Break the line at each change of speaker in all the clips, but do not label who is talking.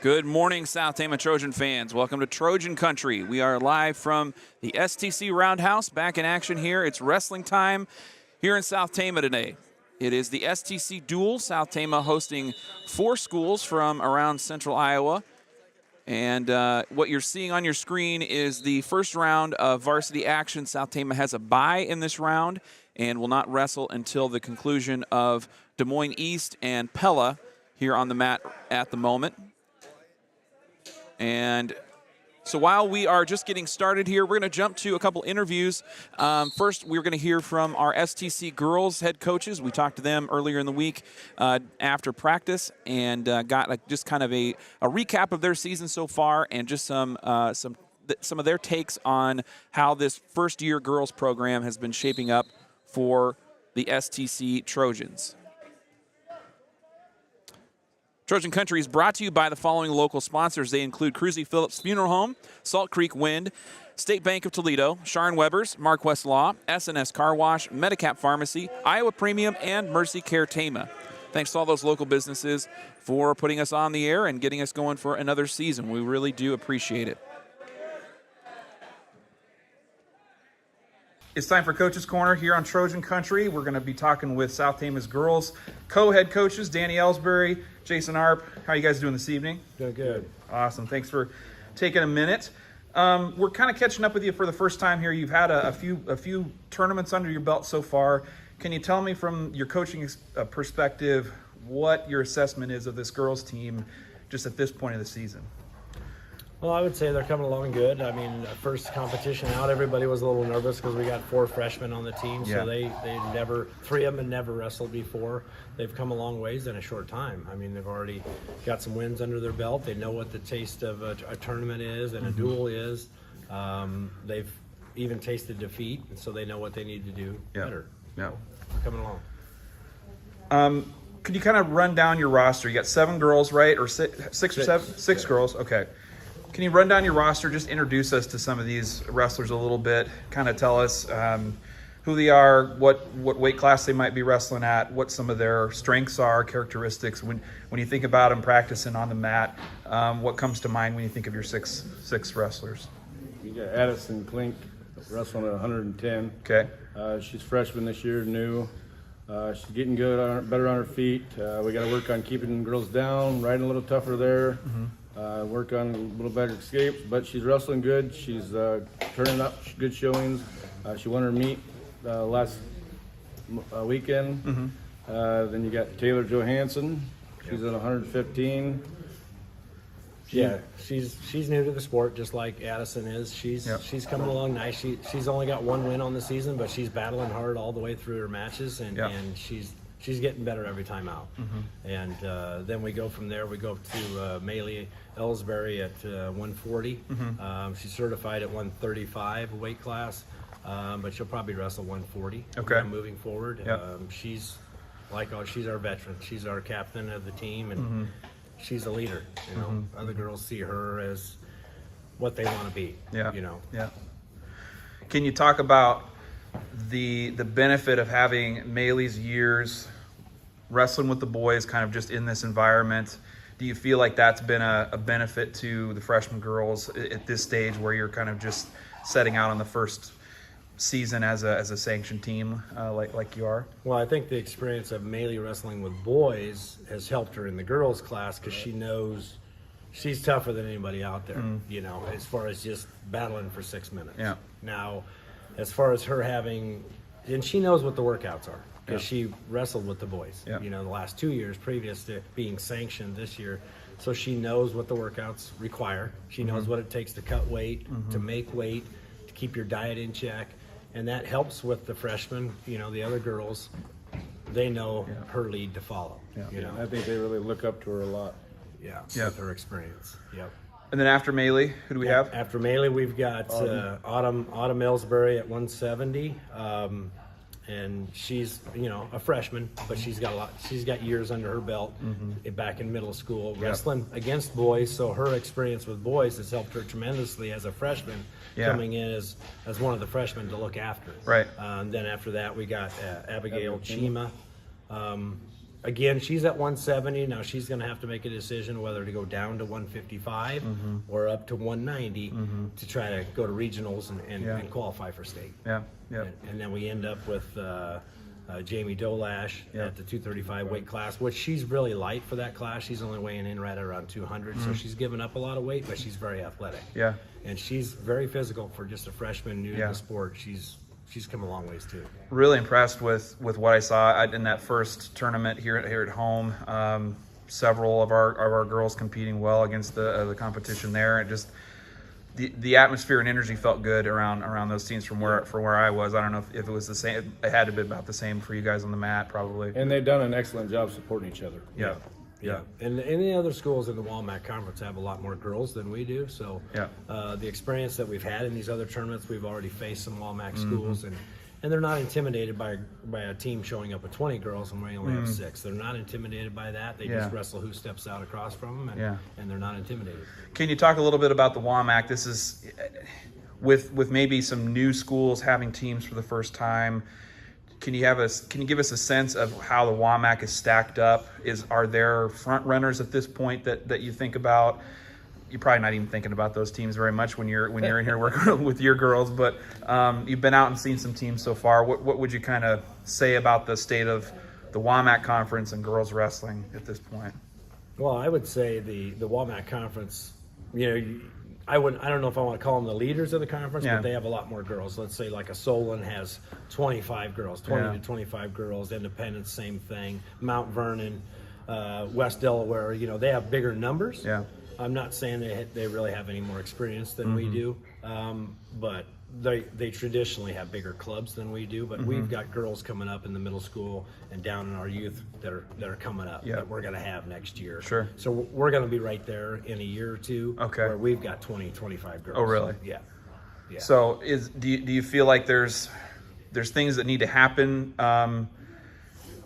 Good morning, South Tama Trojan fans. Welcome to Trojan Country. We are live from the STC Round House, back in action here. It's wrestling time here in South Tama today. It is the STC Duel, South Tama hosting 4 schools from around central Iowa. And what you're seeing on your screen is the first round of varsity action. South Tama has a bye in this round and will not wrestle until the conclusion of Moines East and Pella here on the mat at the moment. And so while we are just getting started here, we're going to jump to a couple interviews. First, we're going to hear from our STC girls head coaches. We talked to them earlier in the week after practice and got just kind of a recap of their season so far and just some of their takes on how this first-year girls program has been shaping up for the STC Trojans. Trojan Country is brought to you by the following local sponsors. They include Cruzy Phillips Funeral Home, Salt Creek Wind, State Bank of Toledo, Sharon Weber's, Mark West Law, S&S Car Wash, Medicap Pharmacy, Iowa Premium, and Mercy Care Tama. Thanks to all those local businesses for putting us on the air and getting us going for another season. We really do appreciate it. It's time for Coach's Corner here on Trojan Country. We're going to be talking with South Tama's girls co-head coaches, Danny Ellsbury, Jason Arp. How are you guys doing this evening?
Doing good.
Awesome. Thanks for taking a minute. We're kind of catching up with you for the first time here. You've had a few tournaments under your belt so far. Can you tell me from your coaching perspective what your assessment is of this girls team just at this point of the season?
Well, I would say they're coming along good. I mean, first competition out, everybody was a little nervous because we got 4 freshmen on the team, so they never, 3 of them had never wrestled before. They've come a long ways in a short time. I mean, they've already got some wins under their belt. They know what the taste of a tournament is and a duel is. They've even tasted defeat, and so they know what they need to do better.
Yeah,
we're coming along.
Could you kind of run down your roster? You got 7 girls, right? Or six or 7? 6 girls, okay. Can you run down your roster, just introduce us to some of these wrestlers a little bit, kind of tell us who they are, what weight class they might be wrestling at, what some of their strengths are, characteristics. When you think about them practicing on the mat, what comes to mind when you think of your six wrestlers?
You got Addison Klink wrestling at 110.
Okay.
She's freshman this year, new. She's getting good, better on her feet. We got to work on keeping girls down, riding a little tougher there. Work on a little better escapes, but she's wrestling good. She's turning up good showings. She won her meet last weekend. Then you got Taylor Johansson. She's at 115.
Yeah, she's new to the sport, just like Addison is. She's coming along nice. She's only got 1 win on the season, but she's battling hard all the way through her matches, and she's getting better every time out. And then we go from there. We go to Maylee Ellsbury at 140. She's certified at 135 weight class, but she'll probably wrestle 140 moving forward. She's our veteran. She's our captain of the team, and she's a leader. You know, other girls see her as what they want to be. You know.
Can you talk about the benefit of having Maylee's years wrestling with the boys kind of just in this environment? Do you feel like that's been a benefit to the freshman girls at this stage where you're kind of just setting out on the first season as a sanctioned team like you are?
Well, I think the experience of Maylee wrestling with boys has helped her in the girls class because she knows she's tougher than anybody out there, you know, as far as just battling for 6 minutes. Now, as far as her having, and she knows what the workouts are because she wrestled with the boys, you know, the last 2 years previous to being sanctioned this year. So she knows what the workouts require. She knows what it takes to cut weight, to make weight, to keep your diet in check. And that helps with the freshmen, you know, the other girls, they know her lead to follow. You know,
I think they really look up to her a lot.
With her experience.
And then after Maylee, who do we have?
After Maylee, we've got Autumn Ellsbury at 170, and she's, you know, a freshman, but she's got years under her belt back in middle school wrestling against boys. So her experience with boys has helped her tremendously as a freshman, coming in as one of the freshmen to look after.
Right.
Then after that, we got Abigail Chima. again, she's at 170. Now she's going to have to make a decision whether to go down to 155 or up to 190 to try to go to regionals and qualify for state.
Yeah.
And then we end up with Jamie Dolash at the 235 weight class, which she's really light for that class. She's only weighing in right around 200, so she's given up a lot of weight, but she's very athletic.
Yeah.
And she's very physical for just a freshman new to the sport. She's come a long ways too.
Really impressed with what I saw in that first tournament here at home. Several of our girls competing well against the competition there, and just the atmosphere and energy felt good around those teams from where I was. I don't know if it was the same. It had to be about the same for you guys on the mat, probably.
And they've done an excellent job supporting each other.
Yeah.
And the other schools in the WAMAC conference have a lot more girls than we do. So the experience that we've had in these other tournaments, we've already faced some WAMAC schools, and they're not intimidated by a team showing up with 20 girls and we only have 6. They're not intimidated by that. They just wrestle who steps out across from them, and they're not intimidated.
Can you talk a little bit about the WAMAC? This is with maybe some new schools having teams for the first time. Can you give us a sense of how the WAMAC is stacked up? Are there front runners at this point that you think about? You're probably not even thinking about those teams very much when you're in here working with your girls, but you've been out and seen some teams so far. What would you kind of say about the state of the WAMAC conference and girls wrestling at this point?
Well, I would say the WAMAC conference, I don't know if I want to call them the leaders of the conference, but they have a lot more girls. Let's say like a Solon has 25 girls, 20 to 25 girls. Independence, same thing. Mount Vernon, West Delaware, they have bigger numbers.
Yeah.
I'm not saying they really have any more experience than we do, but they traditionally have bigger clubs than we do. But we've got girls coming up in the middle school and down in our youth that are coming up that we're going to have next year.
Sure.
So we're going to be right there in a year or two.
Okay.
Where we've got 20, 25 girls.
Oh, really?
So, yeah.
So do you feel like there's things that need to happen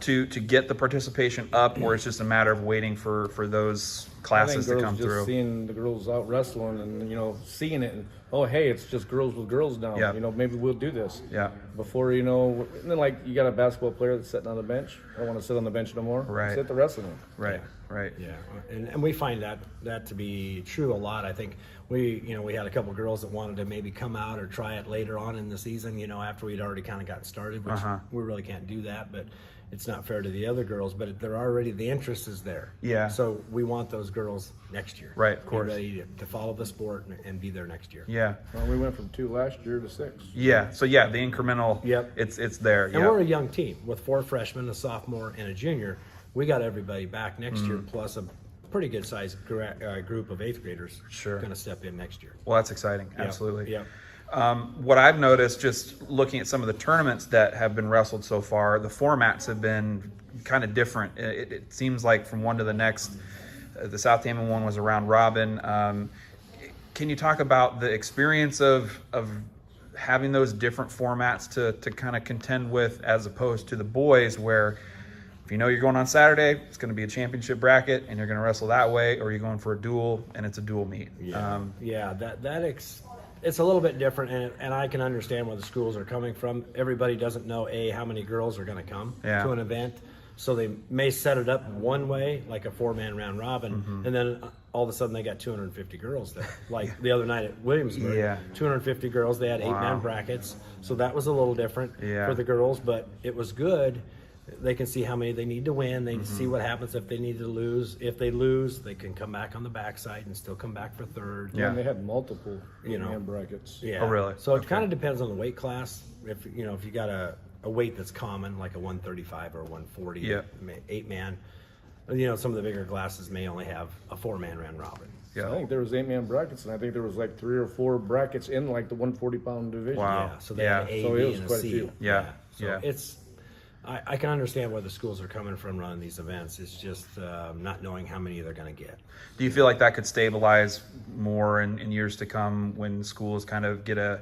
to get the participation up, or it's just a matter of waiting for those classes to come through?
Just seeing the girls out wrestling and seeing it, and hey, it's just girls with girls now.
Yeah.
Maybe we'll do this.
Yeah.
Before and then like you got a basketball player that's sitting on the bench. I don't want to sit on the bench no more.
Right.
Sit the wrestling.
Right. Right.
Yeah, and we find that to be true a lot. I think we had a couple girls that wanted to maybe come out or try it later on in the season, after we'd already kind of gotten started, which we really can't do that, but it's not fair to the other girls, but the interest is there.
Yeah.
So we want those girls next year.
Right, of course.
Be ready to follow the sport and be there next year.
Yeah.
Well, we went from 2 last year to 6.
Yeah. So the incremental.
Yep.
It's there.
And we're a young team with 4 freshmen, a sophomore, and a junior. We got everybody back next year, plus a pretty good sized group of 8th graders.
Sure.
Going to step in next year.
Well, that's exciting. Absolutely.
Yeah.
What I've noticed, just looking at some of the tournaments that have been wrestled so far, the formats have been kind of different. It seems like from one to the next. The South Tama one was a round robin. Can you talk about the experience of having those different formats to kind of contend with, as opposed to the boys, where if you're going on Saturday, it's going to be a championship bracket and you're going to wrestle that way, or you're going for a dual and it's a dual meet?
It's a little bit different, and I can understand where the schools are coming from. Everybody doesn't know how many girls are going to come to an event, so they may set it up one way, like a 4-man round robin, and then all of a sudden they got 250 girls there. Like the other night at Williamsburg, 250 girls. They had 8-man brackets, so that was a little different for the girls, but it was good. They can see how many they need to win. They can see what happens if they need to lose. If they lose, they can come back on the backside and still come back for third.
Yeah, and they had multiple brackets.
Yeah.
Oh, really?
So it kind of depends on the weight class. If you got a weight that's common, like a 135 or 140, 8-man. Some of the bigger classes may only have a 4-man round robin.
Yeah. I think there was 8-man brackets, and I think there was like 3 or 4 brackets in like the 140-pound division.
Wow.
Yeah. So they had A,
so
B,
it was
and a
quite
C.
a few.
Yeah.
So it's. I can understand where the schools are coming from running these events. It's just not knowing how many they're going to get.
Do you feel like that could stabilize more in years to come, when schools kind of get a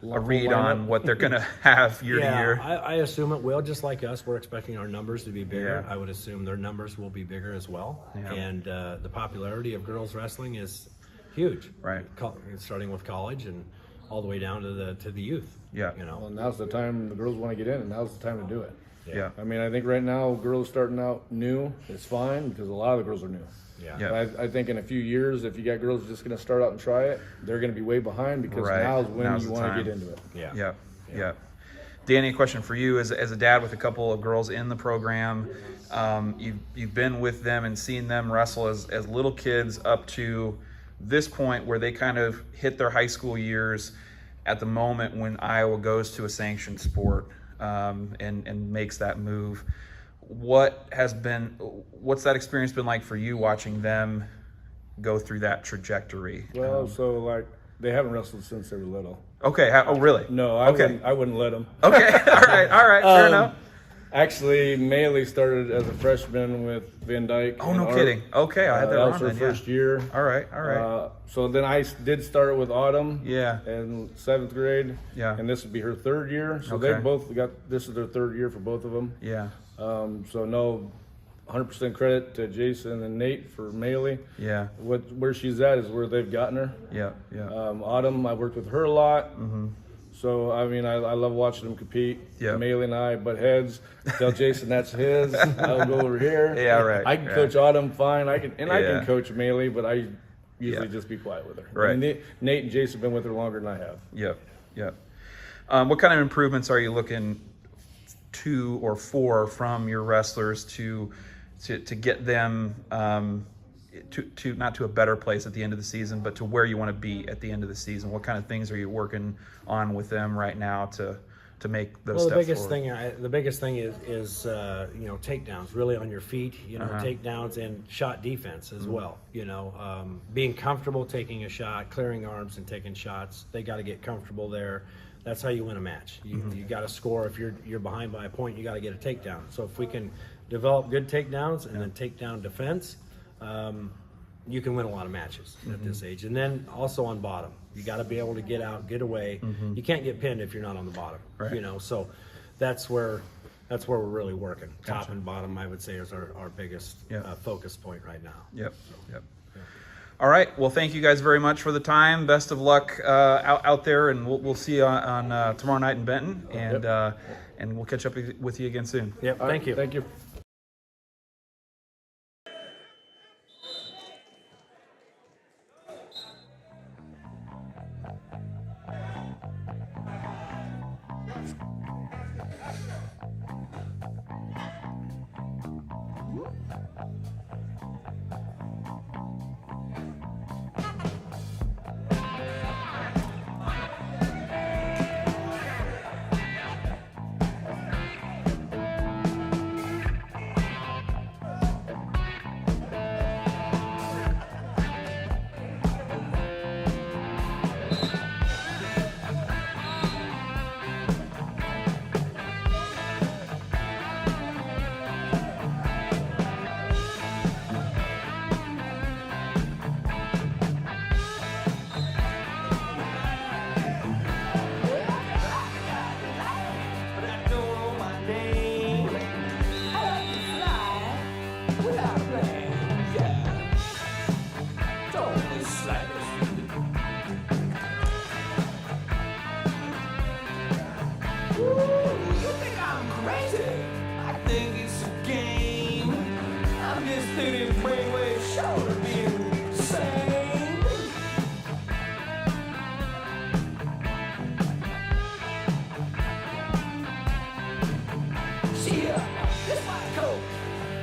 read on what they're going to have year to year?
I assume it will. Just like us, we're expecting our numbers to be bigger.
Yeah.
I would assume their numbers will be bigger as well.
Yeah.
And the popularity of girls wrestling is huge.
Right.
Starting with college and all the way down to the youth.
Yeah.
You know.
Well, now's the time the girls want to get in, and now's the time to do it.
Yeah.
I mean, I think right now girls starting out new is fine because a lot of the girls are new.
Yeah.
Yeah.
But I think in a few years, if you got girls just going to start out and try it, they're going to be way behind because
Right.
now's when
Now's
you
the
want
time.
to get into it.
Yeah.
Yeah. Yeah. Danny, a question for you as a dad with a couple of girls in the program. You've been with them and seen them wrestle as little kids up to this point where they kind of hit their high school years at the moment when Iowa goes to a sanctioned sport and makes that move. What's that experience been like for you watching them go through that trajectory?
Well, so like they haven't wrestled since they were little.
Okay. Oh, really?
No, I wouldn't let them.
Okay. All right. Fair enough.
Actually, Maley started as a freshman with Van Dyke.
Oh,
and
no
Art.
kidding. Okay, I had that
That
wrong
was her
then,
first
yeah.
year.
All right.
So then I did start with Autumn.
Yeah.
In 7th grade.
Yeah.
And this would be her 3rd year. So
Okay.
they both this is their 3rd year for both of them.
Yeah.
So no, 100% credit to Jason and Nate for Maley.
Yeah.
Where she's at is where they've gotten her.
Yeah.
Autumn, I worked with her a lot. Mm-hmm. So, I mean, I love watching them compete.
Yeah.
Maley and I butt heads. Tell Jason that's his. I'll go over here.
Yeah, right.
I can
yeah.
coach Autumn fine. I
Yeah.
can coach Maley, but I usually
Yeah.
just be quiet with her.
Right.
I mean, Nate and Jason have been with her longer than I have.
Yeah. What kind of improvements are you looking to or from your wrestlers to get them to not to a better place at the end of the season, but to where you want to be at the end of the season? What kind of things are you working on with them right now to make those
Well,
steps
the biggest thing is takedowns, really on your feet. Takedowns and shot defense as well. Being comfortable taking a shot, clearing arms, and taking shots. They got to get comfortable there. That's how you win a match. You got to score. If you're behind by a point, you got to get a takedown. So if we can develop good takedowns and then takedown defense, you can win a lot of matches at this age. And then also on bottom, you got to be able to get out, get away. You can't get pinned if you're not on the bottom.
Right.
So that's where we're really working. Top and bottom, I would say, is our biggest focus point right now.
Yep. All right. Well, thank you guys very much for the time. Best of luck out there, and we'll see you on tomorrow night in Benton, and we'll catch up with you again soon.
Yep. Thank you.
Thank you.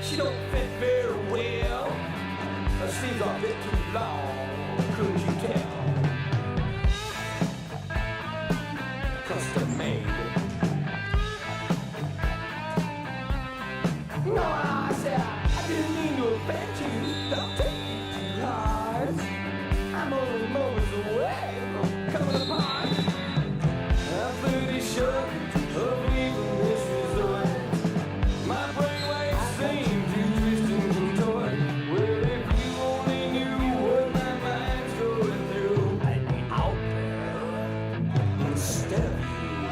She don't fit very well. Her sleeves are a bit too long, couldn't you tell? Custom made. No, I said I didn't mean to offend you. Don't take it too hard. I'm only moments away from coming apart. I'm pretty sure of leaving this resort. My brainwaves seem to twist and contort. Well, if you only knew what my mind's going through, I'd be out there instead of you.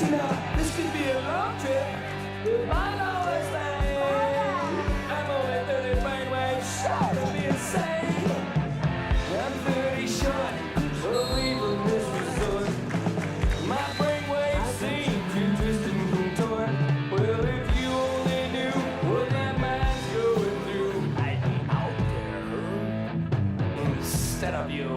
See now, this could be a long trip. It might always land. I'm only 30 brainwaves short of being sane. I'm 30 short of leaving this resort. My brainwaves seem to twist and contort. Well, if you only knew what that mind's going through, I'd be out there instead of you.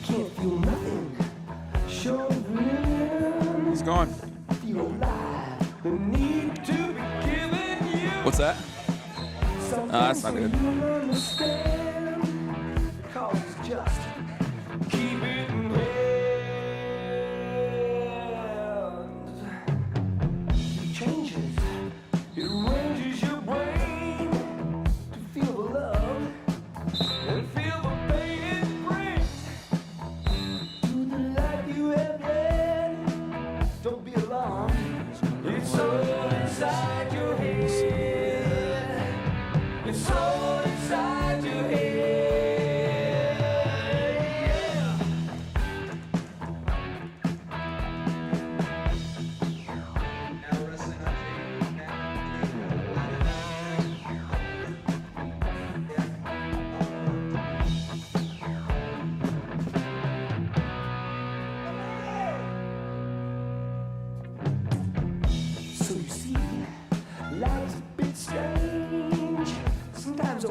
Can't feel nothing. Short of millions.
He's going.
Feel alive. The need to be given you.
What's that?
Something
that's not
so
good.
you'll understand. Cause it's just keep it in hand. It changes. It ranges your brain to feel the love and feel the pain it brings. To the life you have led, don't be alarmed. It's all inside your head. It's all inside your head. Yeah. So you see, life's a bit strange. Sometimes a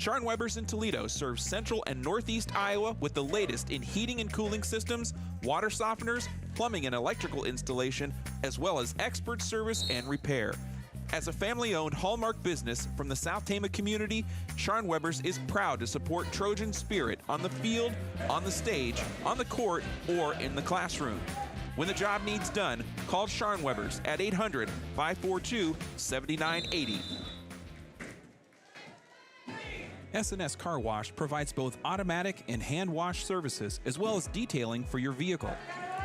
Scharnwebers in Toledo serves central and northeast Iowa with the latest in heating and cooling systems, water softeners, plumbing and electrical installation, as well as expert service and repair. As a family-owned hallmark business from the South Tama community, Scharnwebers is proud to support Trojan spirit on the field, on the stage, on the court, or in the classroom. When the job needs done, call Scharnwebers at 800-542-7980. S&S Car Wash provides both automatic and hand wash services as well as detailing for your vehicle.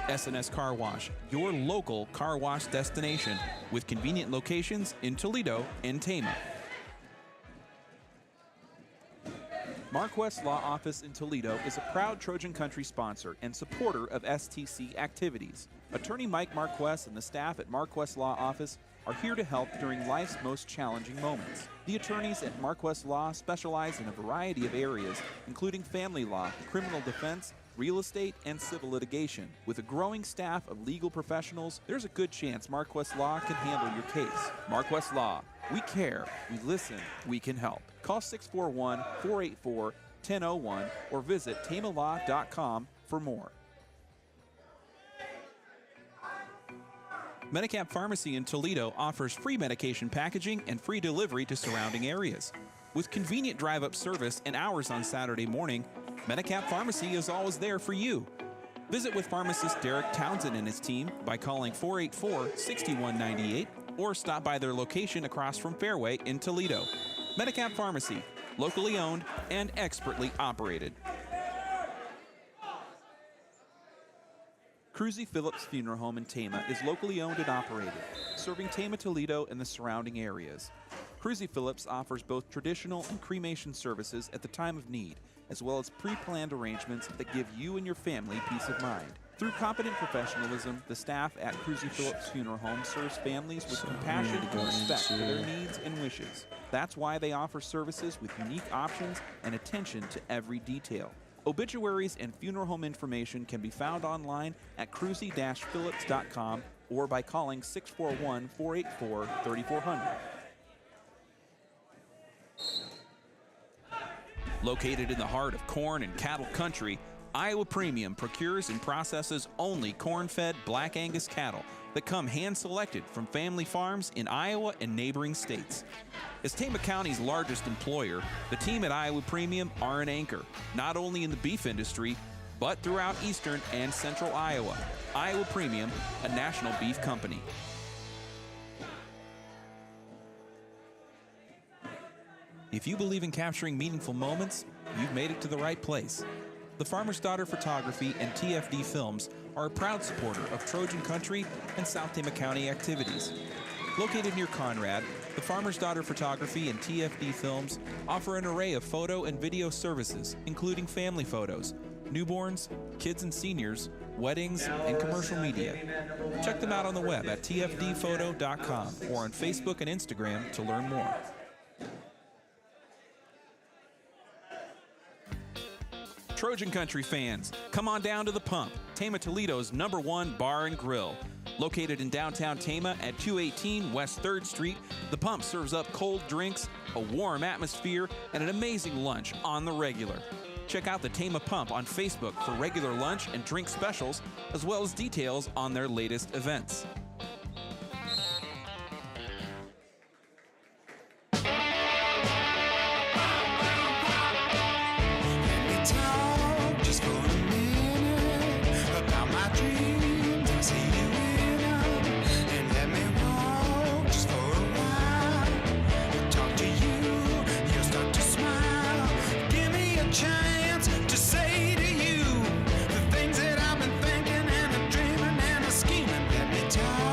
S&S Car Wash, your local car wash destination with convenient locations in Toledo and Tama. Mark West Law Office in Toledo is a proud Trojan Country sponsor and supporter of STC activities. Attorney Mike Marquess and the staff at Mark West Law Office are here to help during life's most challenging moments. The attorneys at Mark West Law specialize in a variety of areas, including family law, criminal defense, real estate, and civil litigation. With a growing staff of legal professionals, there's a good chance Mark West Law can handle your case. Mark West Law. We care, we listen, we can help. Call 641-484-1001 or visit tamalaw.com for more. Medicap Pharmacy in Toledo offers free medication packaging and free delivery to surrounding areas. With convenient drive-up service and hours on Saturday morning, Medicap Pharmacy is always there for you. Visit with pharmacist Derek Townsend and his team by calling 484-6198 or stop by their location across from Fairway in Toledo. Medicap Pharmacy, locally owned and expertly operated. Cruzy Phillips Funeral Home in Tama is locally owned and operated, serving Tama, Toledo, and the surrounding areas. Cruzy Phillips offers both traditional and cremation services at the time of need, as well as pre-planned arrangements that give you and your family peace of mind. Through competent professionalism, the staff at Cruzy Phillips Funeral Home serves families with compassion and respect for their needs and wishes. That's why they offer services with unique options and attention to every detail. Obituaries and funeral home information can be found online at cruzy-phillips.com or by calling 641-484-3400. Located in the heart of corn and cattle country, Iowa Premium procures and processes only corn-fed Black Angus cattle that come hand-selected from family farms in Iowa and neighboring states. As Tama County's largest employer, the team at Iowa Premium are an anchor, not only in the beef industry, but throughout eastern and central Iowa. Iowa Premium, a national beef company. If you believe in capturing meaningful moments, you've made it to the right place. The Farmer's Daughter Photography and TFD Films are a proud supporter of Trojan Country and South Tama County activities. Located near Conrad, the Farmer's Daughter Photography and TFD Films offer an array of photo and video services, including family photos, newborns, kids and seniors, weddings, and commercial media. Check them out on the web at tfdphoto.com or on Facebook and Instagram to learn more. Trojan Country fans, come on down to The Pump, Tama, Toledo's #1 bar and grill. Located in downtown Tama at 218 West 3rd Street, The Pump serves up cold drinks, a warm atmosphere, and an amazing lunch on the regular. Check out the Tama Pump on Facebook for regular lunch and drink specials, as well as details on their latest events.
Time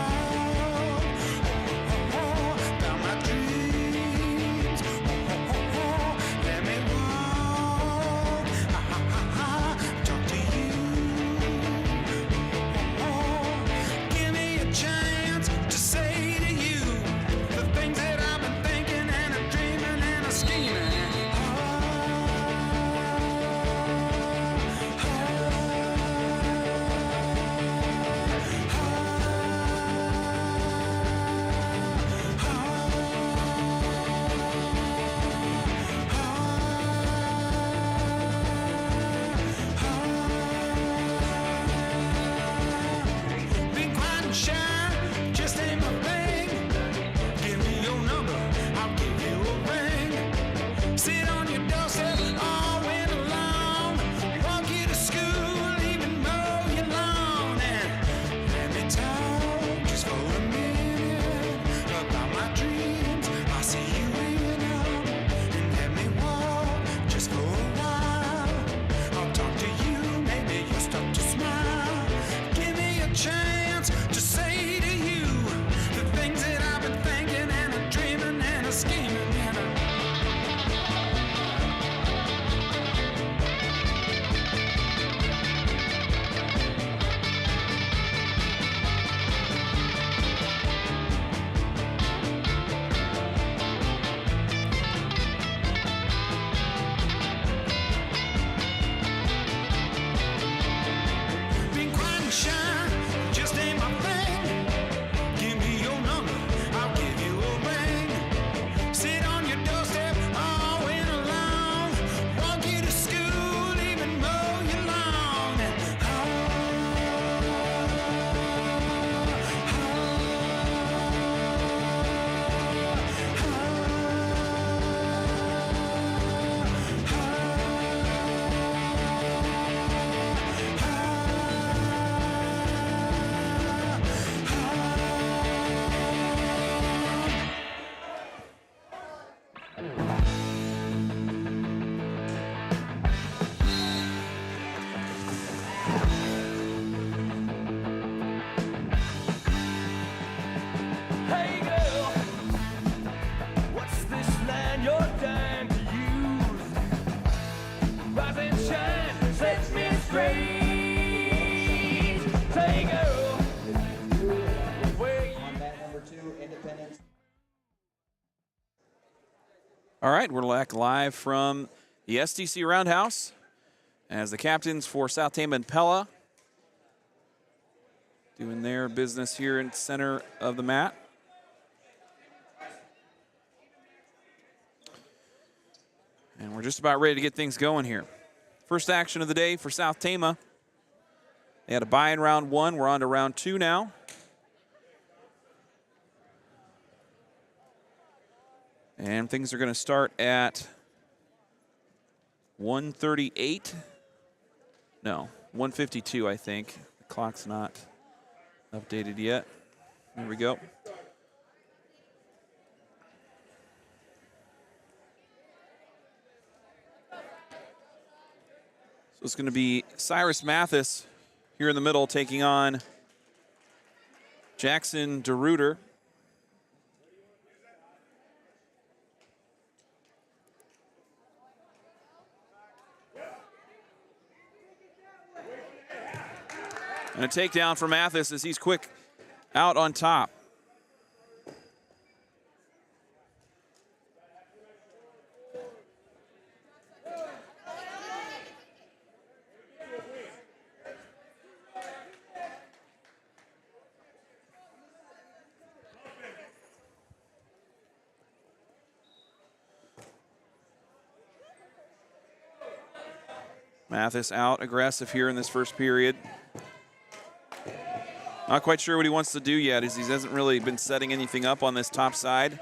All right, we're back live from the STC Round House as the captains for South Tama and Pella doing their business here in the center of the mat. And we're just about ready to get things going here. First action of the day for South Tama. They had a bye in round 1. We're on to round 2 now. And things are going to start at 1:38. No, 1:52, I think. The clock's not updated yet. There we go. So it's going to be Cyrus Mathis here in the middle taking on Jackson DeRuiter. And a takedown for Mathis as he's quick out on top. Mathis out aggressive here in this first period. Not quite sure what he wants to do yet, as he hasn't really been setting anything up on this top side.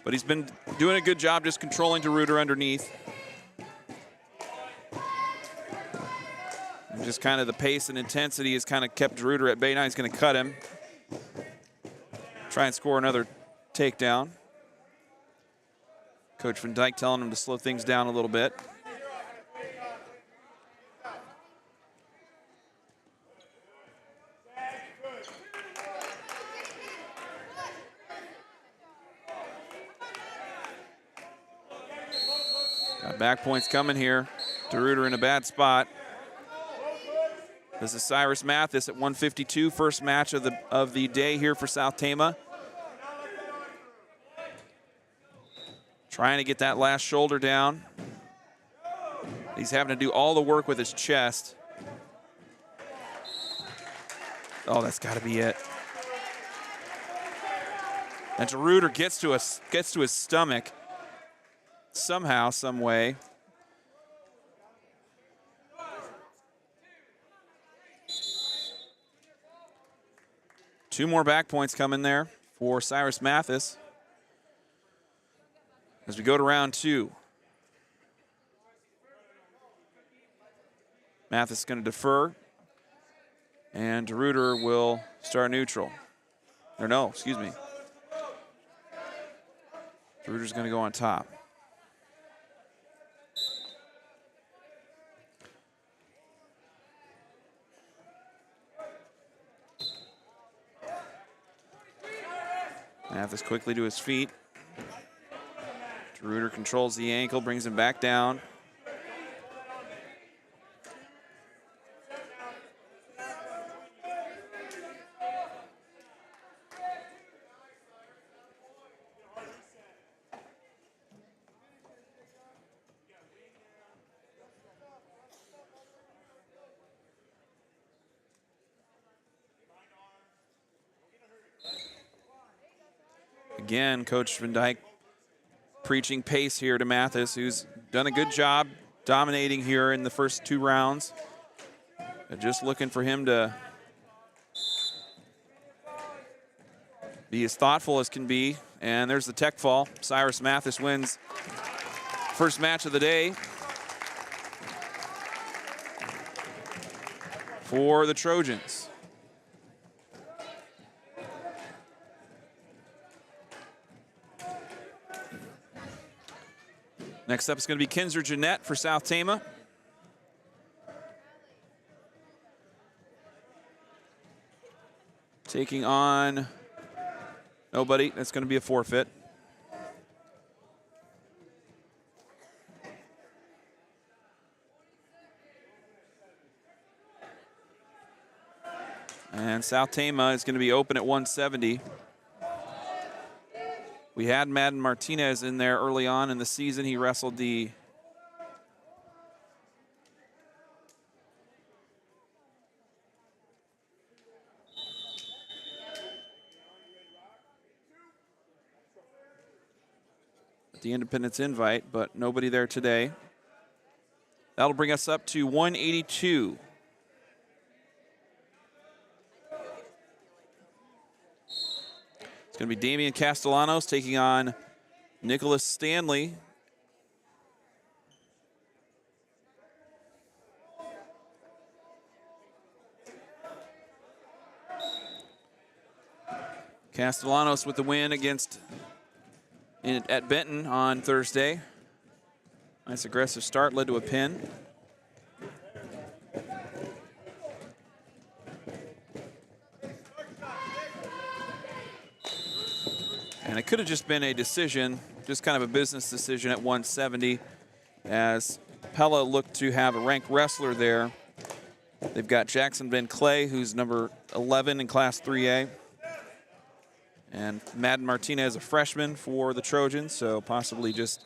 But he's been doing a good job just controlling DeRuiter underneath. And just kind of the pace and intensity has kind of kept DeRuiter at bay. Now he's going to cut him. Try and score another takedown. Coach Van Dyke telling him to slow things down a little bit. Back points coming here. DeRuiter in a bad spot. This is Cyrus Mathis at 1:52, first match of the day here for South Tama. Trying to get that last shoulder down. He's having to do all the work with his chest. Oh, that's got to be it. And DeRuiter gets to his stomach. Somehow, some way. Two more back points coming there for Cyrus Mathis as we go to round 2. Mathis is going to defer, and DeRuiter will start neutral. Or no, excuse me. DeRuiter's going to go on top. Mathis quickly to his feet. DeRuiter controls the ankle, brings him back down. Again, Coach Van Dyke preaching pace here to Mathis, who's done a good job dominating here in the first 2 rounds. Just looking for him to be as thoughtful as can be. And there's the tech fall. Cyrus Mathis wins first match of the day for the Trojans. Next up is going to be Kinzer Jeanette for South Tama. Taking on nobody. That's going to be a forfeit. And South Tama is going to be open at 170. We had Madden Martinez in there early on in the season. He wrestled the Independence invite, but nobody there today. That'll bring us up to 182. It's going to be Damian Castellanos taking on Nicholas Stanley. Castellanos with the win at Benton on Thursday. Nice aggressive start, led to a pin. And it could have just been a decision, just kind of a business decision at 170, as Pella looked to have a ranked wrestler there. They've got Jackson Ben Clay, who's number 11 in Class 3A. And Madden Martinez, a freshman for the Trojans, so possibly just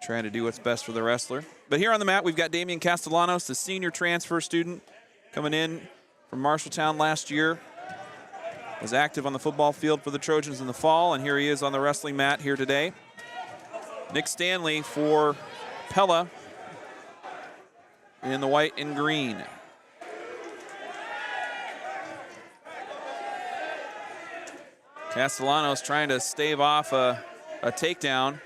trying to do what's best for the wrestler. But here on the mat, we've got Damian Castellanos, the senior transfer student coming in from Marshalltown last year. Was active on the football field for the Trojans in the fall, and here he is on the wrestling mat here today. Nick Stanley for Pella in the white and green. Castellanos trying to stave off a takedown.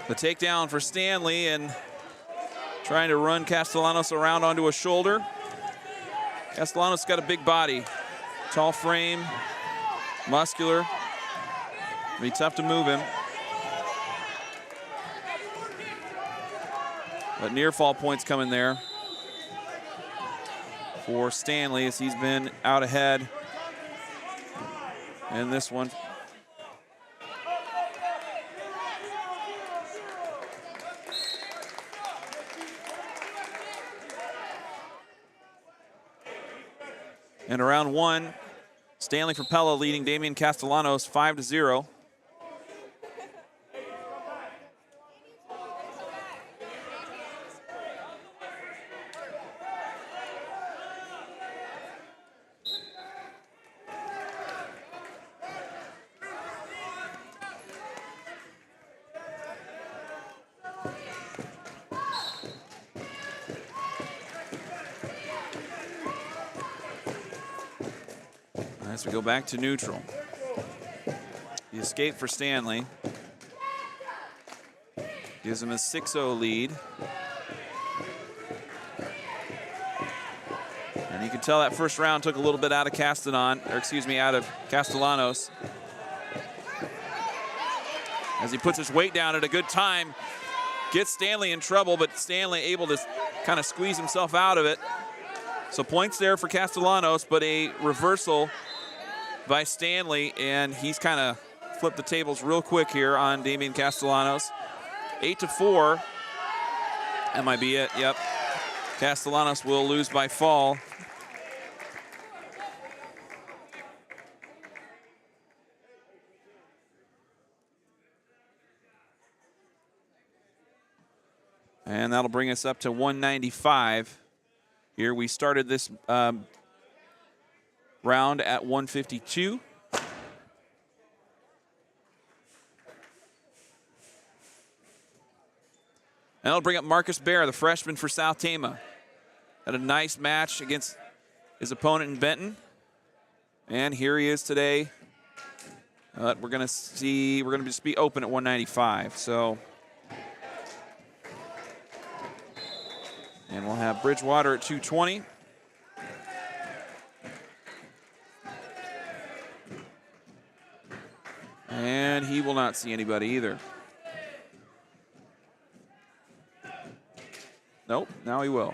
The takedown for Stanley, and trying to run Castellanos around onto a shoulder. Castellanos got a big body, tall frame, muscular. It'll be tough to move him. But near fall points coming there for Stanley, as he's been out ahead in this one. And around one, Stanley for Pella leading Damian Castellanos 5-0. As we go back to neutral. The escape for Stanley gives him a 6-0 lead. And you can tell that first round took a little bit out of out of Castellanos. As he puts his weight down at a good time, gets Stanley in trouble, but Stanley able to kind of squeeze himself out of it. So points there for Castellanos, but a reversal by Stanley, and he's kind of flipped the tables real quick here on Damian Castellanos. 8-4. That might be it, yep. Castellanos will lose by fall. And that'll bring us up to 195. Here we started this round at 152. And I'll bring up Marcus Bear, the freshman for South Tama. Had a nice match against his opponent in Benton. And here he is today. We're going to just be open at 195. So, and we'll have Bridgewater at 220. And he will not see anybody either. Nope, now he will.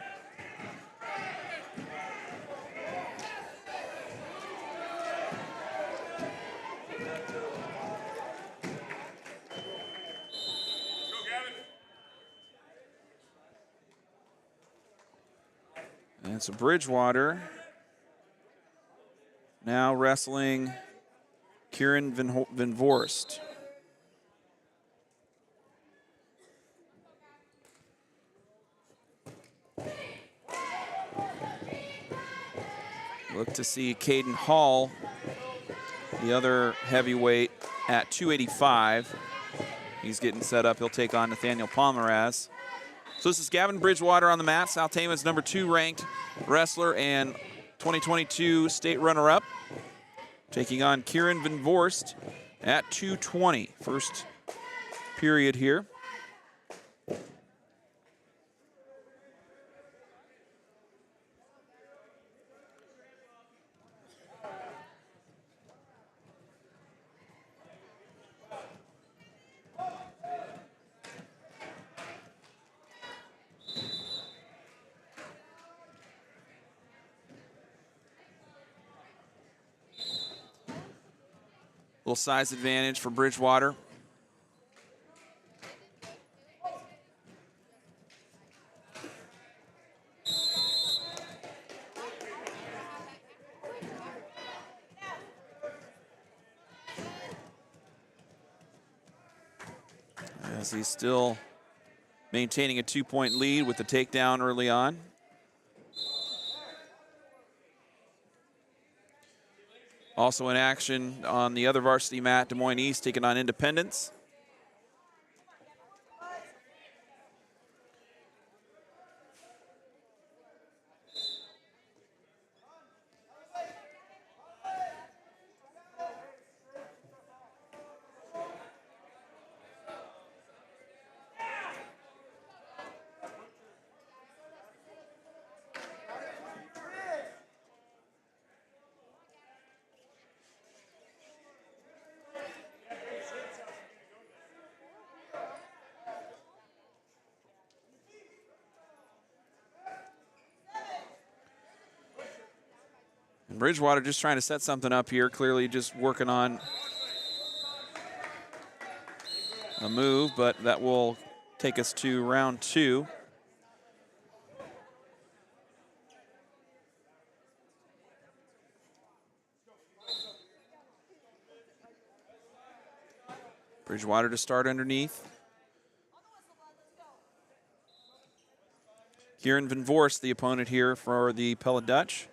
And so Bridgewater now wrestling Kieran Van Vorst. Look to see Caden Hall, the other heavyweight, at 285. He's getting set up. He'll take on Nathaniel Pomeraz. So this is Gavin Bridgewater on the mat, South Tama's number 2 ranked wrestler and 2022 state runner-up, taking on Kieran Van Vorst at 220. First period here. Little size advantage for Bridgewater. As he's still maintaining a 2-point lead with the takedown early on. Also in action on the other varsity mat, Des Moines East taking on Independence. And Bridgewater just trying to set something up here, clearly just working on a move, but that will take us to round 2. Bridgewater to start underneath. Kieran Van Vorst, the opponent here for the Pella Dutch.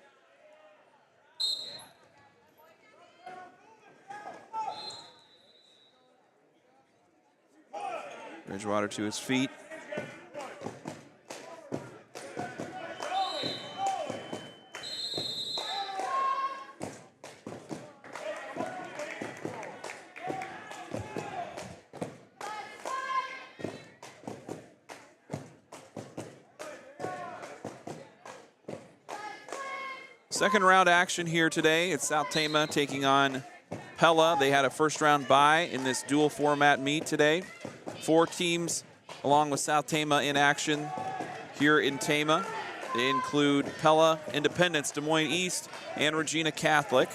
Bridgewater to his feet. Second round action here today. It's South Tama taking on Pella. They had a first round bye in this dual format meet today. 4 teams along with South Tama in action here in Tama. They include Pella, Independence, Des Moines East, and Regina Catholic.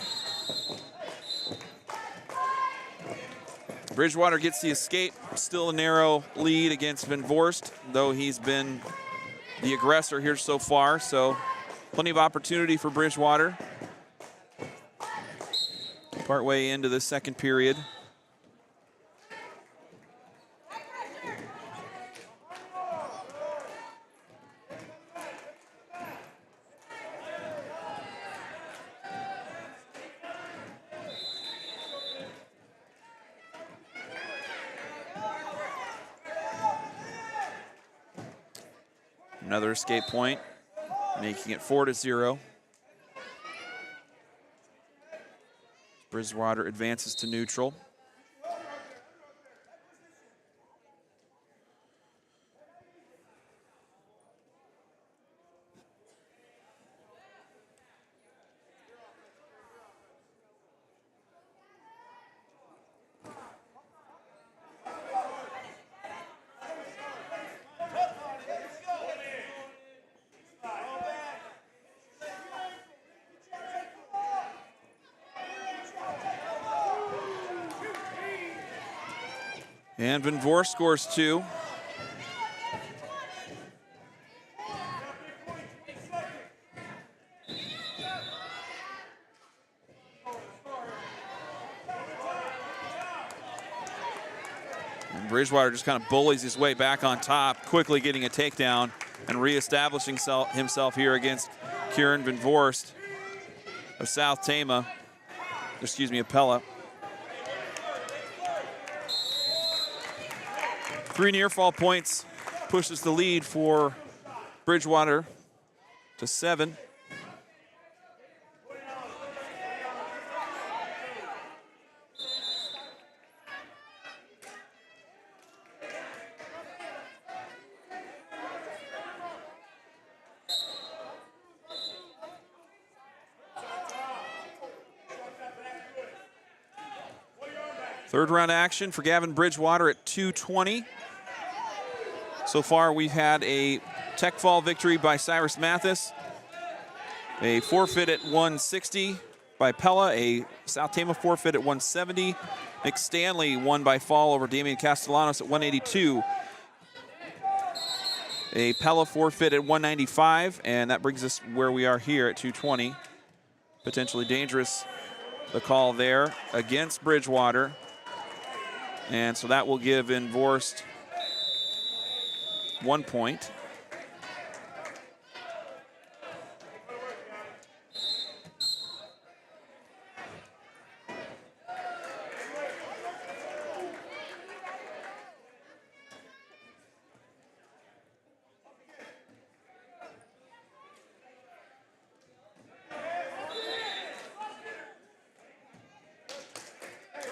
Bridgewater gets the escape, still a narrow lead against Van Vorst, though he's been the aggressor here so far, so plenty of opportunity for Bridgewater. Partway into the second period. Another escape point, making it 4-0. Bridgewater advances to neutral. And Van Vorst scores 2. And Bridgewater just kind of bullies his way back on top, quickly getting a takedown and reestablishing himself here against Kieran Van Voorst of South Tama, excuse me, of Pella. 3 near fall points pushes the lead for Bridgewater to 7. Third round action for Gavin Bridgewater at 220. So far, we've had a tech fall victory by Cyrus Mathis, a forfeit at 160 by Pella, a South Tama forfeit at 170. Nick Stanley won by fall over Damian Castellanos at 182. A Pella forfeit at 195, and that brings us where we are here at 220. Potentially dangerous, the call there against Bridgewater. And so that will give Van Voorst 1 point.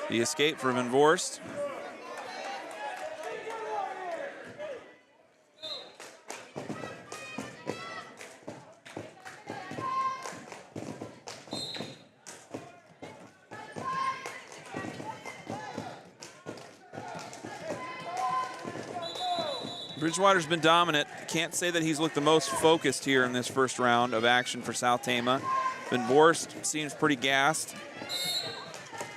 The escape for Van Voorst. Bridgewater's been dominant. Can't say that he's looked the most focused here in this first round of action for South Tama. Van Voorst seems pretty gassed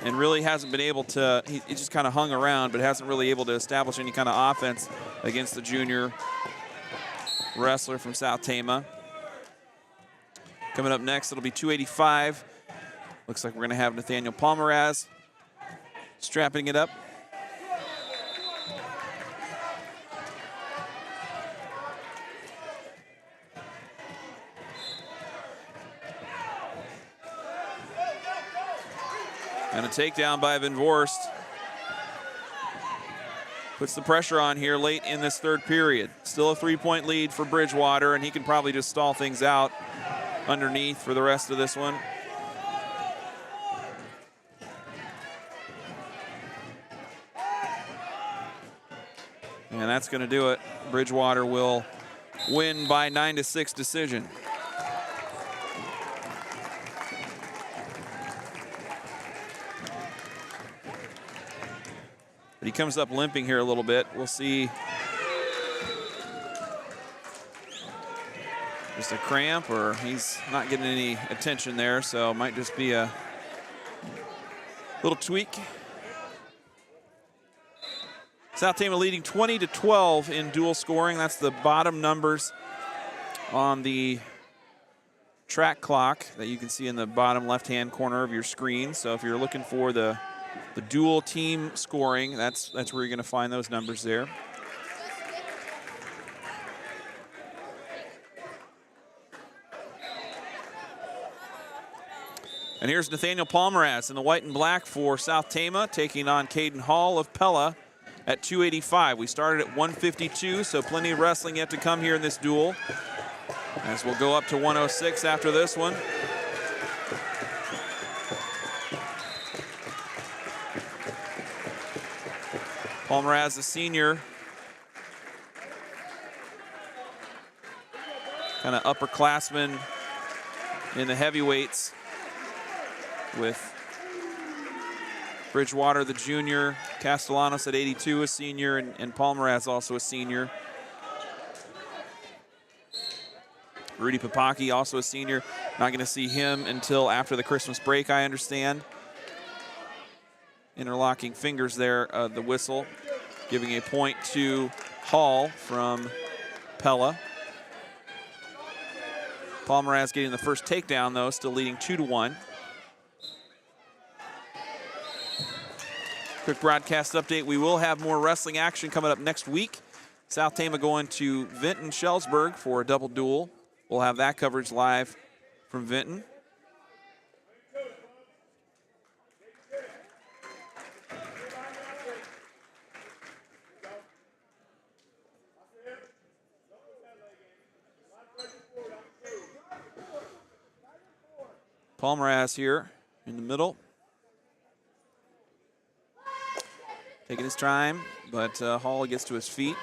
and really hasn't been able to, he just kind of hung around, but hasn't really able to establish any kind of offense against the junior wrestler from South Tama. Coming up next, it'll be 285. Looks like we're going to have Nathaniel Palmeraz strapping it up. And a takedown by Van Voorst. Puts the pressure on here late in this third period. Still a 3-point lead for Bridgewater, and he can probably just stall things out underneath for the rest of this one. And that's going to do it. Bridgewater will win by 9-6 decision. But he comes up limping here a little bit. We'll see. Just a cramp, or he's not getting any attention there, so it might just be a little tweak. South Tama leading 20-12 in dual scoring. That's the bottom numbers on the track clock that you can see in the bottom left-hand corner of your screen. So if you're looking for the dual team scoring, that's where you're going to find those numbers there. And here's Nathaniel Palmeraz in the white and black for South Tama, taking on Caden Hall of Pella at 285. We started at 152, so plenty of wrestling yet to come here in this duel, as we'll go up to 106 after this one. Palmeraz, a senior, kind of upperclassman in the heavyweights, with Bridgewater, the junior, Castellanos at 82, a senior, and Palmeraz also a senior. Rudy Papaki, also a senior. Not going to see him until after the Christmas break, I understand. Interlocking fingers there, the whistle, giving a point to Hall from Pella. Palmeraz getting the first takedown, though, still leading 2-1. Quick broadcast update. We will have more wrestling action coming up next week. South Tama going to Vinton Shellsburg for a double duel. We'll have that coverage live from Vinton. Palmeraz here in the middle. Taking his time, but Hall gets to his feet.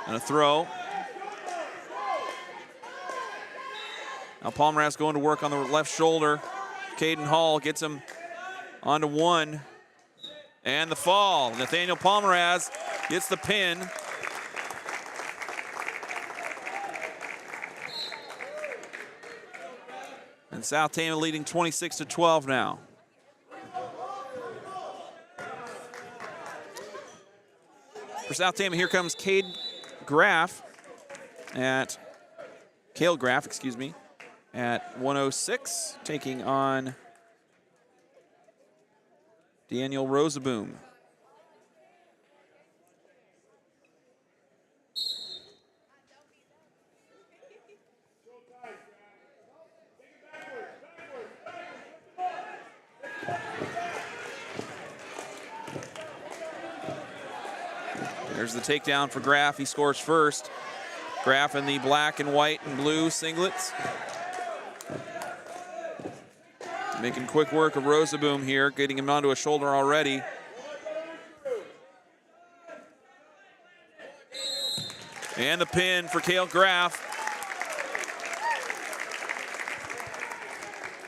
And a throw. Now Palmeraz going to work on the left shoulder. Caden Hall gets him onto one. And the fall. Nathaniel Palmeraz gets the pin. And South Tama leading 26-12 now. For South Tama, here comes Cale Graff at 106, taking on Daniel Rosaboom. There's the takedown for Graff. He scores first. Graff in the black and white and blue singlets. Making quick work of Rosaboom here, getting him onto a shoulder already. And the pin for Cale Graff.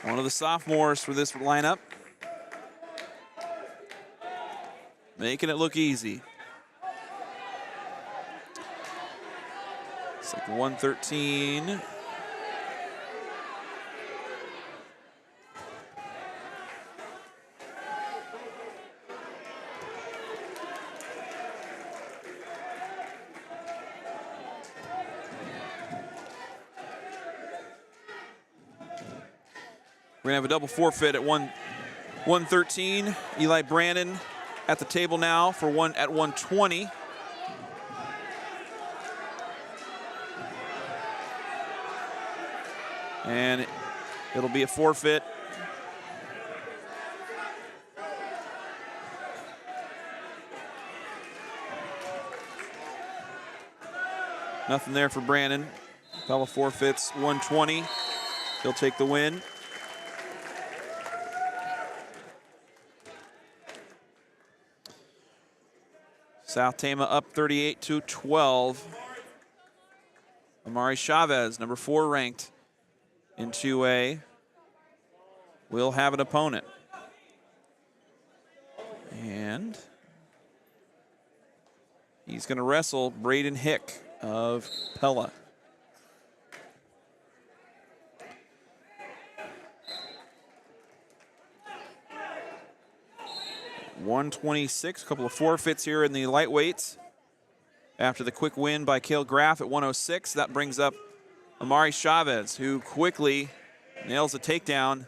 One of the sophomores for this lineup. Making it look easy. It's like 113. We're gonna have a double forfeit at 113. Eli Brandon at the table now for one at 120. And it'll be a forfeit. Nothing there for Brandon. Pella forfeits 120. He'll take the win. South Tama up 38-12. Amari Chavez, number 4 ranked in 2A, will have an opponent. And he's going to wrestle Braden Hick of Pella. $126, a couple of forfeits here in the lightweights. After the quick win by Cale Graff at 106, that brings up Amari Chavez, who quickly nails a takedown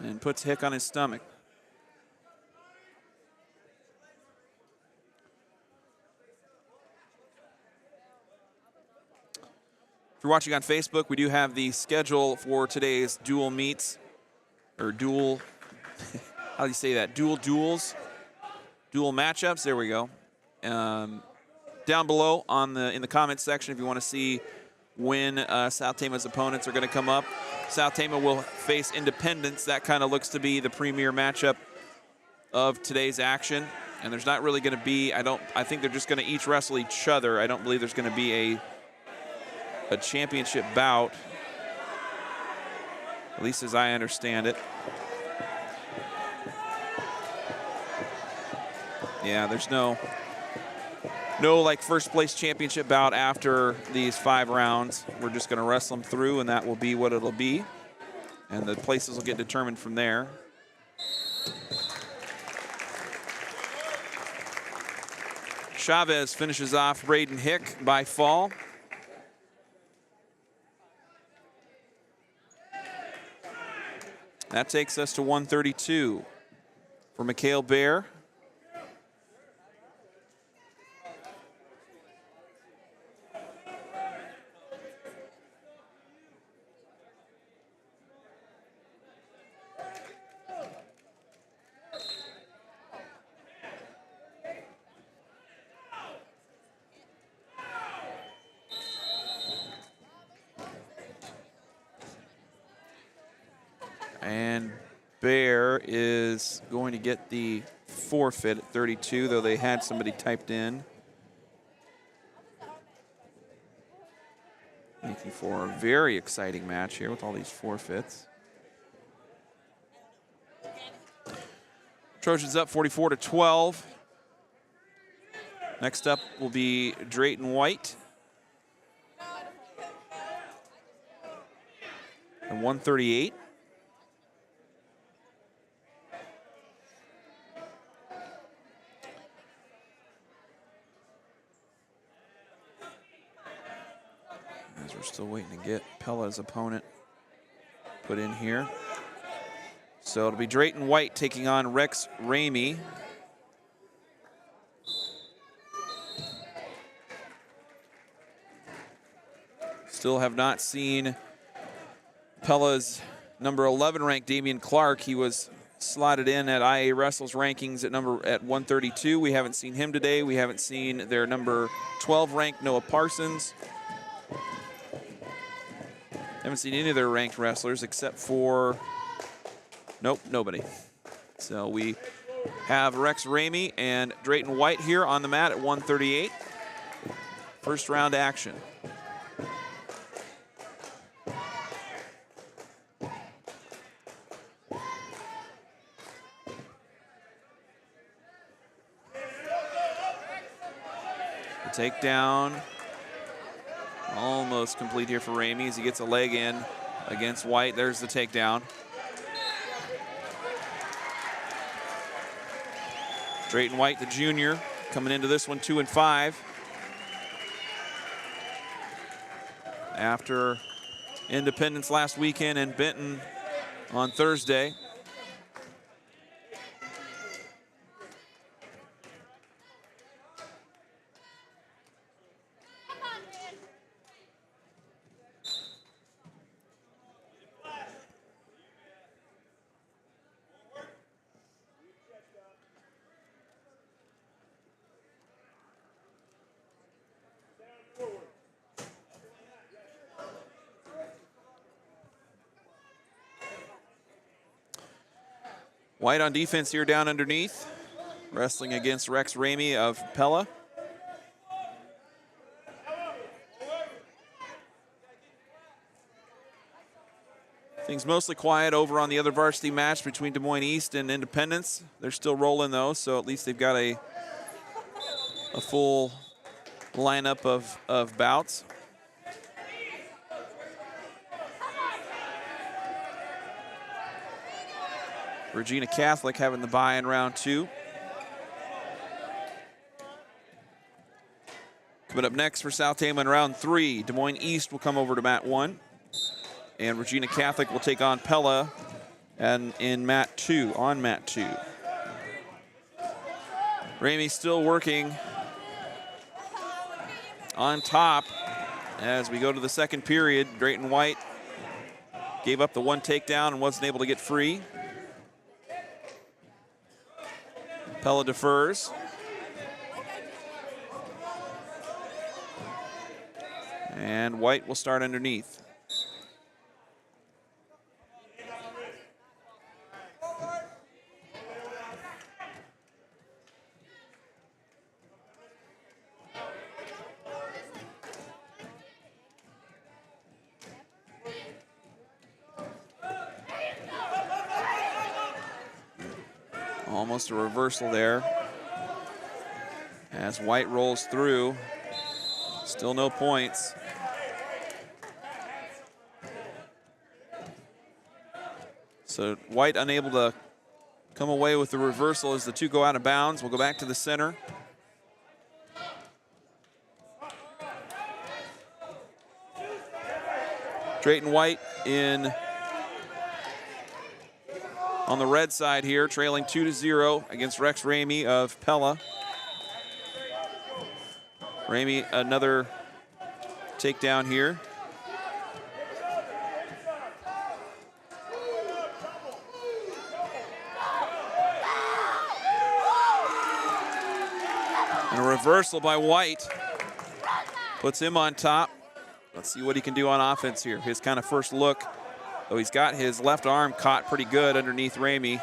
and puts Hick on his stomach. If you're watching on Facebook, we do have the schedule for today's dual meets, or dual, how do you say that? Dual duels, dual matchups. There we go. Down below in the comments section, if you want to see when South Tama's opponents are going to come up. South Tama will face Independence. That kind of looks to be the premier matchup of today's action. And there's not really going to be, I think they're just going to each wrestle each other. I don't believe there's going to be a championship bout, at least as I understand it. Yeah, there's no like first place championship bout after these 5 rounds. We're just going to wrestle them through, and that will be what it'll be. And the places will get determined from there. Chavez finishes off Braden Hick by fall. That takes us to 132. for Mikhail Bear. And Bear is going to get the forfeit at 32, though they had somebody typed in. Making for a very exciting match here with all these forfeits. Trojans up 44-12. Next up will be Drayton White. And 138. As we're still waiting to get Pella's opponent put in here. So it'll be Drayton White taking on Rex Ramey. Still have not seen Pella's number 11 ranked Damian Clark. He was slotted in at IA Wrestle's rankings at 132. We haven't seen him today. We haven't seen their number 12 ranked Noah Parsons. Haven't seen any of their ranked wrestlers except for, nope, nobody. So we have Rex Ramey and Drayton White here on the mat at 138. First round action. The takedown. Almost complete here for Ramey as he gets a leg in against White. There's the takedown. Drayton White, the junior, coming into this one 2-5. After Independence last weekend and Benton on Thursday. White on defense here down underneath, wrestling against Rex Ramey of Pella. Things mostly quiet over on the other varsity match between Des Moines East and Independence. They're still rolling though, so at least they've got a full lineup of bouts. Regina Catholic having the bye in round 2. Coming up next for South Tama in round 3, Des Moines East will come over to mat 1. And Regina Catholic will take on Pella and in mat 2, on mat 2. Ramey still working on top as we go to the second period. Drayton White gave up the one takedown and wasn't able to get free. Pella defers. And White will start underneath. Almost a reversal there as White rolls through. Still no points. So White unable to come away with the reversal as the two go out of bounds. We'll go back to the center. Drayton White in on the red side here, trailing 2-0 against Rex Ramey of Pella. Ramey, another takedown here. And a reversal by White puts him on top. Let's see what he can do on offense here. His kind of first look, though he's got his left arm caught pretty good underneath Ramey.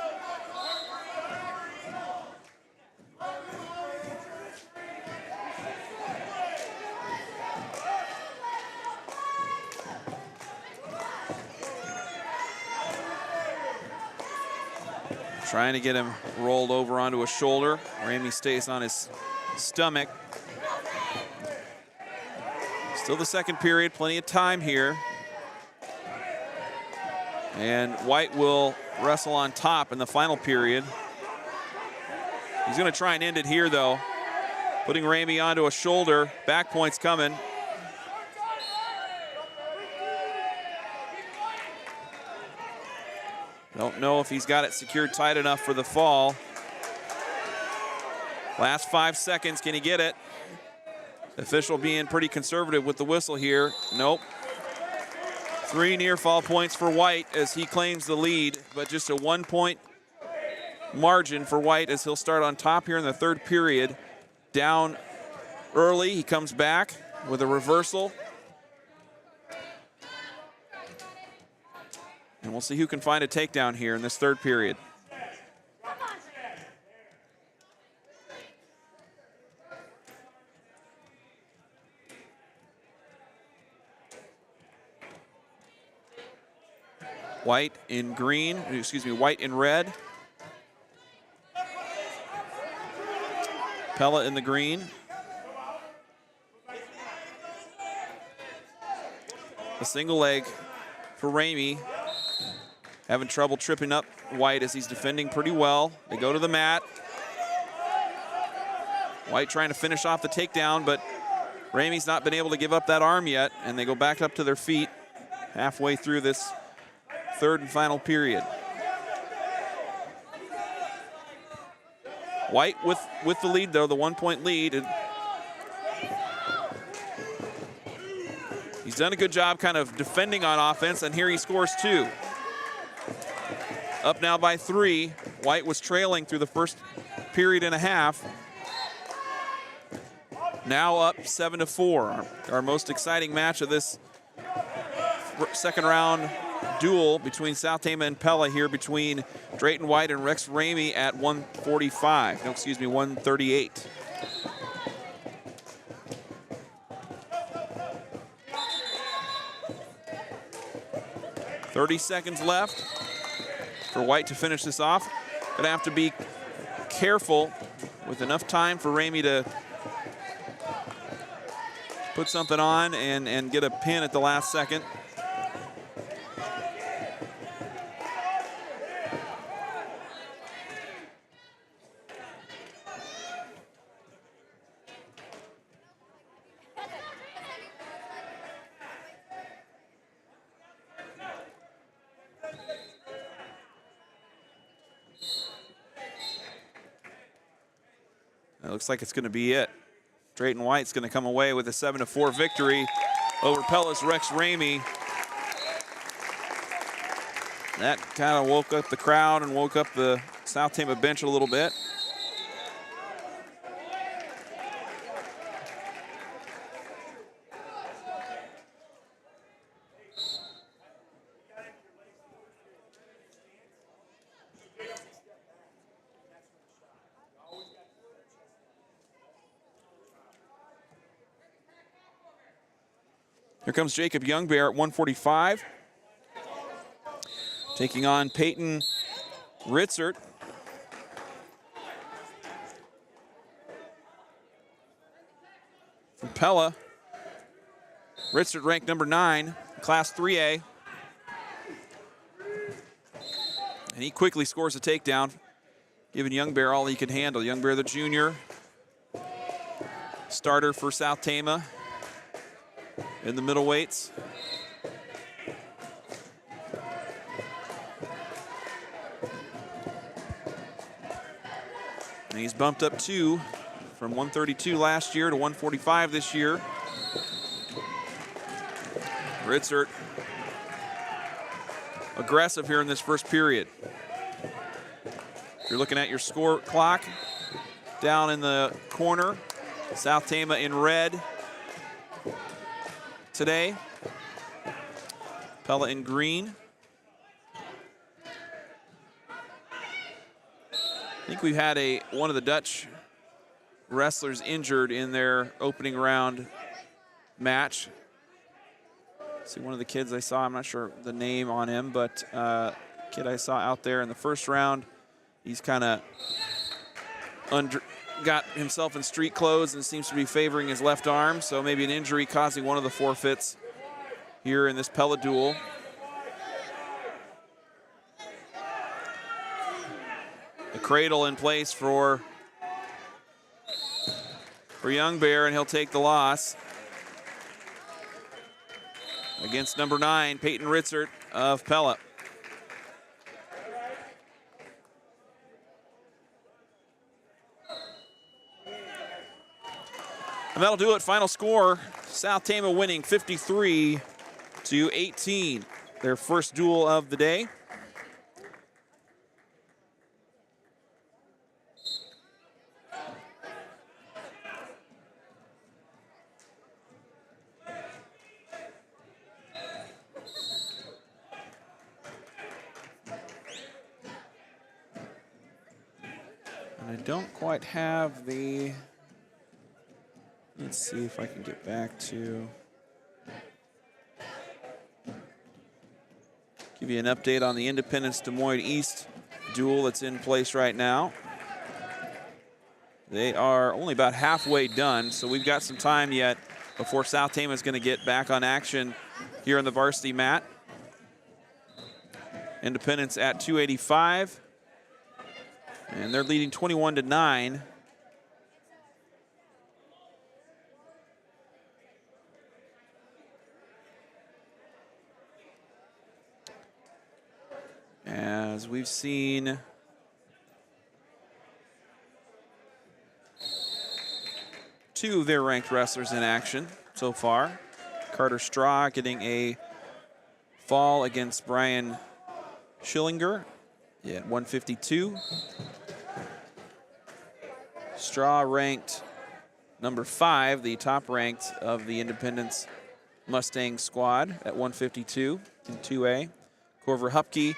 Trying to get him rolled over onto a shoulder. Ramey stays on his stomach. Still the second period, plenty of time here. And White will wrestle on top in the final period. He's going to try and end it here, though. Putting Ramey onto a shoulder. Back point's coming. Don't know if he's got it secured tight enough for the fall. Last 5 seconds, can he get it? Official being pretty conservative with the whistle here. Nope. 3 near fall points for White as he claims the lead, but just a 1-point margin for White as he'll start on top here in the third period. Down early, he comes back with a reversal. And we'll see who can find a takedown here in this third period. White in green, excuse me, White in red. Pella in the green. A single leg for Ramey. Having trouble tripping up White as he's defending pretty well. They go to the mat. White trying to finish off the takedown, but Ramey's not been able to give up that arm yet, and they go back up to their feet halfway through this third and final period. White with the lead, though, the 1-point lead. And he's done a good job kind of defending on offense, and here he scores 2. Up now by 3. White was trailing through the first period and a half. Now up 7-4. Our most exciting match of this second round duel between South Tama and Pella here between Drayton White and Rex Ramey at 145. No, excuse me, 138. .30 seconds left for White to finish this off. Gonna have to be careful with enough time for Ramey to put something on and get a pin at the last second. It looks like it's going to be it. Drayton White's going to come away with a 7-4 victory over Pella's Rex Ramey. That kind of woke up the crowd and woke up the South Tama bench a little bit. Here comes Jacob Youngbear at 145. Taking on Peyton Ritzert. From Pella. Ritzert ranked number 9, Class 3A. And he quickly scores a takedown, giving Youngbear all he could handle. Youngbear, the junior, starter for South Tama in the middleweights. And he's bumped up 2 from 132 last year to 145 this year. Ritzert aggressive here in this first period. If you're looking at your score clock, down in the corner, South Tama in red today. Pella in green. I think we've had one of the Dutch wrestlers injured in their opening round match. See, one of the kids I saw, I'm not sure the name on him, but kid I saw out there in the first round, he's kind of got himself in street clothes and seems to be favoring his left arm, so maybe an injury causing one of the forfeits here in this Pella duel. The cradle in place for Young Bear, and he'll take the loss against number 9, Peyton Ritzert of Pella. And that'll do it. Final score, South Tama winning 53-18. Their first duel of the day. I don't quite have the, let's see if I can get back to, give you an update on the Independence Des Moines East duel that's in place right now. They are only about halfway done, so we've got some time yet before South Tama is going to get back on action here on the varsity mat. Independence at 285. And they're leading 21-9. As we've seen two of their ranked wrestlers in action so far. Carter Straw getting a fall against Brian Schillinger at 152. Straw ranked number 5, the top ranked of the Independence Mustang squad at 152 in 2A. Corver Hupke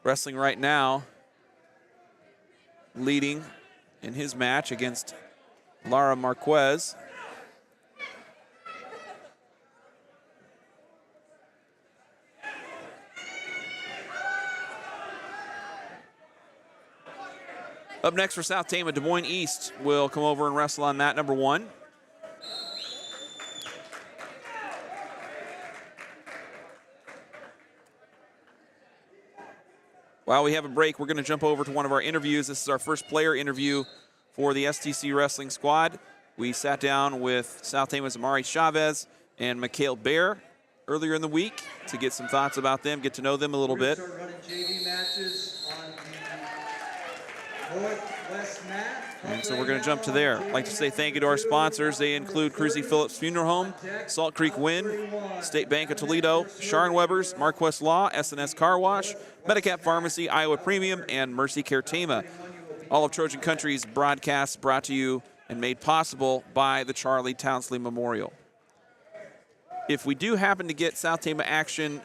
wrestling right now, leading in his match against Lara Marquez. Up next for South Tama, Des Moines East will come over and wrestle on mat number 1. While we have a break, we're going to jump over to one of our interviews. This is our first player interview for the STC Wrestling Squad. We sat down with South Tama's Amari Chavez and Mikhail Bear earlier in the week to get some thoughts about them, get to know them a little bit.
Start running JV matches on the northwest mat.
And so we're going to jump to there. I'd like to say thank you to our sponsors. They include Cruzy Phillips Funeral Home, Salt Creek Wind, State Bank of Toledo, Sharon Weber's, Marquest Law, S&S Car Wash, Medicap Pharmacy, Iowa Premium, and Mercy Care Tama. All of Trojan Country's broadcasts brought to you and made possible by the Charlie Townsley Memorial. If we do happen to get South Tama action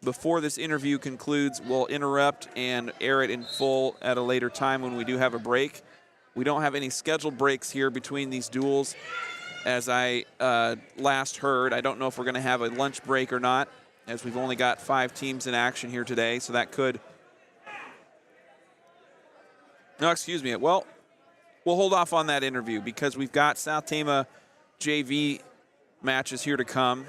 before this interview concludes, we'll interrupt and air it in full at a later time when we do have a break. We don't have any scheduled breaks here between these duels. As I last heard, I don't know if we're going to have a lunch break or not, as we've only got 5 teams in action here today, so that could... No, excuse me. Well, we'll hold off on that interview because we've got South Tama JV matches here to come.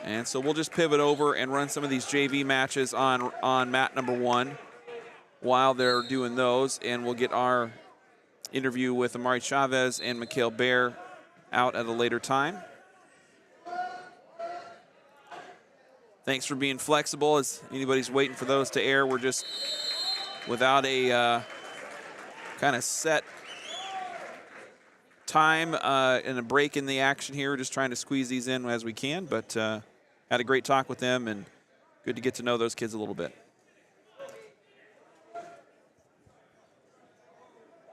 And so we'll just pivot over and run some of these JV matches on mat number 1 while they're doing those, and we'll get our interview with Amari Chavez and Mikhail Bear out at a later time. Thanks for being flexible. As anybody's waiting for those to air, we're just without a kind of set time and a break in the action here. We're just trying to squeeze these in as we can, but had a great talk with them and good to get to know those kids a little bit.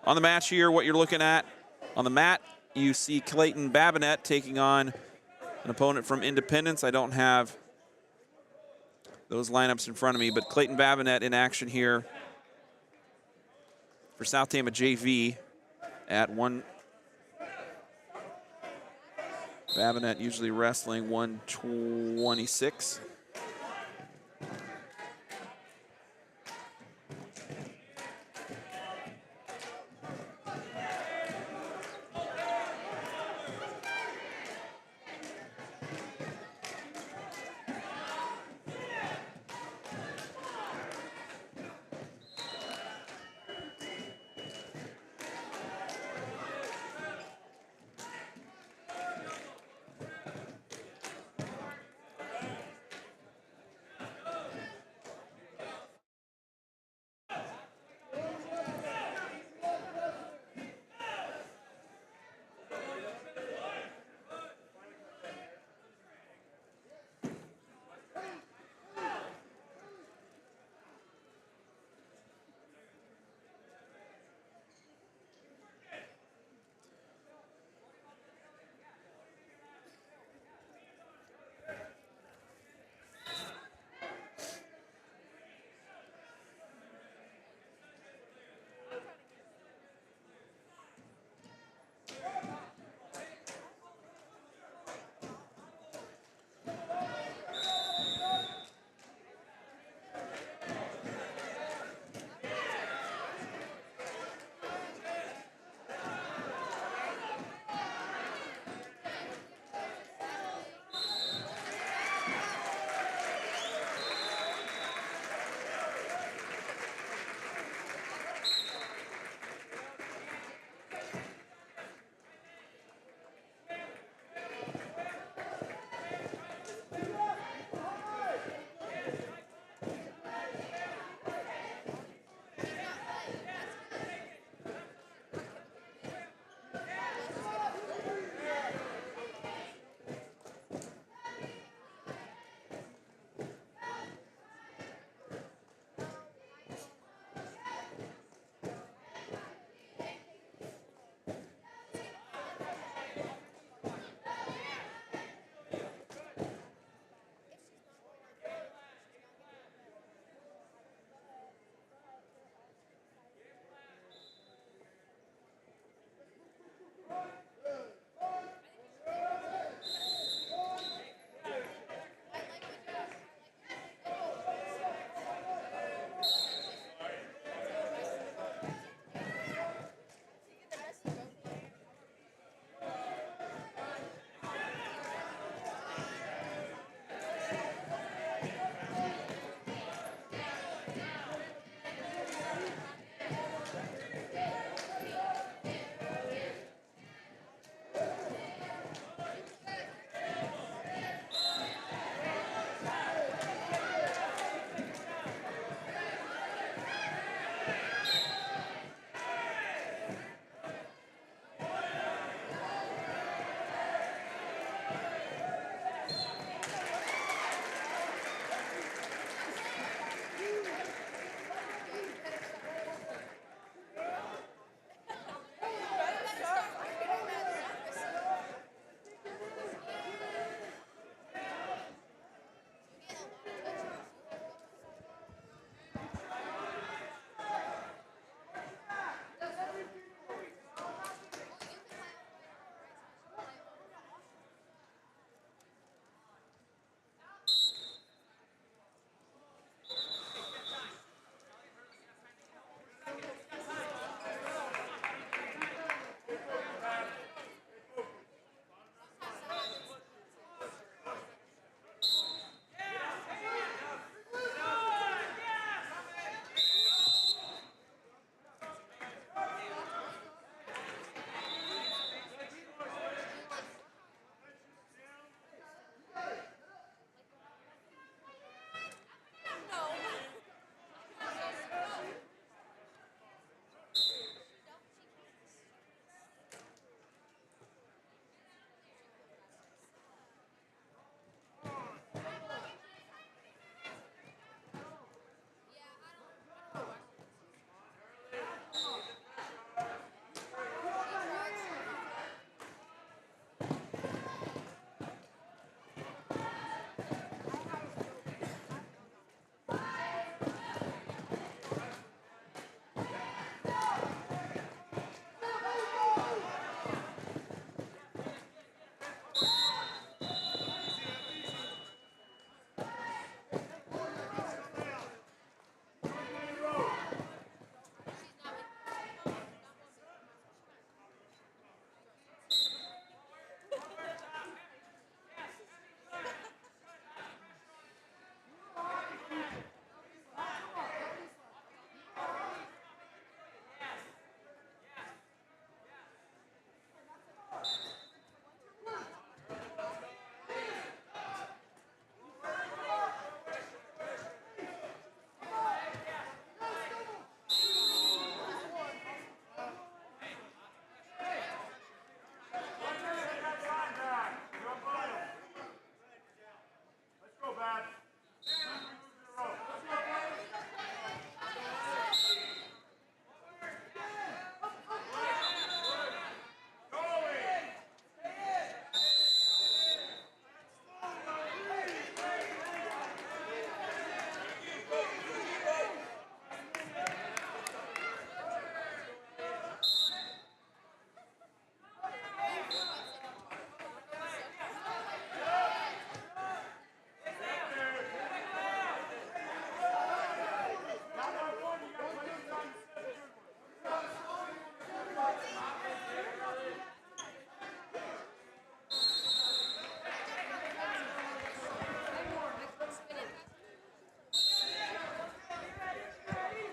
On the match here, what you're looking at on the mat, you see Clayton Babinet taking on an opponent from Independence. I don't have those lineups in front of me, but Clayton Babinet in action here for South Tama JV at one. Babinet usually wrestling 126.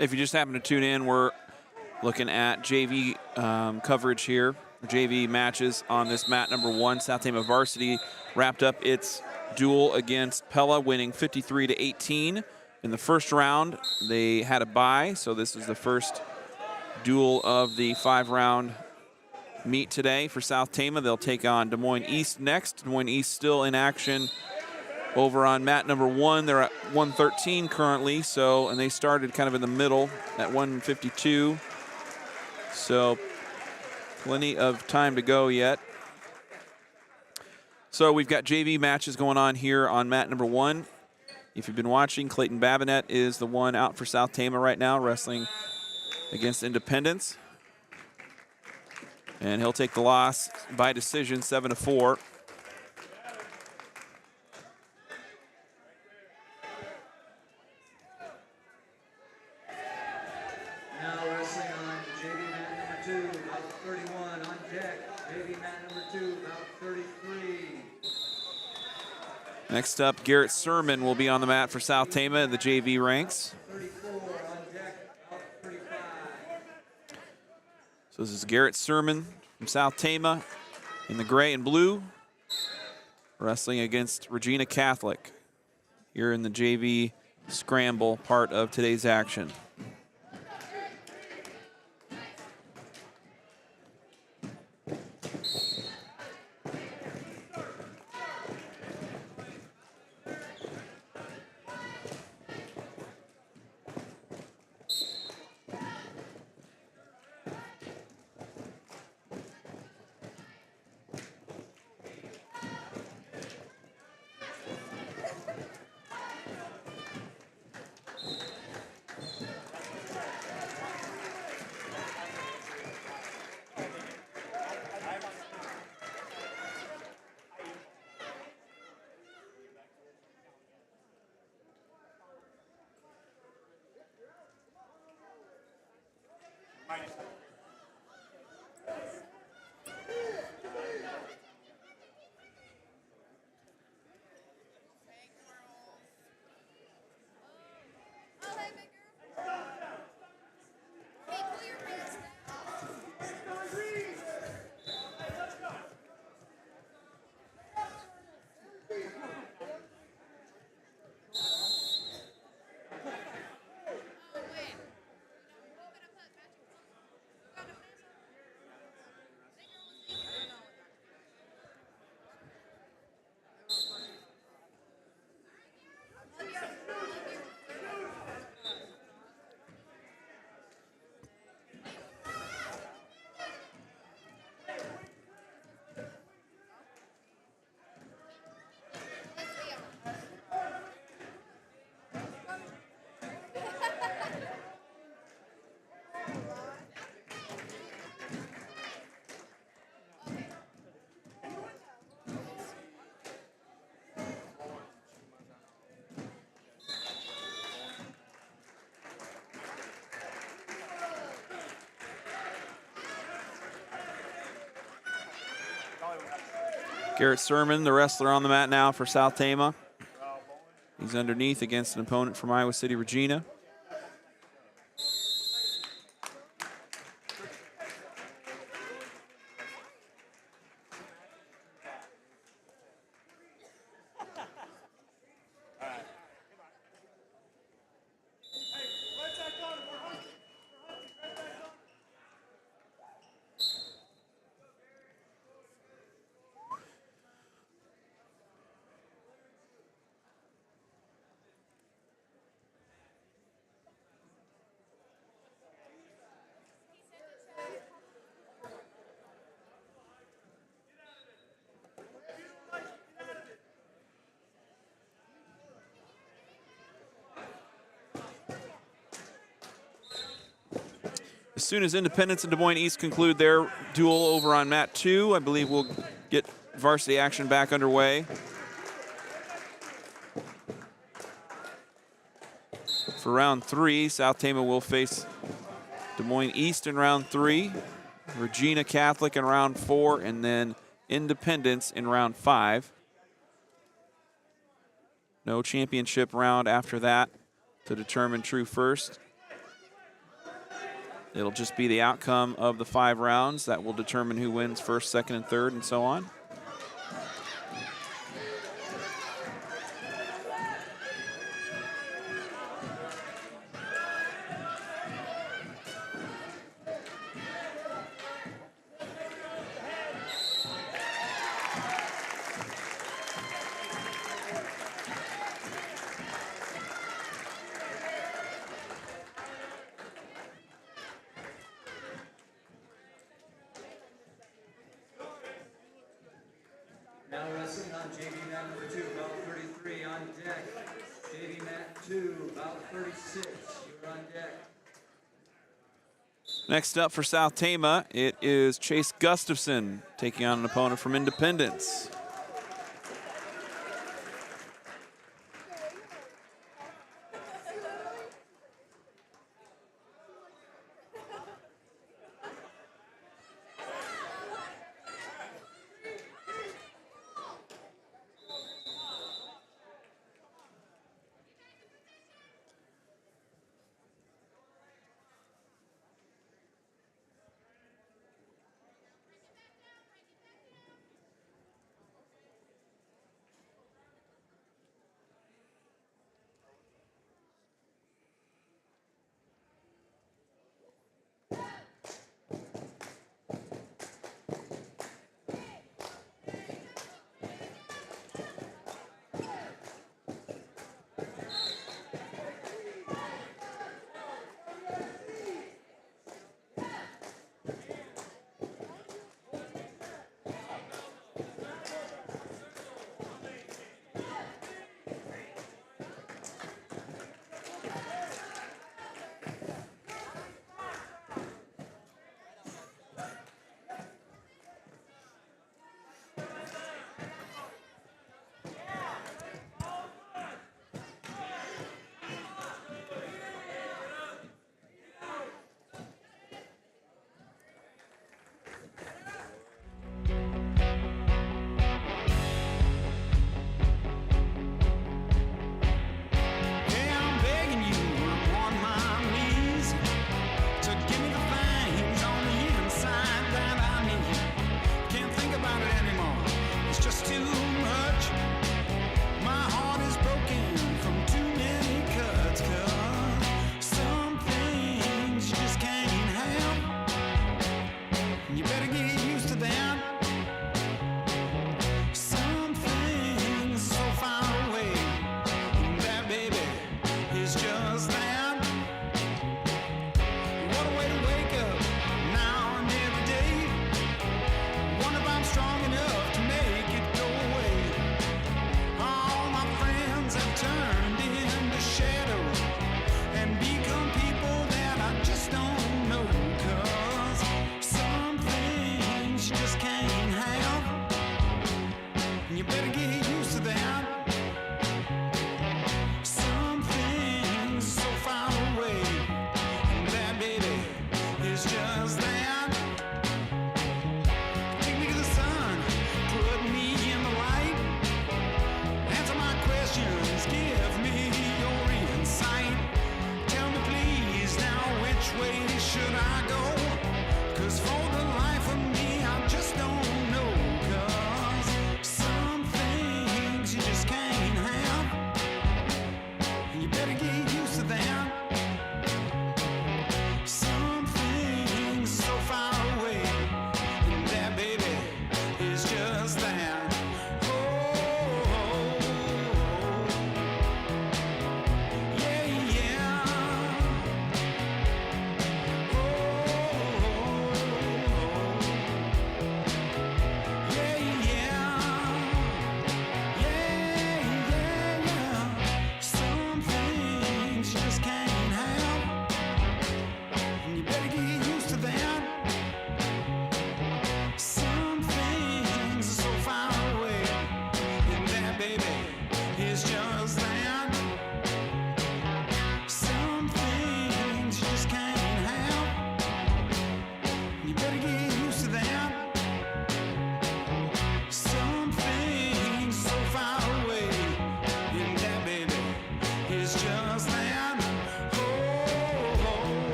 If you just happen to tune in, we're looking at JV coverage here, JV matches on this mat number 1. South Tama varsity wrapped up its duel against Pella, winning 53-18. In the first round, they had a bye, so this is the first duel of the 5-round meet today for South Tama. They'll take on Des Moines East next. Des Moines East still in action over on mat number 1. They're at 113 currently, so, and they started kind of in the middle at 152. So plenty of time to go yet. So we've got JV matches going on here on mat number 1. If you've been watching, Clayton Babinet is the one out for South Tama right now, wrestling against Independence. And he'll take the loss by decision, 7-4.
Now wrestling on JV mat number 2, about 31 on deck. JV mat number 2, about 33.
Next up, Garrett Sermon will be on the mat for South Tama in the JV ranks.
34 on deck, about 35.
So this is Garrett Sermon from South Tama in the gray and blue, wrestling against Regina Catholic here in the JV scramble part of today's action. Garrett Sermon, the wrestler on the mat now for South Tama. He's underneath against an opponent from Iowa City, Regina. As soon as Independence and Des Moines East conclude their duel over on mat 2, I believe we'll get varsity action back underway. For round 3, South Tama will face Des Moines East in round 3, Regina Catholic in round 4, and then Independence in round 5. No championship round after that to determine true first. It'll just be the outcome of the 5 rounds that will determine who wins first, second, and third, and so on.
Now wrestling on JV mat number 2, belt 33 on deck. JV mat 2, belt 36, you're on deck.
Next up for South Tama, it is Chase Gustafson taking on an opponent from Independence.
So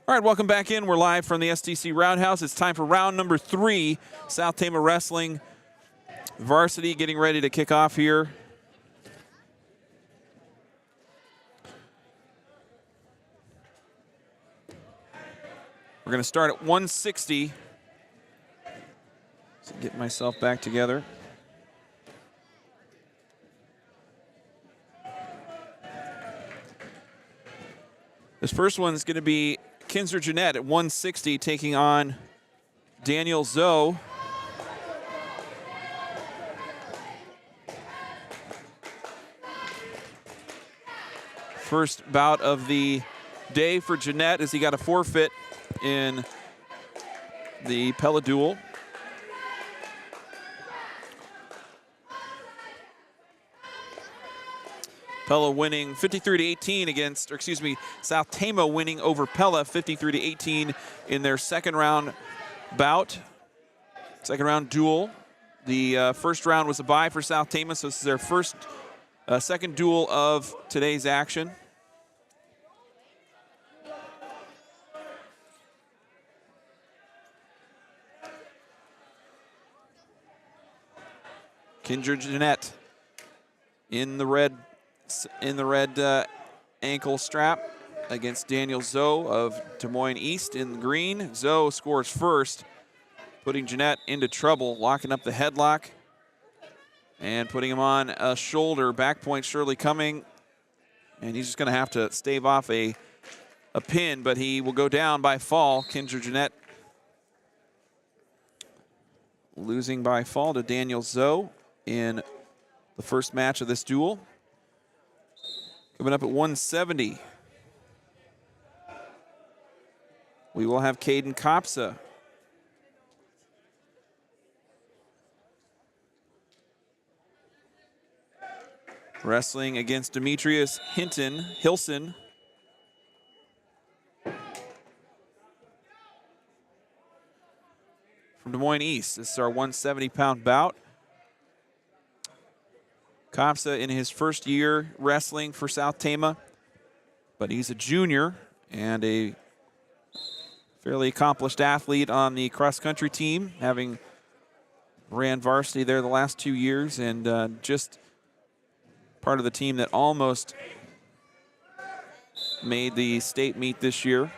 All right, welcome back in. We're live from the STC Round House. It's time for round number 3. South Tama Wrestling varsity getting ready to kick off here. We're going to start at 160. So get myself back together. This first one is going to be Kinzer Jeanette at 160 taking on Daniel Zoe. First bout of the day for Jeanette as he got a forfeit in the Pella duel. Pella winning 53-18 against, or excuse me, South Tama winning over Pella 53-18 in their second round bout, second round duel. The first round was a bye for South Tama, so this is their second duel of today's action. Kinzer Jeanette in the red ankle strap against Daniel Zoe of Des Moines East in the green. Zoe scores first, putting Jeanette into trouble, locking up the headlock and putting him on a shoulder. Back point surely coming, and he's just going to have to stave off a pin, but he will go down by fall. Kinzer Jeanette losing by fall to Daniel Zoe in the first match of this duel. Coming up at 170, we will have Caden Kopsa. Wrestling against Demetrius Hilson. From Des Moines East. This is our 170-pound bout. Kopsa in his first year wrestling for South Tama, but he's a junior and a fairly accomplished athlete on the cross-country team, having ran varsity there the last 2 years and just part of the team that almost made the state meet this year.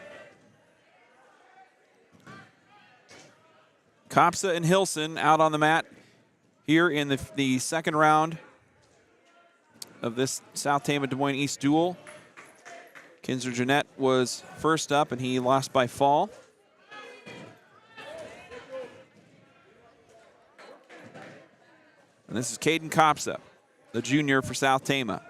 Kopsa and Hilson out on the mat here in the second round of this South Tama Des Moines East duel. Kinzer Jeanette was first up and he lost by fall. And this is Caden Kopsa, the junior for South Tama.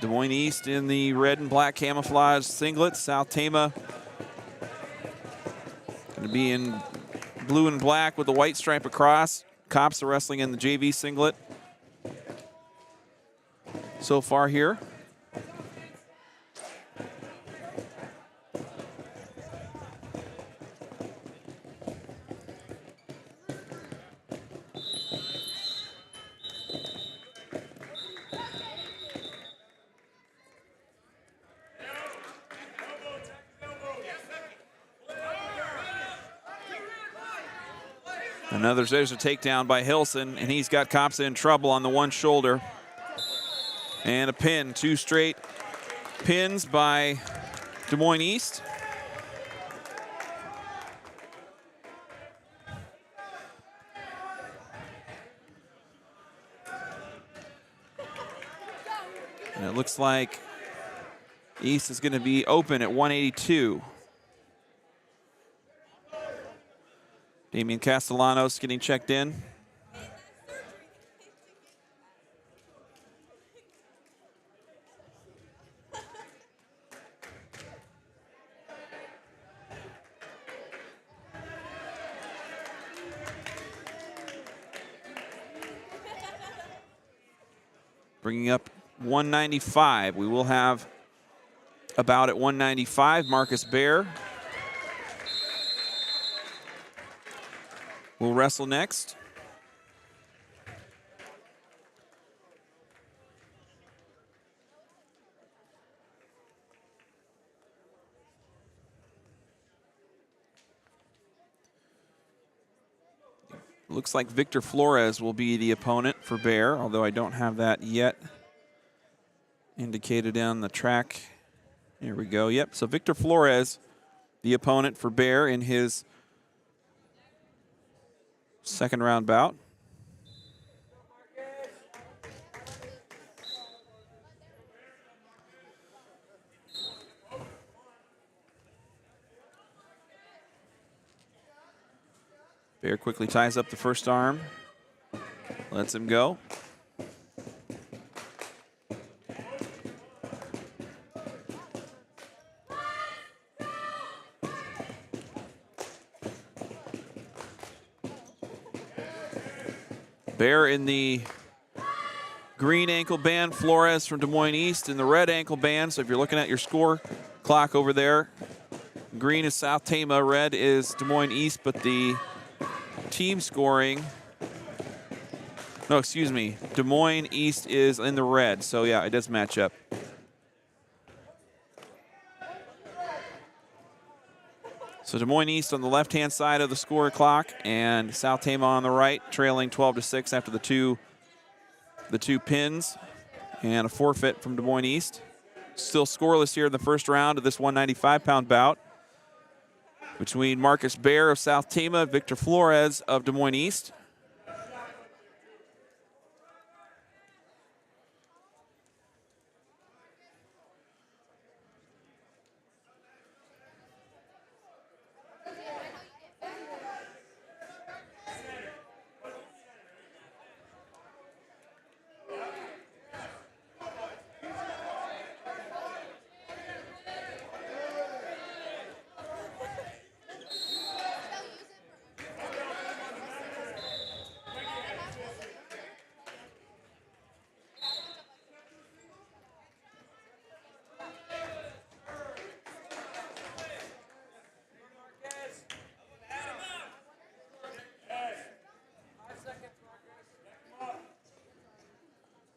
Des Moines East in the red and black camouflage singlet. South Tama going to be in blue and black with the white stripe across. Kopsa wrestling in the JV singlet so far here. There's a takedown by Hilson, and he's got Kopsa in trouble on the one shoulder. And a pin, 2 straight pins by Des Moines East. And it looks like East is going to be open at 182. Damian Castellanos getting checked in. Bringing up 195. We will have about at 195 Marcus Bear. will wrestle next. Looks like Victor Flores will be the opponent for Bear, although I don't have that yet indicated on the track. Here we go. Yep, so Victor Flores, the opponent for Bear in his second round bout. Bear quickly ties up the first arm, lets him go. Bear in the green ankle band, Flores from Des Moines East in the red ankle band. So if you're looking at your score clock over there, green is South Tama, red is Des Moines East, but the team scoring, no, excuse me, Des Moines East is in the red. So yeah, it does match up. So Des Moines East on the left-hand side of the score clock, and South Tama on the right, trailing 12-6 after the two pins, and a forfeit from Des Moines East. Still scoreless here in the first round of this 195-pound bout between Marcus Bear of South Tama, Victor Flores of Des Moines East.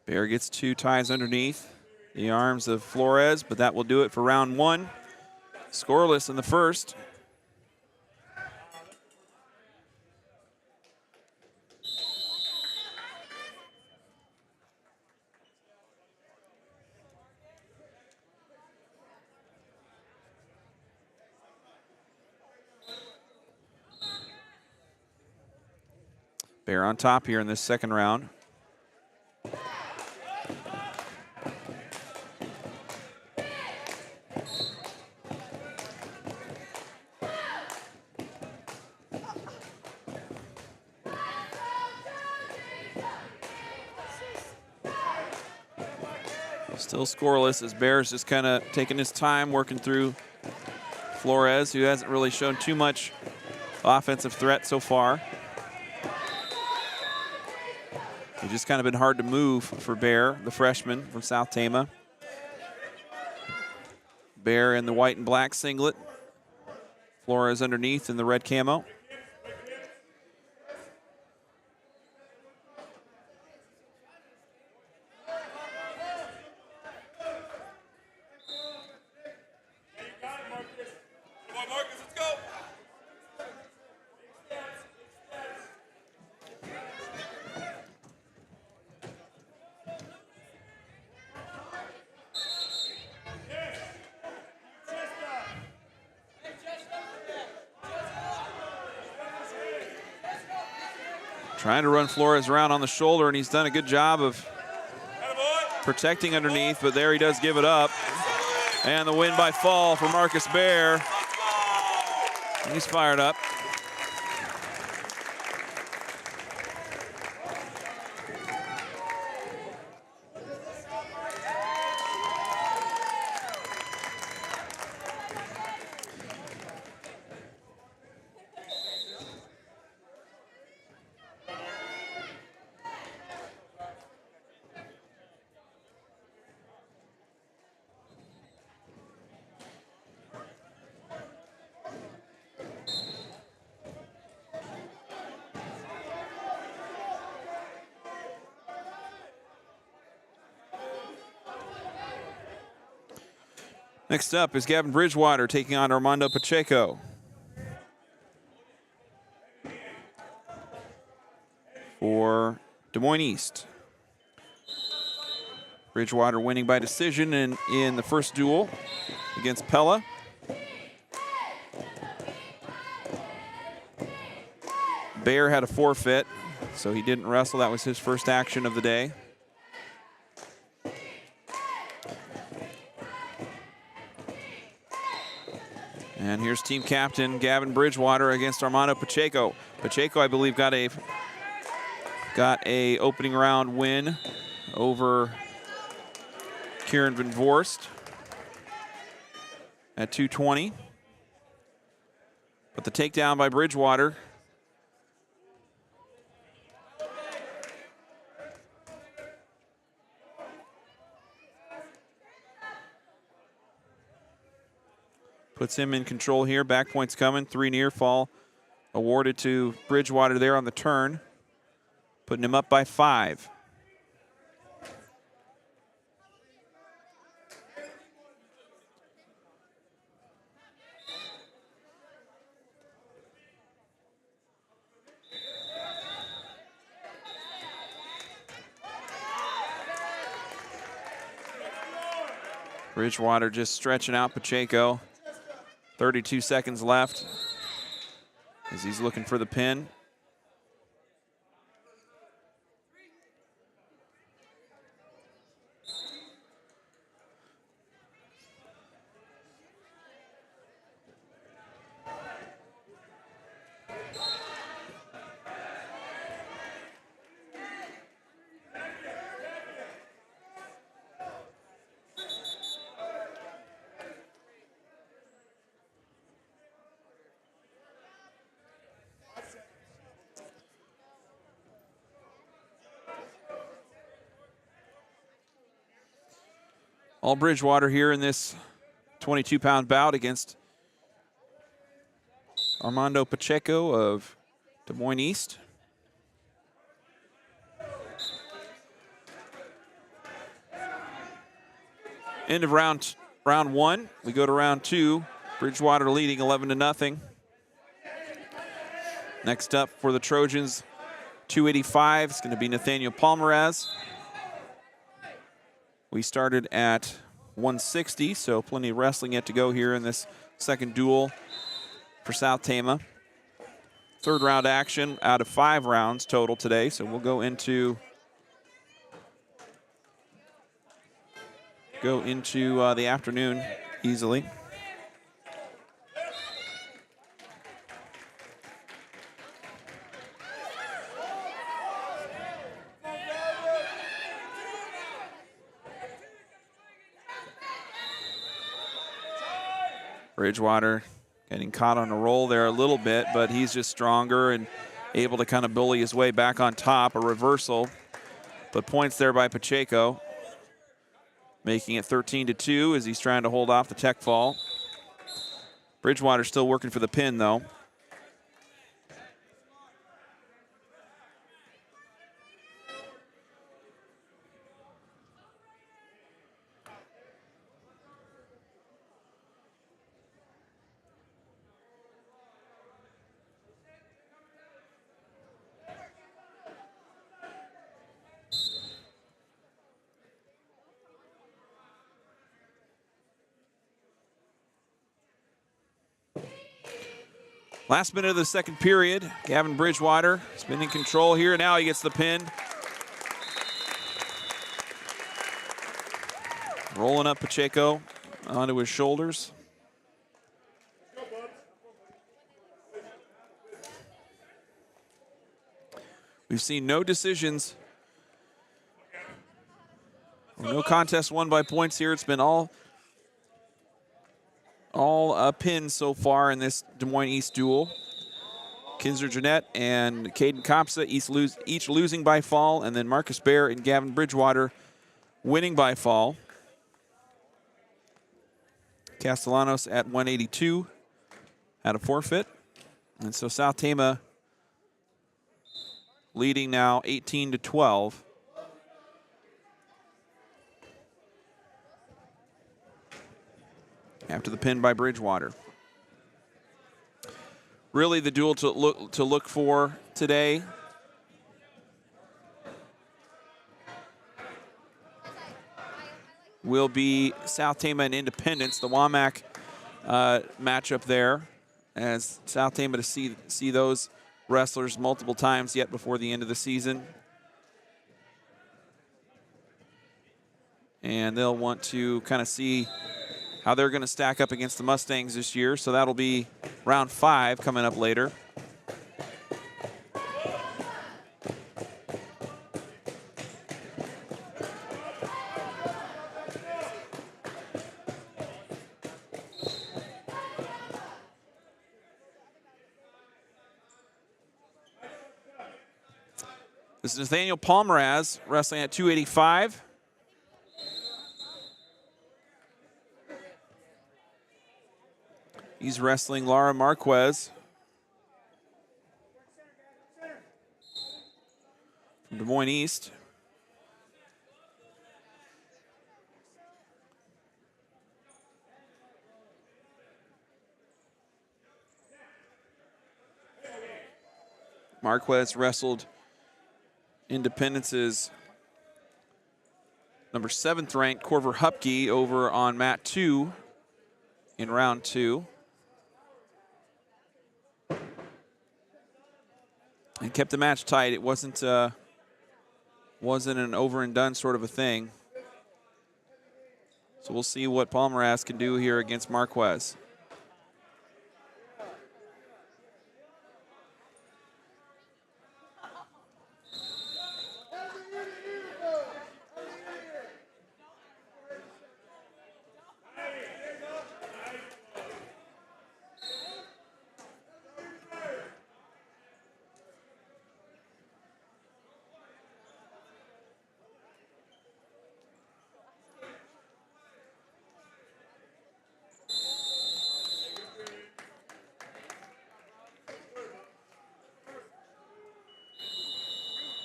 Bear gets two ties underneath the arms of Flores, but that will do it for round one. Scoreless in the first. Bear on top here in this second round. Still scoreless as Bear's just kind of taking his time working through Flores, who hasn't really shown too much offensive threat so far. It's just kind of been hard to move for Bear, the freshman from South Tama. Bear in the white and black singlet. Flores underneath in the red camo. Trying to run Flores around on the shoulder, and he's done a good job of protecting underneath, but there he does give it up. And the win by fall for Marcus Bear. He's fired up. Next up is Gavin Bridgewater taking on Armando Pacheco. For Des Moines East. Bridgewater winning by decision in the first duel against Pella. Bear had a forfeit, so he didn't wrestle. That was his first action of the day. And here's team captain Gavin Bridgewater against Armando Pacheco. Pacheco, I believe, got a opening round win over Kieran Van Vorst at 220. But the takedown by Bridgewater puts him in control here. Back points coming. 3 near fall awarded to Bridgewater there on the turn, putting him up by 5. Bridgewater just stretching out Pacheco. 32 seconds left as he's looking for the pin. All Bridgewater here in this 22-pound bout against Armando Pacheco of Des Moines East. End of round 1. We go to round 2. Bridgewater leading 11-0. Next up for the Trojans, 285. It's going to be Nathaniel Palmares. We started at 160, so plenty of wrestling yet to go here in this second duel for South Tama. Third round action out of 5 rounds total today, so we'll go into the afternoon easily. Bridgewater getting caught on a roll there a little bit, but he's just stronger and able to kind of bully his way back on top. A reversal, but points there by Pacheco, making it 13-2 as he's trying to hold off the tech fall. Bridgewater still working for the pin, though. Last minute of the second period. Gavin Bridgewater has been in control here. Now he gets the pin. Rolling up Pacheco onto his shoulders. We've seen no decisions. No contest won by points here. It's been all pins so far in this Des Moines East duel. Kinzer Jeanette and Caden Kopsa each losing by fall, and then Marcus Bear and Gavin Bridgewater winning by fall. Castellanos at 182 had a forfeit. And so South Tama leading now 18-12. after the pin by Bridgewater. Really the duel to look for today. Will be South Tama and Independence, the WAMAC matchup there, as South Tama to see those wrestlers multiple times yet before the end of the season. And they'll want to kind of see how they're going to stack up against the Mustangs this year. So that'll be round 5 coming up later. This is Nathaniel Palmeraz wrestling at 285. He's wrestling Laura Marquez from Des Moines East. Marquez wrestled Independence's number 7th ranked Corver Hupke over on mat 2 in round 2. And kept the match tight. It wasn't an over and done sort of a thing. So we'll see what Palmeraz can do here against Marquez.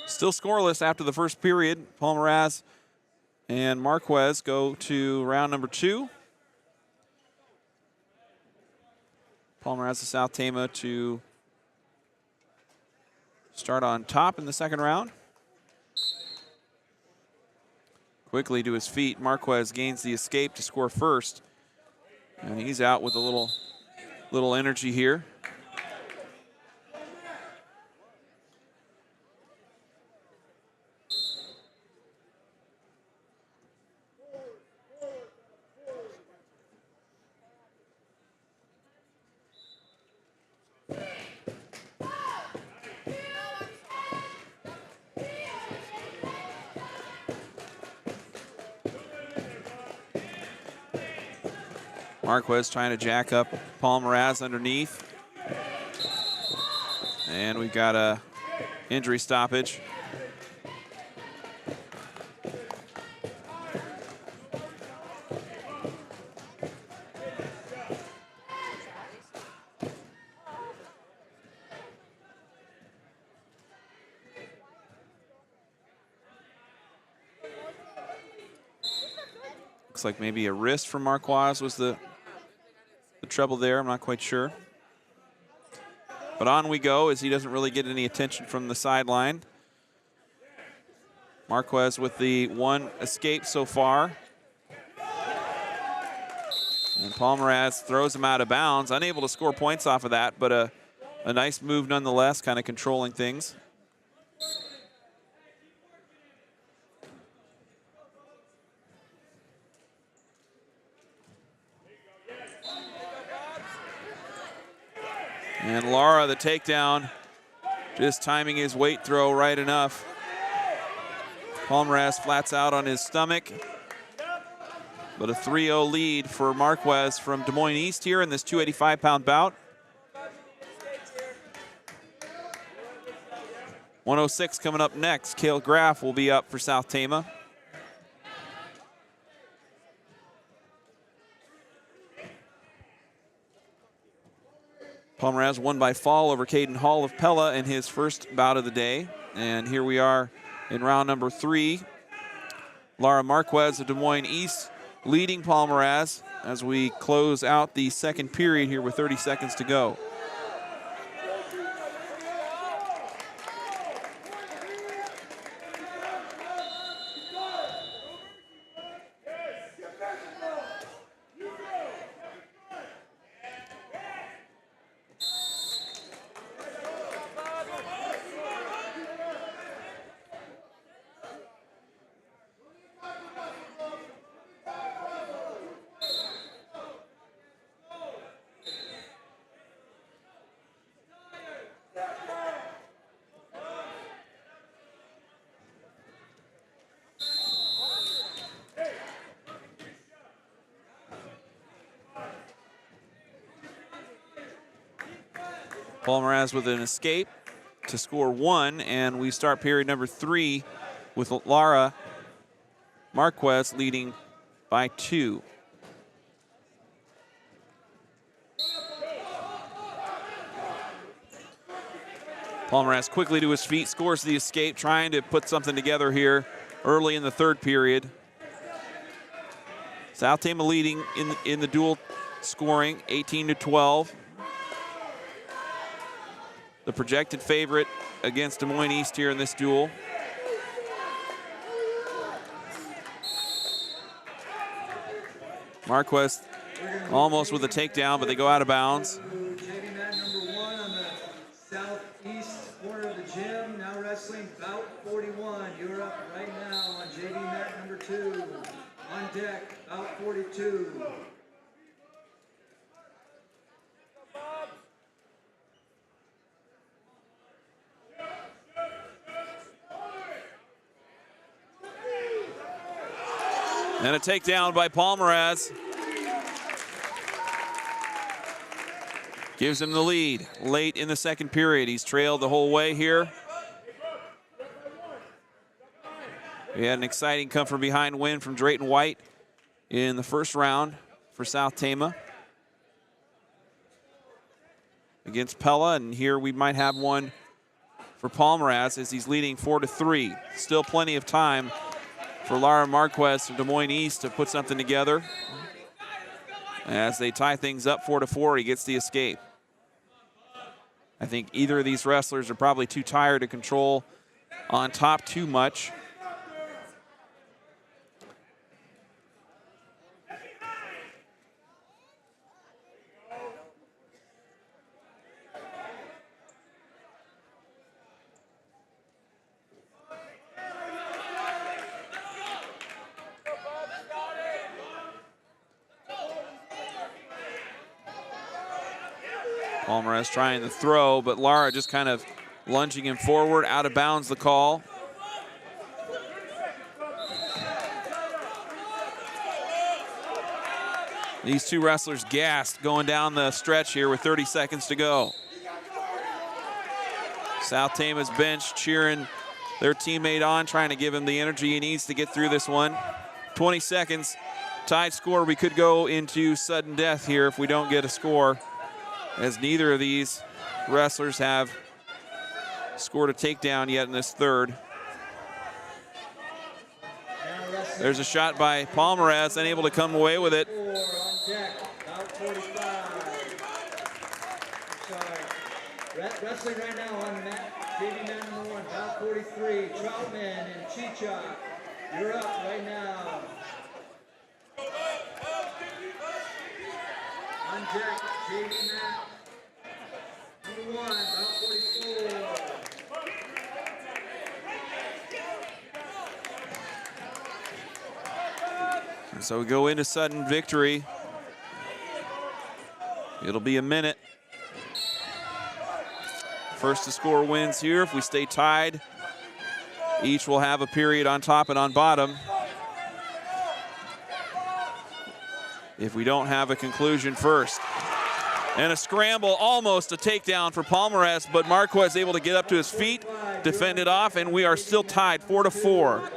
Still scoreless after the first period. Palmeraz and Marquez go to round number 2. Palmeraz of South Tama to start on top in the second round. Quickly to his feet, Marquez gains the escape to score first. And he's out with a little energy here. Marquez trying to jack up Palmeraz underneath. And we've got a injury stoppage. Looks like maybe a wrist from Marquez was the trouble there. I'm not quite sure. But on we go as he doesn't really get any attention from the sideline. Marquez with the one escape so far. And Palmeraz throws him out of bounds, unable to score points off of that, but a nice move nonetheless, kind of controlling things. And Lara, the takedown, just timing his weight throw right enough. Palmeraz flats out on his stomach. But a 3-0 lead for Marquez from Des Moines East here in this 285-pound bout. 106 coming up next. Cale Graff will be up for South Tama. Palmeraz won by fall over Caden Hall of Pella in his first bout of the day. And here we are in round number 3. Lara Marquez of Des Moines East leading Palmeraz as we close out the second period here with 30 seconds to go. Palmaraz with an escape to score 1, and we start period number 3 with Lara Marquez leading by 2. Palmaraz quickly to his feet, scores the escape, trying to put something together here early in the third period. South Tama leading in the dual scoring, 18-12. The projected favorite against Des Moines East here in this duel. Marquez almost with a takedown, but they go out of bounds.
JV mat number 1 on the southeast corner of the gym. Now wrestling bout 41. You're up right now on JV mat number 2. On deck, bout 42.
And a takedown by Palmaraz. Gives him the lead late in the second period. He's trailed the whole way here. We had an exciting come from behind win from Drayton White in the first round for South Tama against Pella, and here we might have one for Palmaraz as he's leading 4-3. Still plenty of time for Lara Marquez from Des Moines East to put something together. As they tie things up 4-4, he gets the escape. I think either of these wrestlers are probably too tired to control on top too much. Palmaraz trying to throw, but Lara just kind of lunging him forward, out of bounds the call. These two wrestlers gassed going down the stretch here with 30 seconds to go. South Tama's bench cheering their teammate on, trying to give him the energy he needs to get through this one. 20 seconds, tied score. We could go into sudden death here if we don't get a score, as neither of these wrestlers have scored a takedown yet in this third. There's a shot by Palmaraz, unable to come away with it.
Wrestling right now on JV mat number 1, bout 43, Trojan and Chicha. You're up right now. On deck, JV mat number 1, bout 44.
So we go into sudden victory. It'll be a minute. First to score wins here. If we stay tied, each will have a period on top and on bottom. If we don't have a conclusion first. And a scramble, almost a takedown for Palmaraz, but Marquez able to get up to his feet, defend it off, and we are still tied 4-4.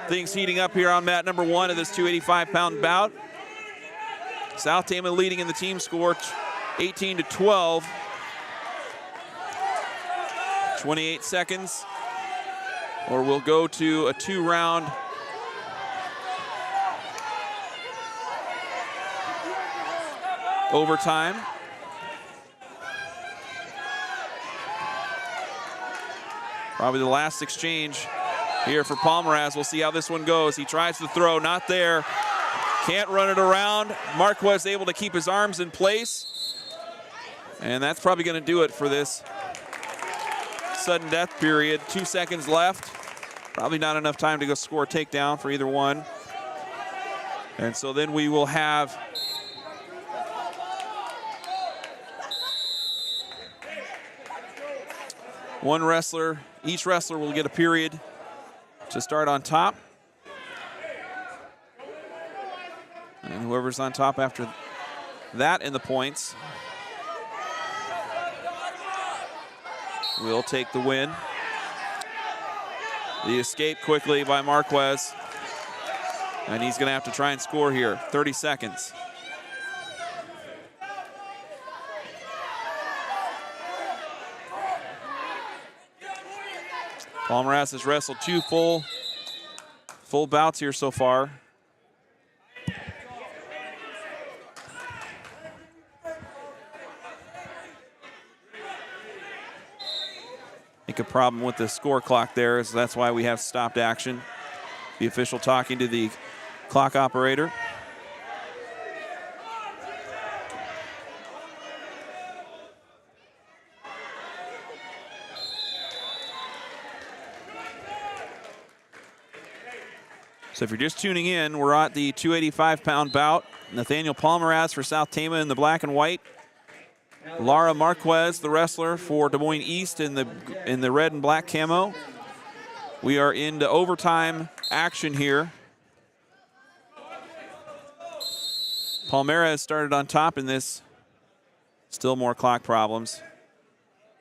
Things heating up here on mat number 1 of this 285-pound bout. South Tama leading in the team score, 18-12. 28 seconds, or we'll go to a 2-round overtime. Probably the last exchange here for Palmaraz. We'll see how this one goes. He tries to throw, not there. Can't run it around. Marquez able to keep his arms in place. And that's probably going to do it for this sudden death period. 2 seconds left. Probably not enough time to go score a takedown for either one. And so then we will have one wrestler. Each wrestler will get a period to start on top. And whoever's on top after that in the points will take the win. The escape quickly by Marquez. And he's going to have to try and score here. 30 seconds. Palmaraz has wrestled 2 full bouts here so far. I think a problem with the score clock there is that's why we have stopped action. The official talking to the clock operator. So if you're just tuning in, we're at the 285-pound bout. Nathaniel Palmaraz for South Tama in the black and white. Laura Marquez, the wrestler for Des Moines East in the red and black camo. We are into overtime action here. Palmaraz started on top in this. Still more clock problems.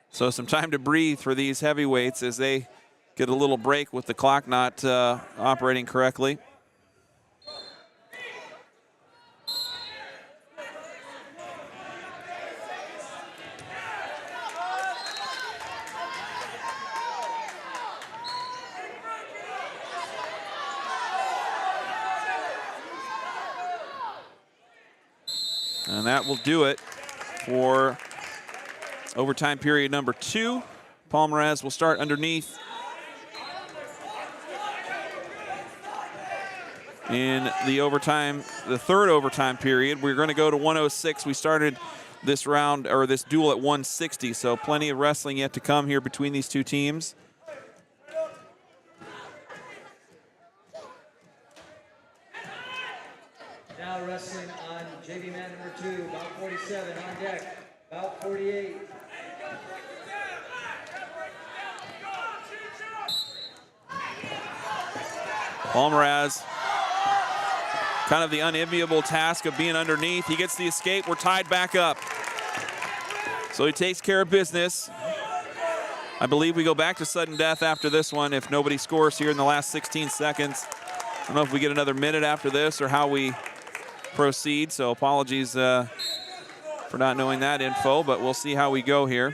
So some time to breathe for these heavyweights as they get a little break with the clock not operating correctly. And that will do it for overtime period number 2. Palmaraz will start underneath in the overtime, the third overtime period. We're going to go to 106. We started this round, or this duel, at 160, so plenty of wrestling yet to come here between these two teams.
Now wrestling on JV mat number 2, about 47 on deck, about 48.
Palmaraz, kind of the unenviable task of being underneath. He gets the escape. We're tied back up. So he takes care of business. I believe we go back to sudden death after this one if nobody scores here in the last 16 seconds. I don't know if we get another minute after this or how we proceed, so apologies for not knowing that info, but we'll see how we go here.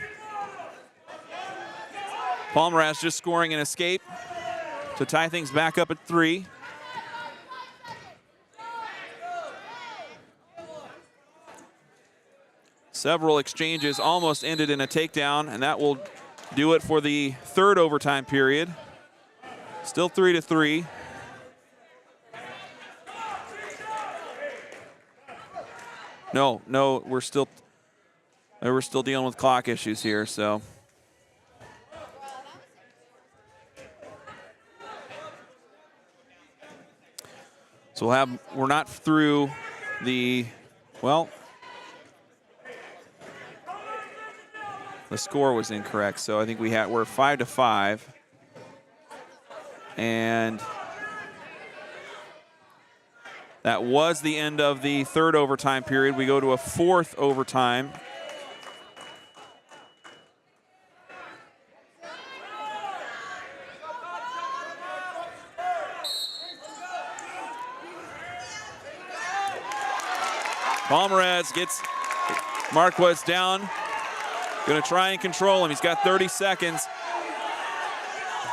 Palmaraz just scoring an escape to tie things back up at 3. Several exchanges almost ended in a takedown, and that will do it for the third overtime period. Still 3-3. No, we're still dealing with clock issues here, so. So we're not through the, well, the score was incorrect, so I think we're 5-5. And that was the end of the third overtime period. We go to a fourth overtime. Palmaraz gets Marquez down. Gonna try and control him. He's got 30 seconds.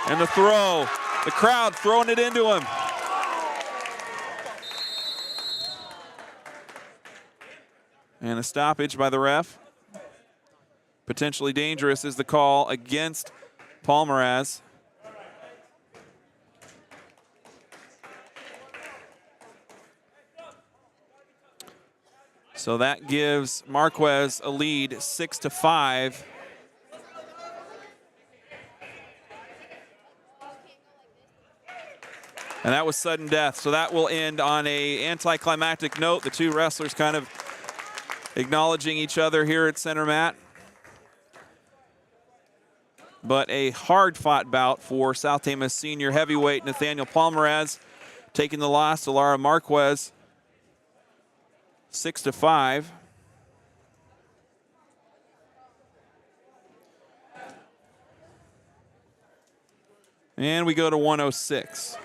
And the throw. The crowd throwing it into him. And a stoppage by the ref. Potentially dangerous is the call against Palmaraz. So that gives Marquez a lead 6-5. And that was sudden death. So that will end on a anticlimactic note. The two wrestlers kind of acknowledging each other here at center mat. But a hard-fought bout for South Tama's senior heavyweight Nathaniel Palmaraz, taking the loss to Lara Marquez, 6-5. And we go to 106.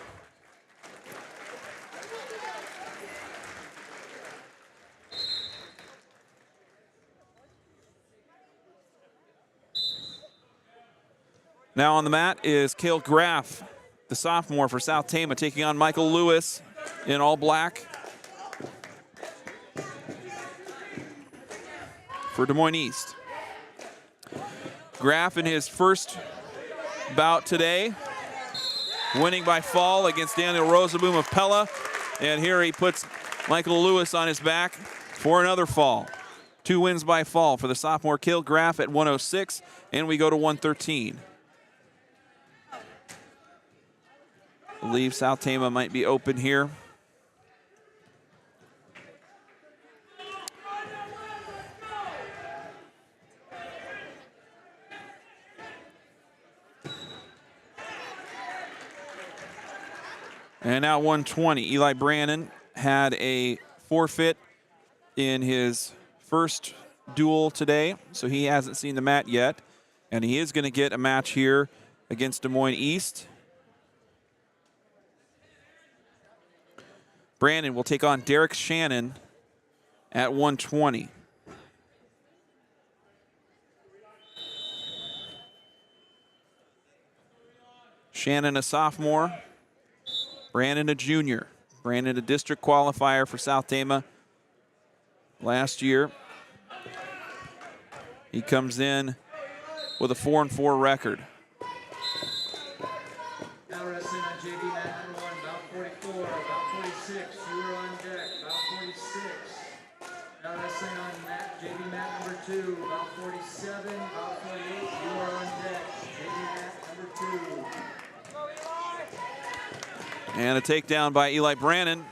Now on the mat is Cale Graff, the sophomore for South Tama, taking on Michael Lewis in all black for Des Moines East. Graff in his first bout today, winning by fall against Daniel Rosaboom of Pella. And here he puts Michael Lewis on his back for another fall. 2 wins by fall for the sophomore Cale Graff at 106, and we go to 113. I believe South Tama might be open here. And now 120. Eli Brannon had a forfeit in his first duel today, so he hasn't seen the mat yet. And he is going to get a match here against Des Moines East. Brandon will take on Derek Shannon at 120. Shannon, a sophomore. Brandon, a junior. Brandon, a district qualifier for South Tama last year. He comes in with a 4-4 record.
Now wrestling on JV mat number 1, bout 44, bout 46, you are on deck, bout 46. Now wrestling on JV mat number 2, bout 47, bout 48, you are on deck, JV mat number 2.
And a takedown by Eli Brannon.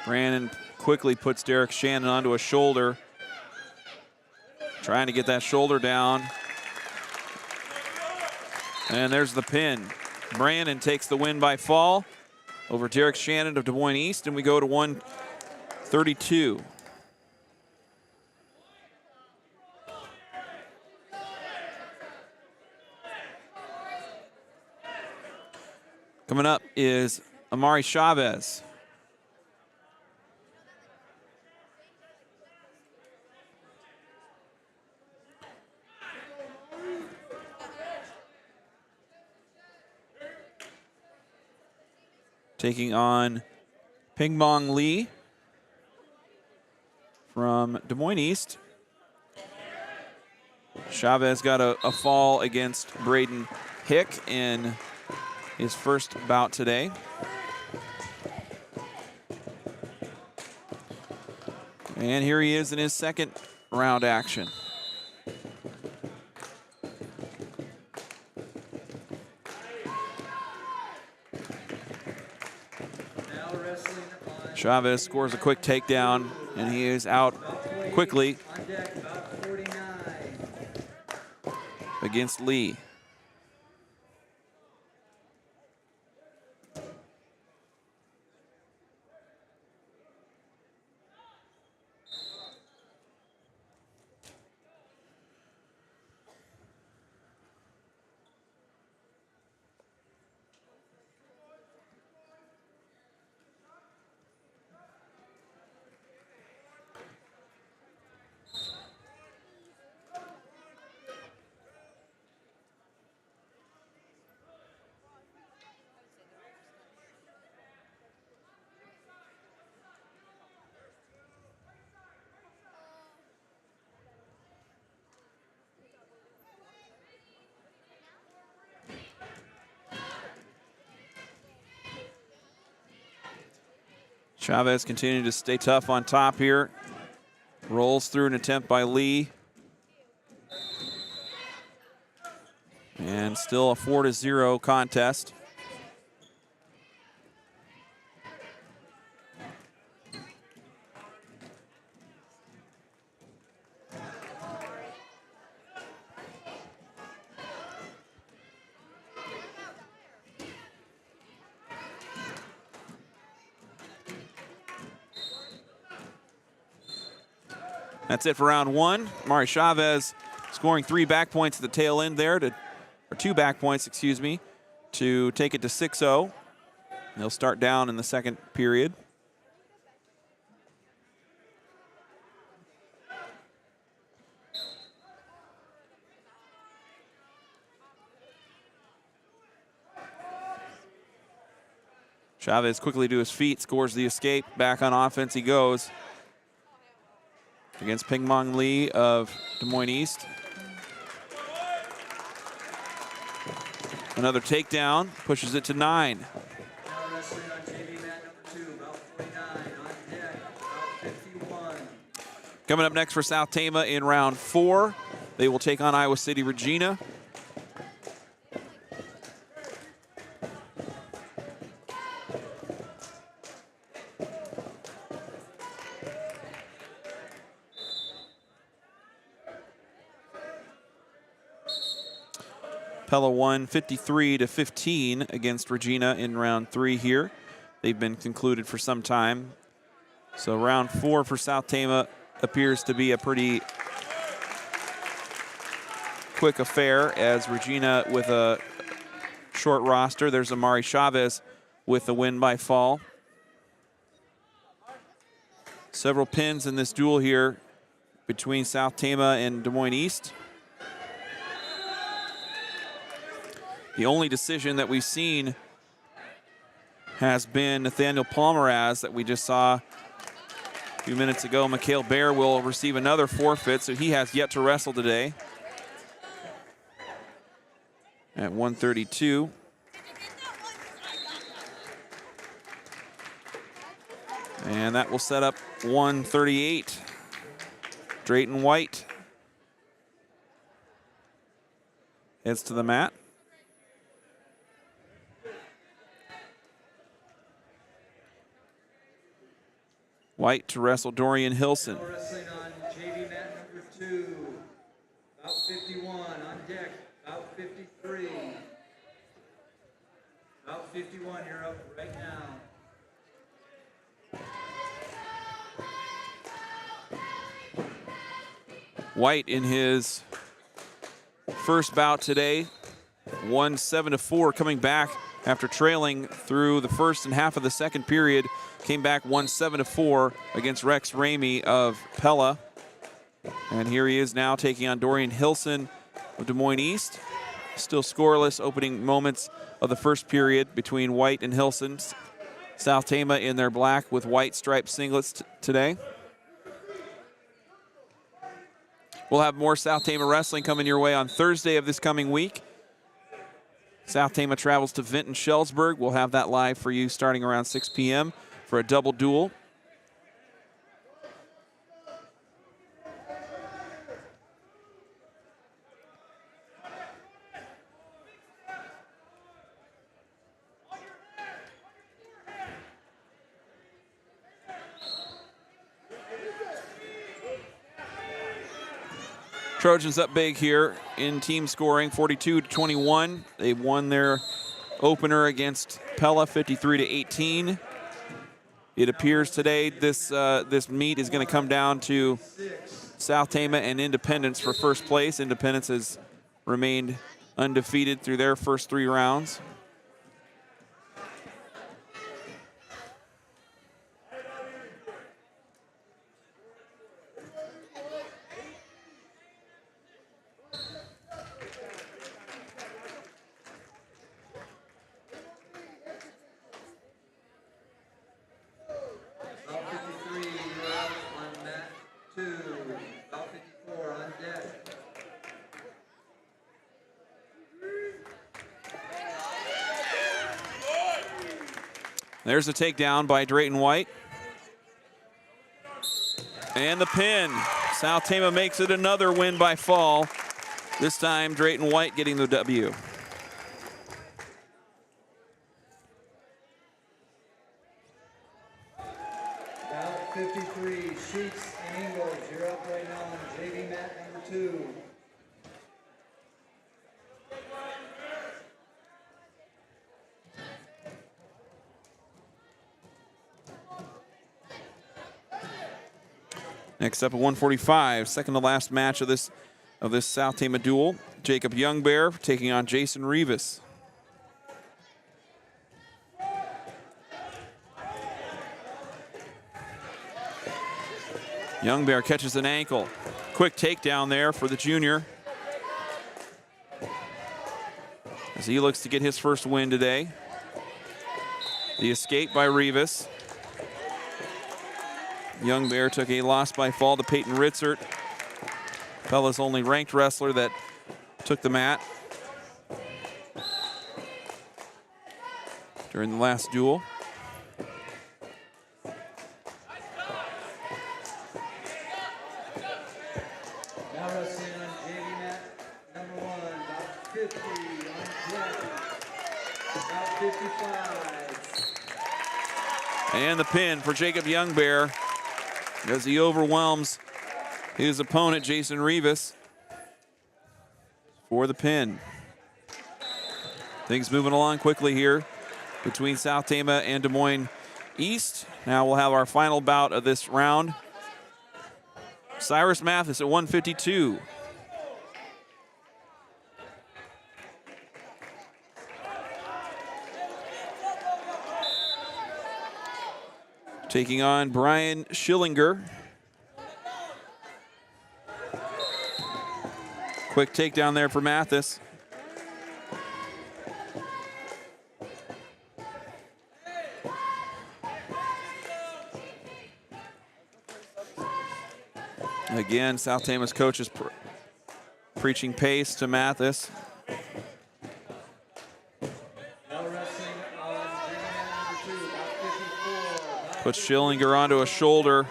Brannon quickly puts Derek Shannon onto a shoulder. Trying to get that shoulder down. And there's the pin. Brannon takes the win by fall over Derek Shannon of Des Moines East, and we go to 132. Coming up is Amari Chavez. Taking on Ping Mong Lee from Des Moines East. Chavez got a fall against Braden Hick in his first bout today. And here he is in his second round action. Chavez scores a quick takedown, and he is out quickly
On deck, about 49.
against Lee. Chavez continuing to stay tough on top here. Rolls through an attempt by Lee. And still a 4-0 contest. That's it for round one. Mari Chavez scoring 3 back points at the tail end there, or 2 back points, excuse me, to take it to 6-0. He'll start down in the second period. Chavez quickly to his feet, scores the escape. Back on offense he goes against Pingmong Lee of Des Moines East. Another takedown, pushes it to 9.
Now wrestling on JV mat number 2, about 49. On deck, about 51.
Coming up next for South Tama in round 4, they will take on Iowa City Regina. Pella won 53-15 against Regina in round 3 here. They've been concluded for some time. So round 4 for South Tama appears to be a pretty quick affair, as Regina with a short roster. There's Amari Chavez with the win by fall. Several pins in this duel here between South Tama and Des Moines East. The only decision that we've seen has been Nathaniel Palmeraz that we just saw a few minutes ago. Mikhail Baer will receive another forfeit, so he has yet to wrestle today at 132. And that will set up 138. Drayton White heads to the mat. White to wrestle Dorian Hilson.
Now wrestling on JV mat number 2, about 51. On deck, about 53. About 51, you're up right now.
White in his first bout today, won 7-4, coming back after trailing through the first and half of the second period. Came back, won 7-4 against Rex Ramey of Pella. And here he is now taking on Dorian Hilson of Des Moines East. Still scoreless opening moments of the first period between White and Hilson. South Tama in their black with white striped singlets today. We'll have more South Tama wrestling coming your way on Thursday of this coming week. South Tama travels to Vinton Shellsburg. We'll have that live for you starting around 6 p.m. for a double duel. Trojans up big here in team scoring, 42-21. They won their opener against Pella, 53-18. It appears today this meet is going to come down to South Tama and Independence for first place. Independence has remained undefeated through their first 3 rounds. There's a takedown by Drayton White. And the pin. South Tama makes it another win by fall. This time, Drayton White getting the W.
Bout 53, Sheets and Ingalls. You're up right now on JV mat number 2.
Next up at 145, second to last match of this South Tama duel. Jacob Youngbear taking on Jason Rivas. Youngbear catches an ankle. Quick takedown there for the junior, as he looks to get his first win today. The escape by Rivas. Youngbear took a loss by fall to Peyton Ritzert, Pella's only ranked wrestler that took the mat during the last duel.
Now wrestling on JV mat number 1, about 50 on deck, about 55.
And the pin for Jacob Youngbear as he overwhelms his opponent, Jason Rivas, for the pin. Things moving along quickly here between South Tama and Des Moines East. Now we'll have our final bout of this round. Cyrus Mathis at 152. Taking on Brian Schillinger. Quick takedown there for Mathis. Again, South Tama's coach is preaching pace to Mathis. Puts Schillinger onto a shoulder.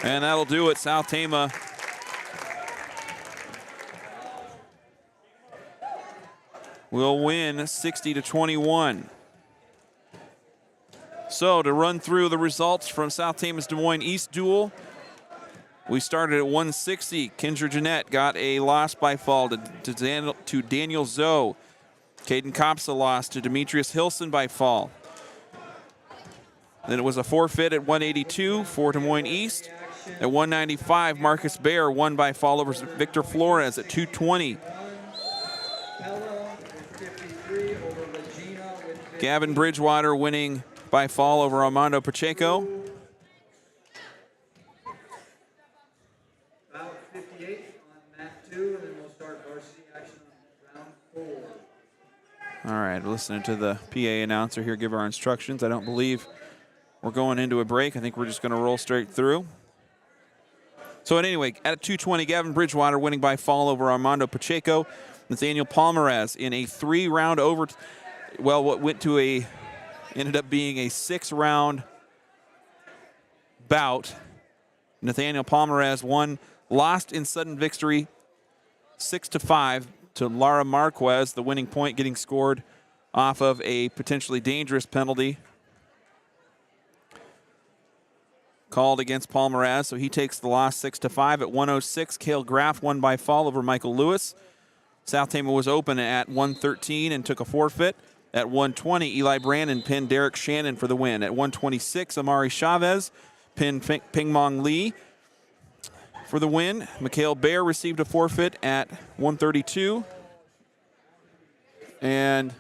And that'll do it. South Tama will win 60-21. So to run through the results from South Tama's Des Moines East duel, we started at 160. Kendra Jeanette got a loss by fall to Daniel Zoe. Caden Kopsa lost to Demetrius Hilson by fall. Then it was a forfeit at 182 for Des Moines East. At 195, Marcus Bear won by fall over Victor Flores. At 220, Gavin Bridgewater winning by fall over Armando Pacheco.
About 58 on mat 2, and then we'll start varsity action on round 4.
All right, listening to the PA announcer here give our instructions. I don't believe we're going into a break. I think we're just going to roll straight through. So anyway, at 220, Gavin Bridgewater winning by fall over Armando Pacheco. Nathaniel Palmares in a 3-round ended up being a 6-round bout. Nathaniel Palmares lost in sudden victory 6-5 to Lara Marquez, the winning point getting scored off of a potentially dangerous penalty called against Paul Mraz, so he takes the loss 6-5. At 106, Cale Graff won by fall over Michael Lewis. South Tama was open at 113 and took a forfeit. At 120, Eli Brandon pinned Derek Shannon for the win. At 126, Amari Chavez pinned Ping Mong Lee for the win. Mikhail Baer received a forfeit at 132. And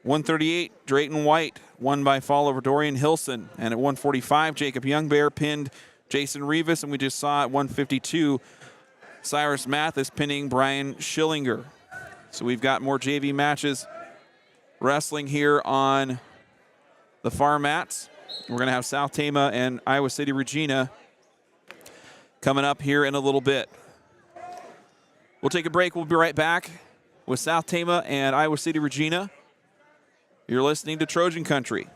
138, Drayton White won by fall over Dorian Hilson. And at 145, Jacob Youngbear pinned Jason Rivas. And we just saw at 152, Cyrus Mathis pinning Brian Schillinger. So we've got more JV matches wrestling here on the far mats. We're going to have South Tama and Iowa City Regina coming up here in a little bit. We'll take a break. We'll be right back with South Tama and Iowa City Regina. You're listening to Trojan Country.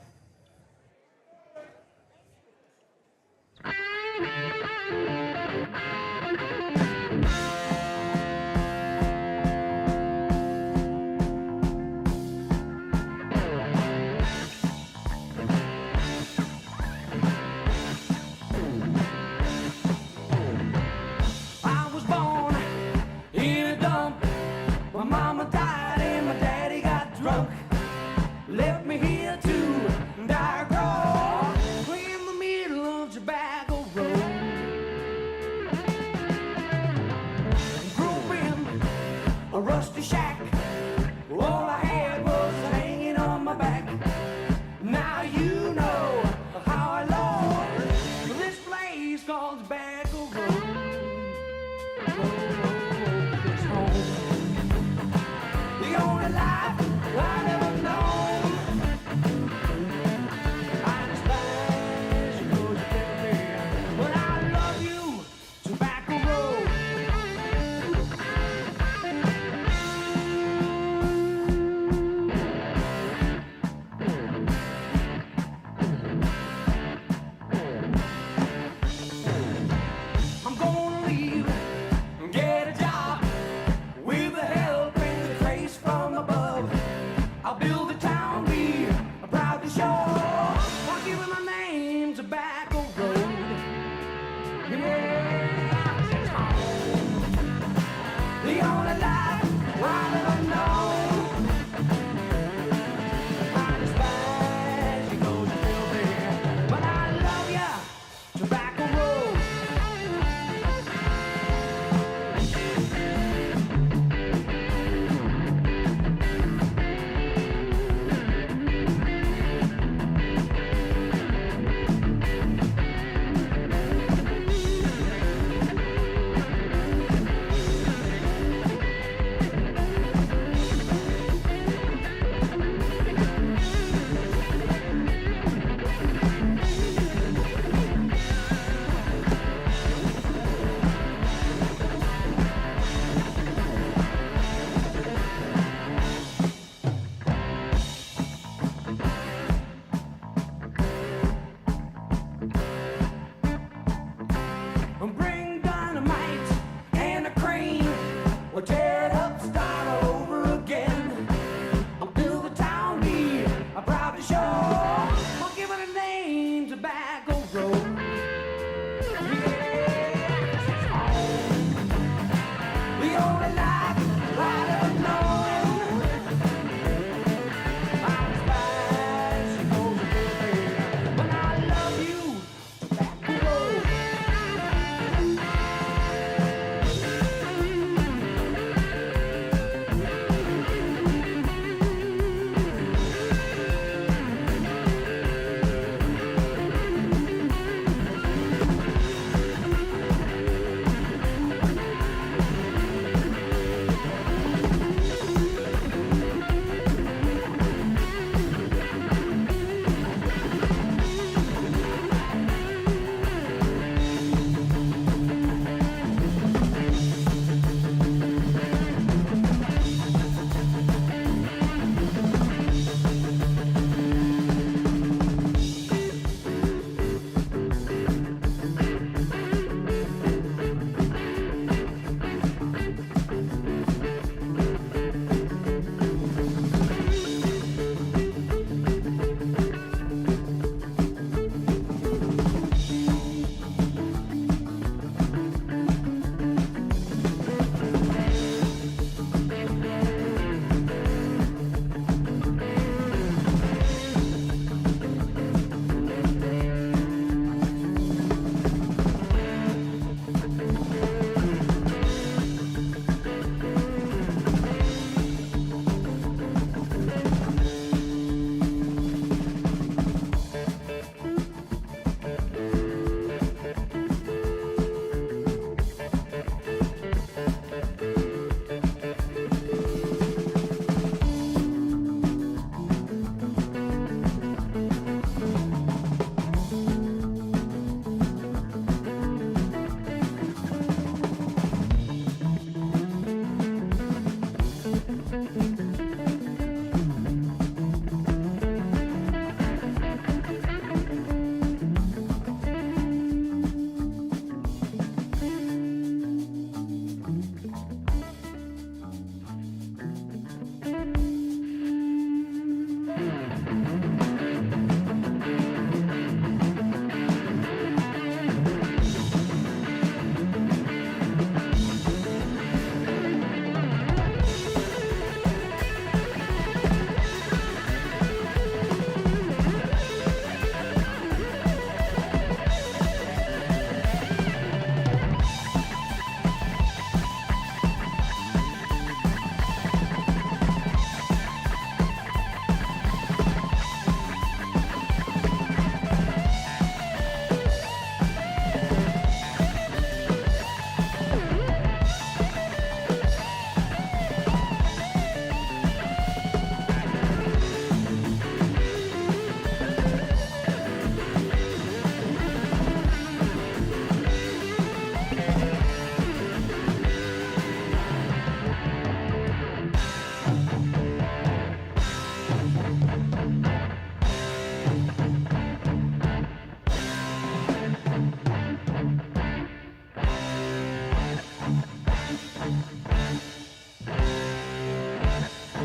I was born in a dump. My mama died and my daddy got drunk. Left me here to die grow in the middle of Tobacco Road. Grew up in a rusty shack. All I had was hanging on my back. Now you know how I lost this place called Tobacco Road. It's home. The only life I never known. I despise you 'cause you kept me, but I love you, Tobacco Road.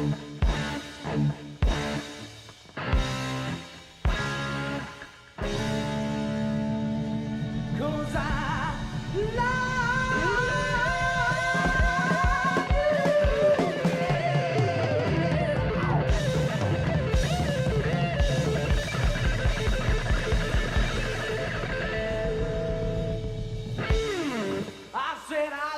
'Cause I love I said I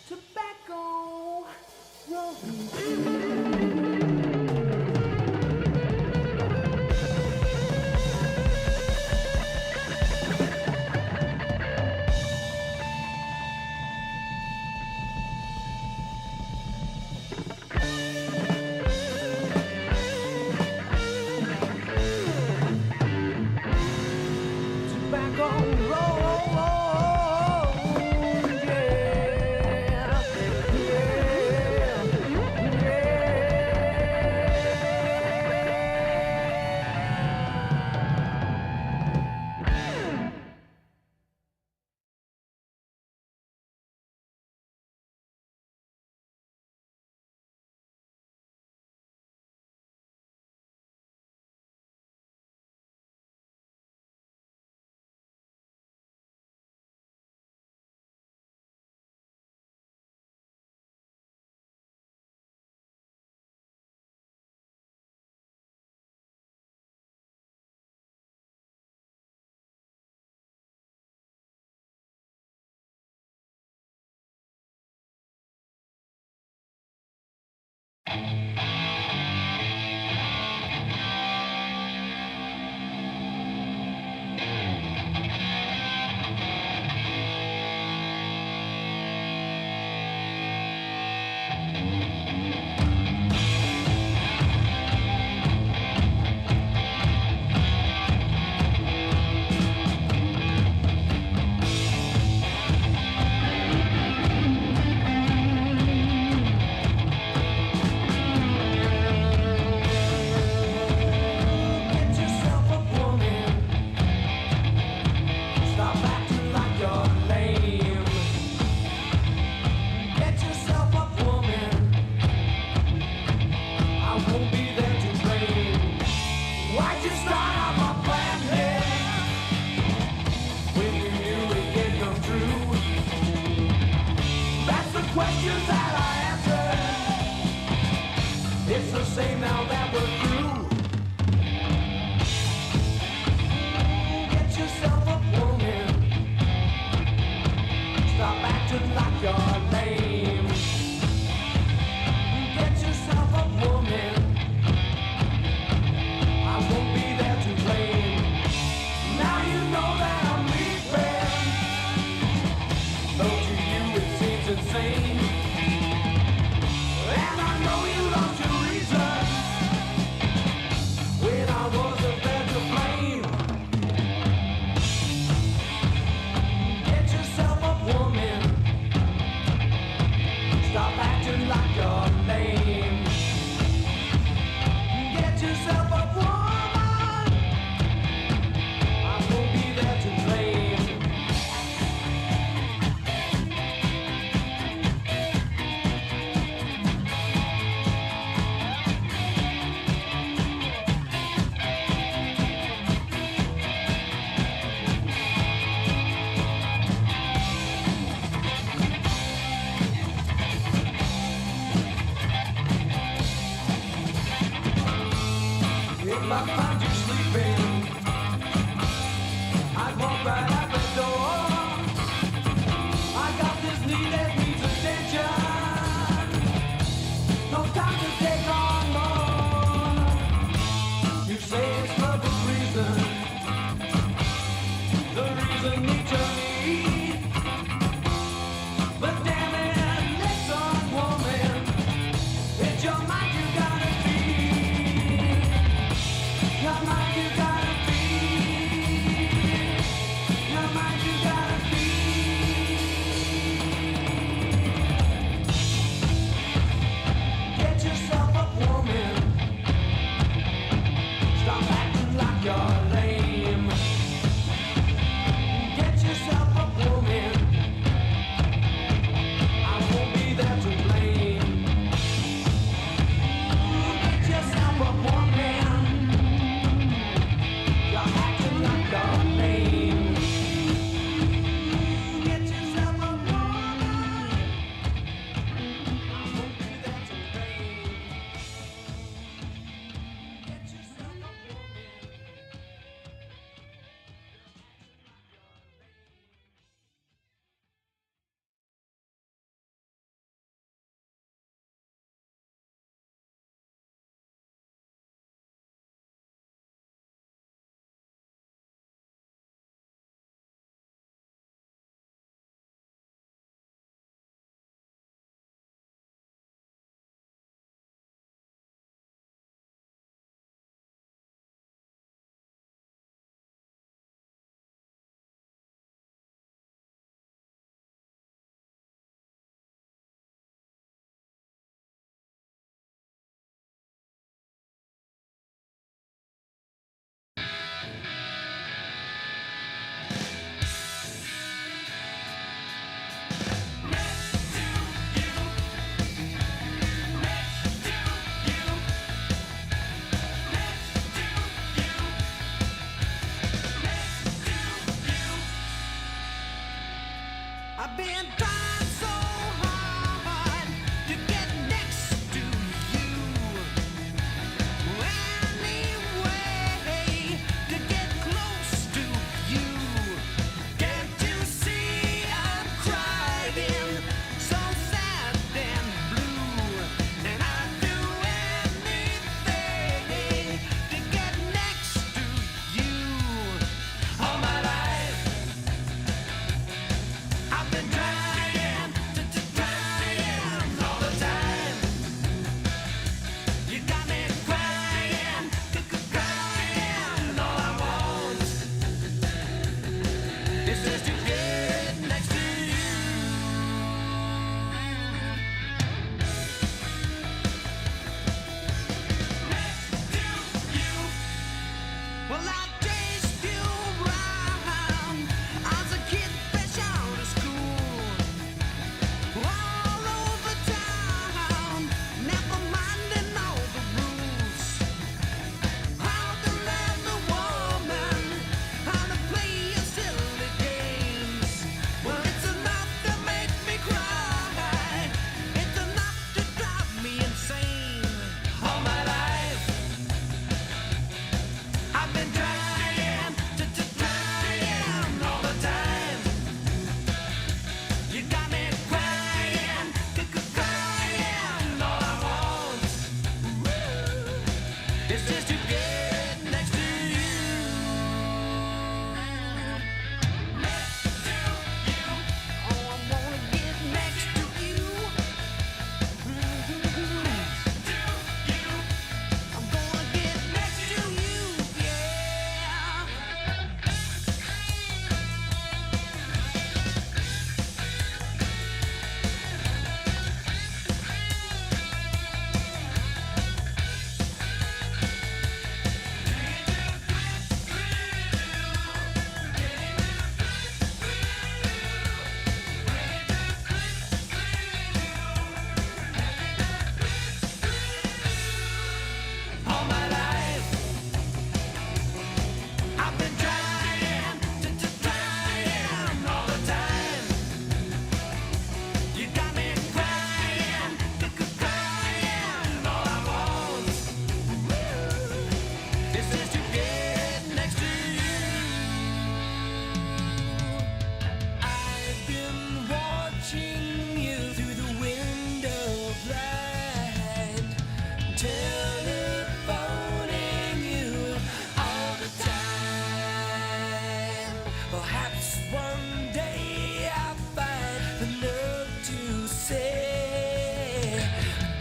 tobacco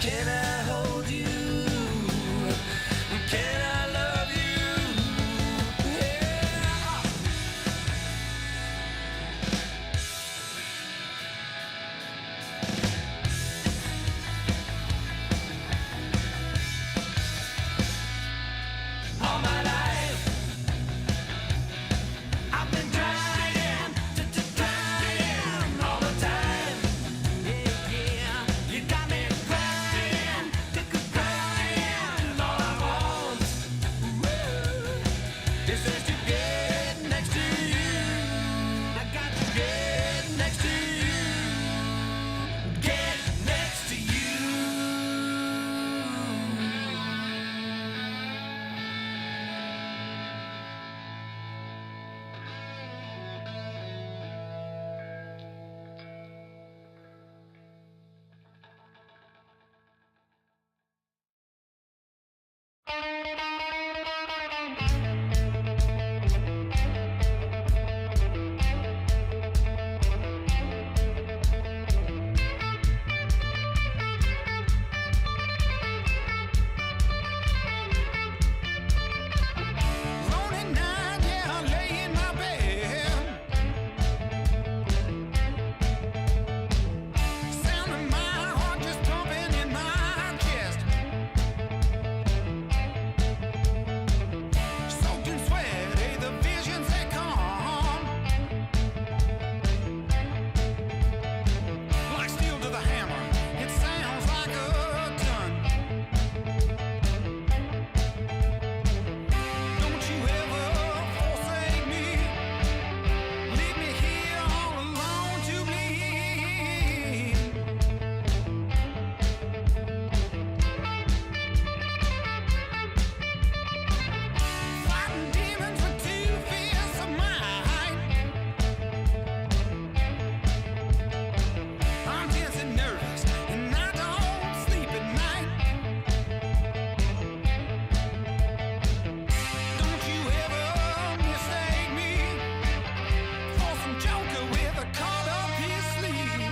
Can I hold you? Can I love you? Yeah. All my life I've been trying, trying all the time. Yeah, yeah, you got me crying, crying. All I want is just to get next to you. I got to get next to you. Get next to you. Lonely night, yeah, I lay in my bed. Sound of my heart just pumping in my chest. Soaked in sweat, hey, the visions they come. Like steel to the hammer, it sounds like a gun. Don't you ever forsake me. Leave me here all alone to bleed. Fighting demons with 2 fists of mine. I'm tense and nervous, and I don't sleep at night. Don't you ever mistake me for some joker with a card up his sleeve.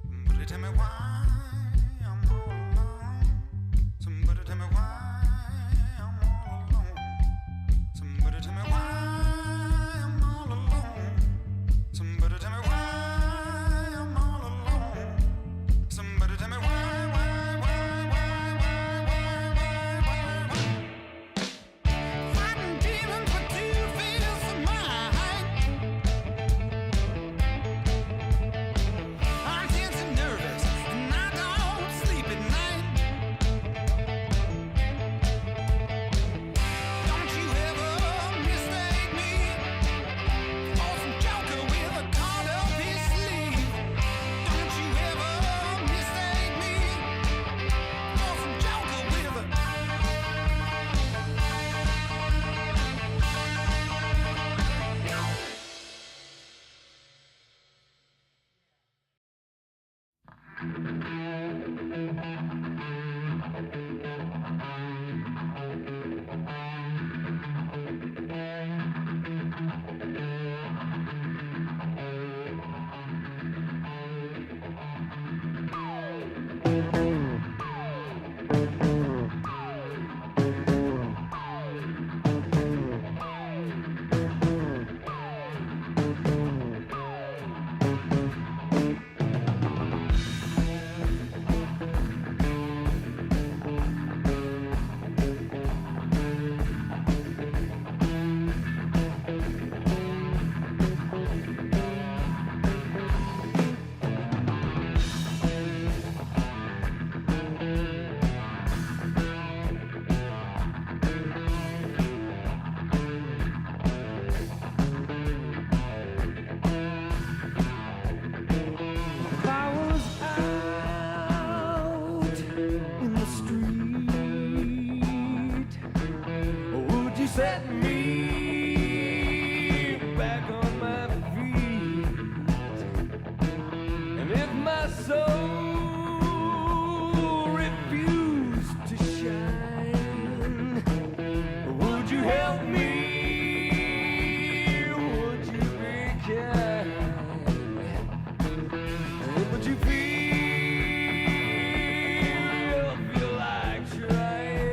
Somebody tell me why I'm all alone. Somebody tell me why I'm all alone. Somebody tell me why I'm all alone. Somebody tell me why I'm all alone. Somebody tell me why. Fighting demons with 2 fists of mine. I'm tense and nervous, and I don't sleep at night. Don't you ever mistake me for some joker with a card up his sleeve. Don't you ever mistake me for some joker with a set me back on my feet? And if my soul refused to shine, would you help me? Would you be kind? Would you feel like trying?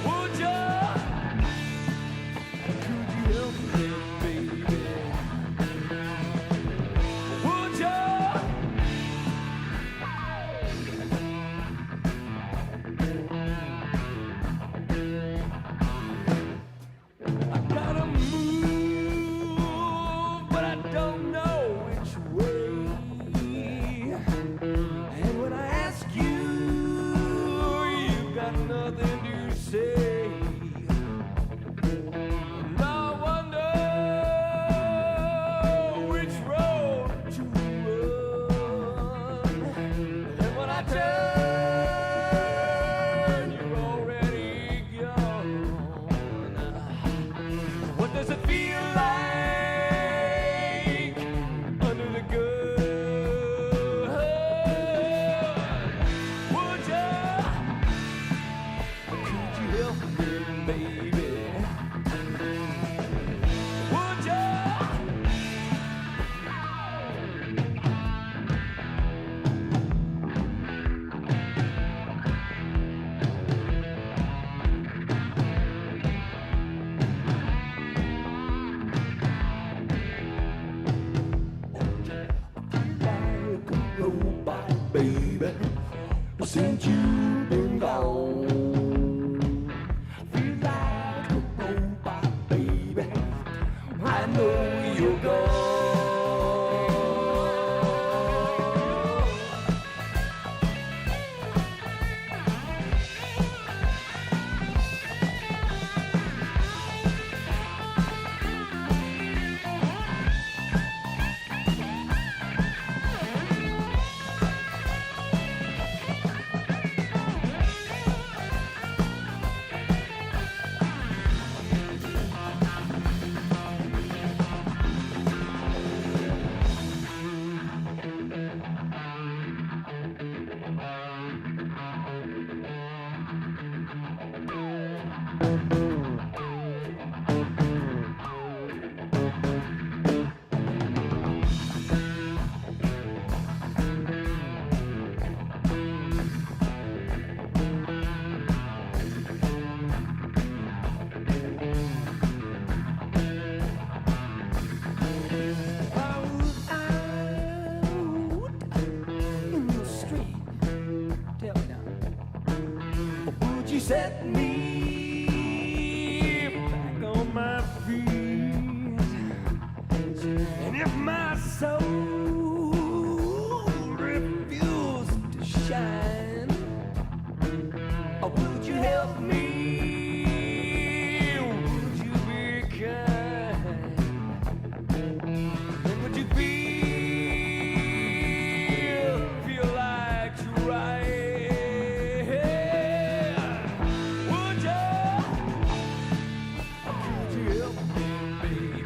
Would you? Could you help me, baby? Would you? I gotta move, but I don't know which way. And when I ask you, you got nothing to say. And I wonder which road to run. And when I turn, you're already gone. What does it feel like under the gun? Would you? Could you help me, baby? Would you? Like a robot, baby, since you've been gone. Feel like a robot, baby, I know you're gone. In the street, tell me now, would you set me back on my feet? And if my soul refused to shine, would you help me? Would you be kind? And would you feel like trying? Would you? Could you help me, baby?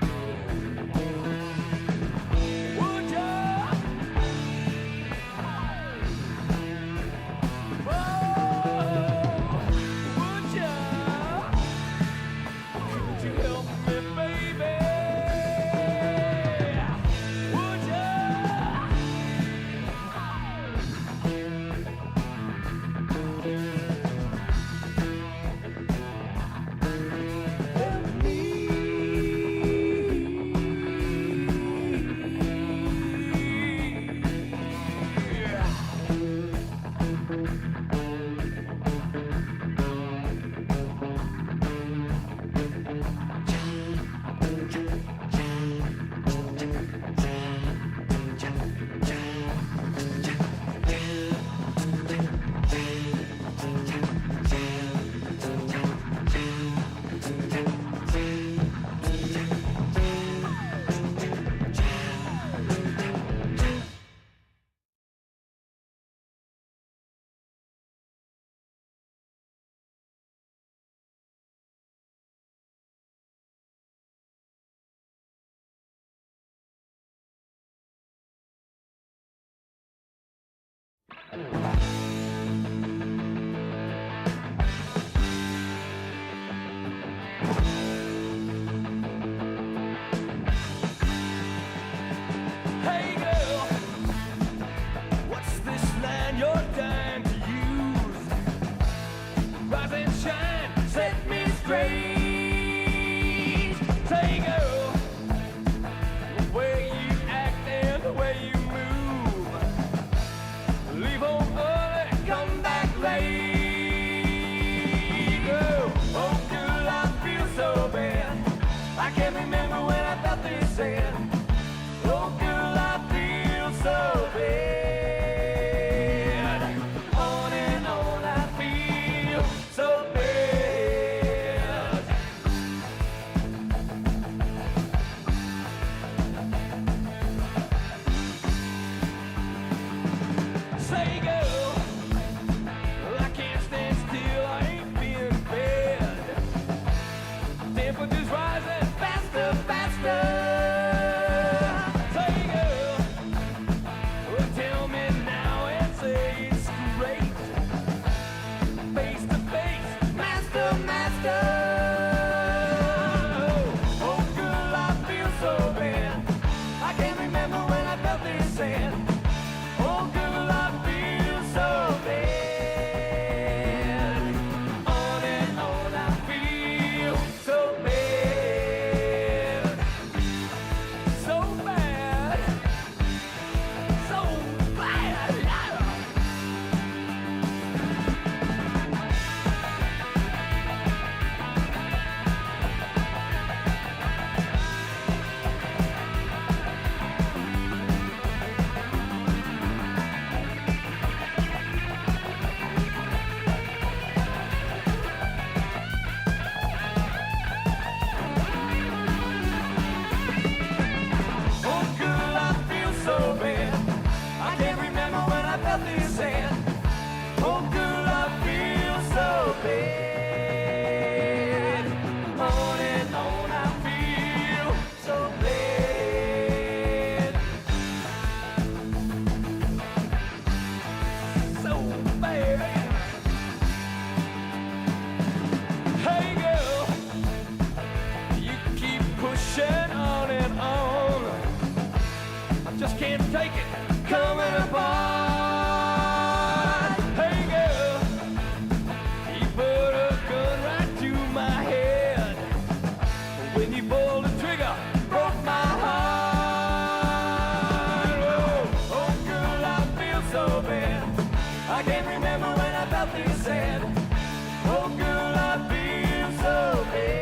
Would you? Oh, would you? Hey girl, what's this line you're dying to use? Rise and shine, set me straight. Say girl, the way you act and the way you move, leave home early, come back late. Girl, oh girl, I feel so bad. I can't remember when I felt this sad. Oh girl, I feel so bad. On and on, I feel so bad. Say girl, I can't stand still, I ain't being fed. Temperature's rising faster, faster. Say girl, well, tell me now and say it's great. Face to face, master, master. Oh girl, I feel so bad. I can't remember when I felt this sad. Oh girl, I feel so bad. On and on, I feel so bad. So bad. So bad. Yeah. Oh girl, I feel so bad. I can't remember when I felt this sad. Oh girl, I feel so bad. On and on, I feel so bad. So bad. Hey girl, you keep pushing on and on. I just can't take it coming apart. Hey girl, you put a gun right to my head. When you pulled the trigger, broke my heart. Oh, oh girl, I feel so bad. I can't remember when I felt this sad. Oh girl, I feel so bad.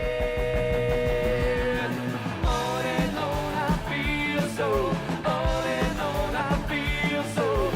On and on, I feel so. On and on, I feel so.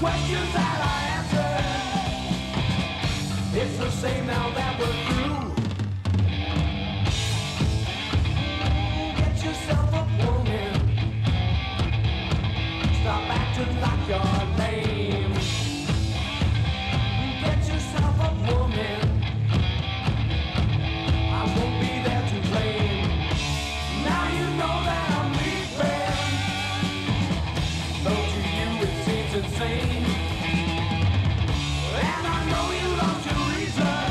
questions that I answered. It's the same now that we're through. Get yourself a woman. Stop acting like you're lame. Get yourself a woman. I won't be there to blame. Now you know that I'm leaving. Though to you it seems insane. And I know you lost your reason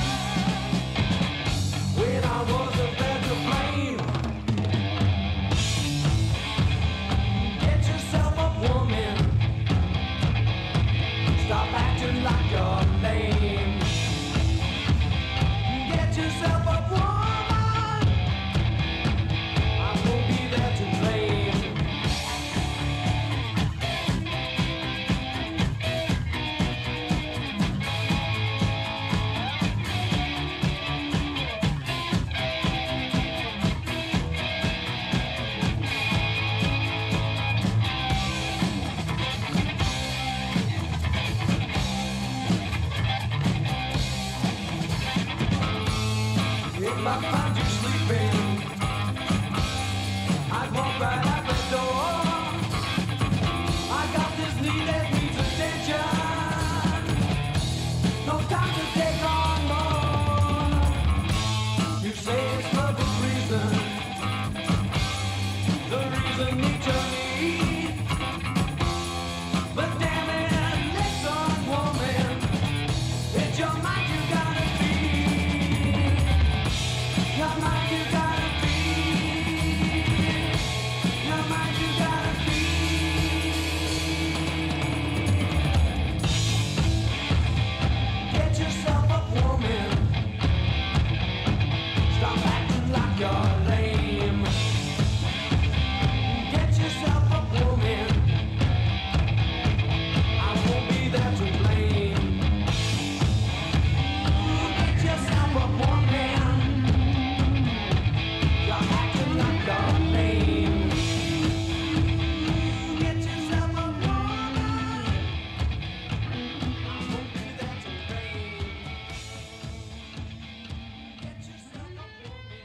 when I wasn't there to blame. Get yourself a woman. Stop acting like you're lame. Get yourself a woman. I won't be there to blame. If I found you sleeping, I'd walk right out the door. I got this need that needs attention. No time to take on more. You say it's for good reason. The reason you turn me. But damn it, listen, woman. It's your mind you gotta feed. Your mind you gotta feed. Your mind you gotta feed. Get yourself a woman. Stop acting like you're lame. Get yourself a woman. I won't be there to blame. Get yourself a woman. You're acting like you're lame. Get yourself a woman. I won't be there to blame. Get yourself a woman.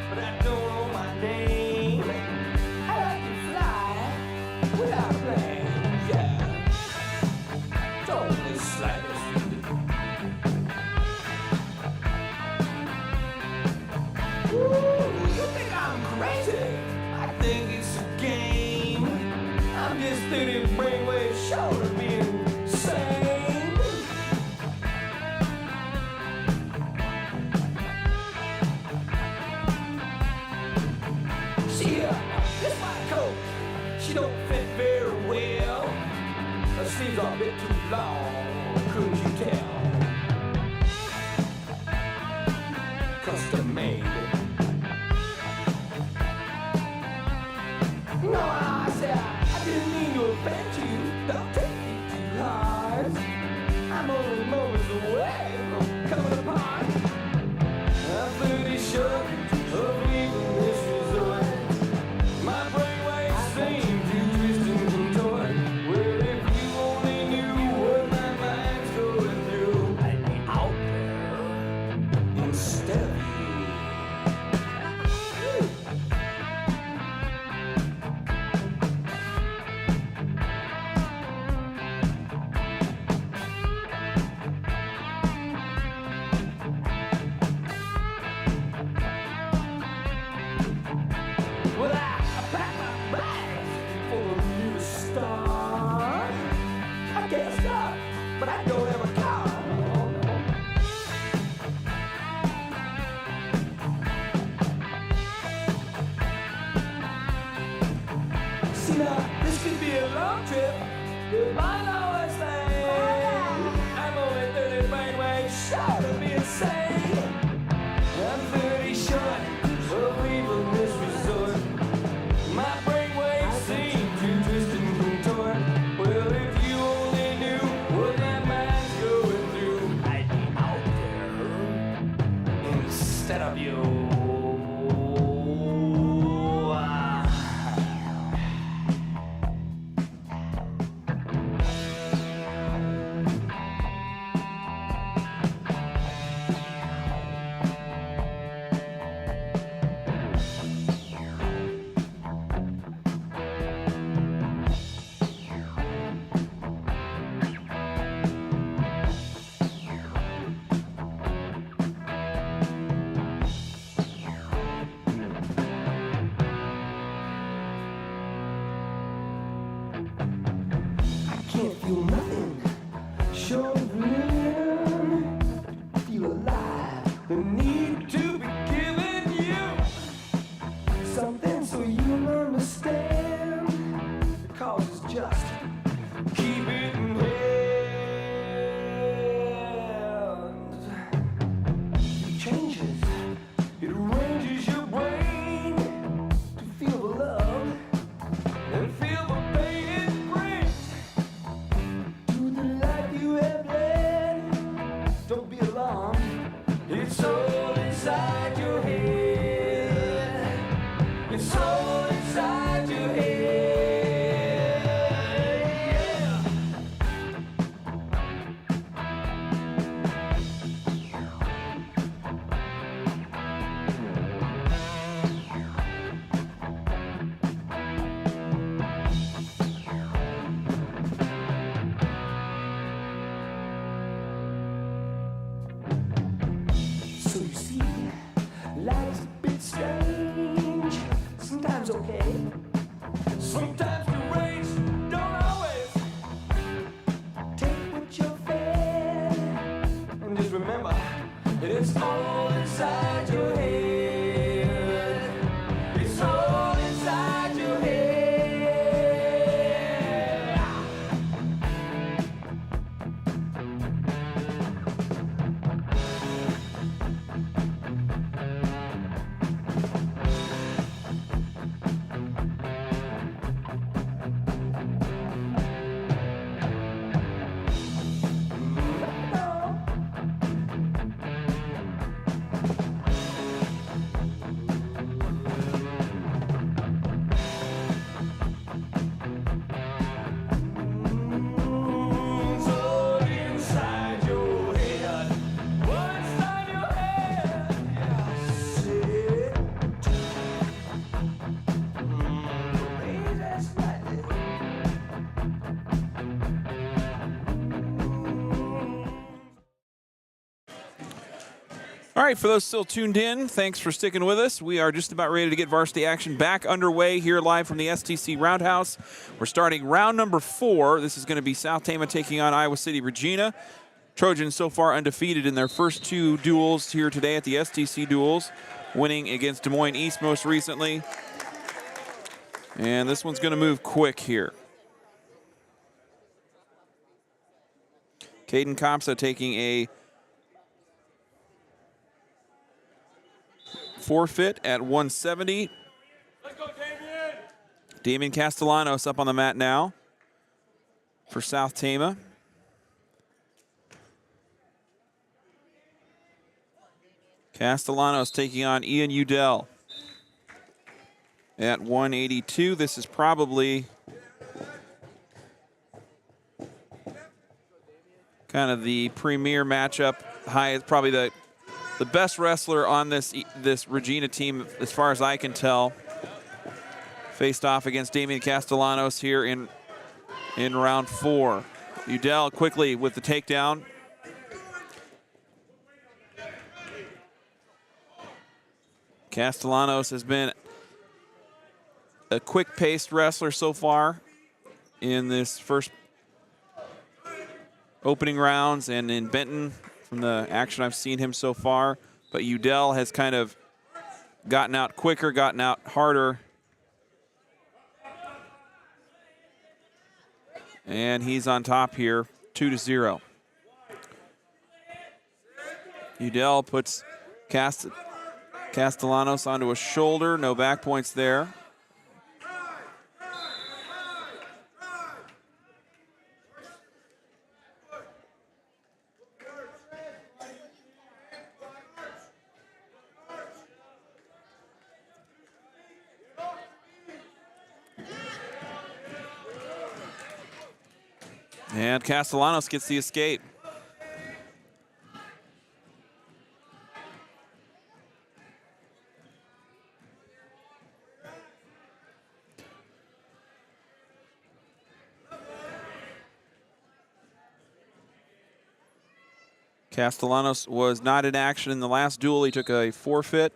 But I don't know my name. I like to fly without a plane. Yeah, don't be slightest. Ooh, you think I'm crazy? I think it's a game. I'm just thinking brainwaves short of being sane. See this white coat, she don't fit very well. Her sleeves are a bit too long, couldn't you tell? Custom made. No, I said I didn't mean to offend you. Don't take it too hard. I'm only moments away from coming apart. I'm pretty sure of leaving this resort. My brainwaves seem to twist and contort. Well, if you only knew what my mind's going through, I'd be out there instead of you. I know it's lame. I'm only 30 brainwaves short of being sane. I'm 30 short of leaving this resort. My brainwaves seem to twist and contort. Well, if you only knew what that mind's going through, I'd be out there instead of you. Can't feel nothing, short of living. Feel alive, the need to be given you something so you'll understand. The cause is just keep it in hand. It changes, it arranges your brain to feel the love and feel the pain it brings. Don't be alarmed, it's all inside your head. It's all inside your head. Yeah. So you see, life's a bit strange. Sometimes okay, sometimes deranged. Don't always take what you're fed. And just remember that it's all inside your head. It's all inside your head. It's all inside your head. What's inside your head? Yeah, say it. Raise that slightly.
All right, for those still tuned in, thanks for sticking with us. We are just about ready to get varsity action back underway here live from the STC Round House. We're starting round number 4. This is going to be South Tama taking on Iowa City Regina. Trojans so far undefeated in their first 2 duels here today at the STC duels, winning against Des Moines East most recently. And this one's going to move quick here. Caden Kopsa taking a forfeit at 170.
Let's go, Damien!
Damian Castellanos up on the mat now for South Tama. Castellanos taking on Ian Udell at 182. This is probably kind of the premier matchup. Probably the best wrestler on this Regina team, as far as I can tell. Faced off against Damian Castellanos here in round 4. Udell quickly with the takedown. Castellanos has been a quick-paced wrestler so far in this first opening rounds and in Benton from the action I've seen him so far. But Udell has kind of gotten out quicker, gotten out harder. And he's on top here, 2-0. Udell puts Castellanos onto a shoulder. No back points there. And Castellanos gets the escape. Castellanos was not in action in the last duel. He took a forfeit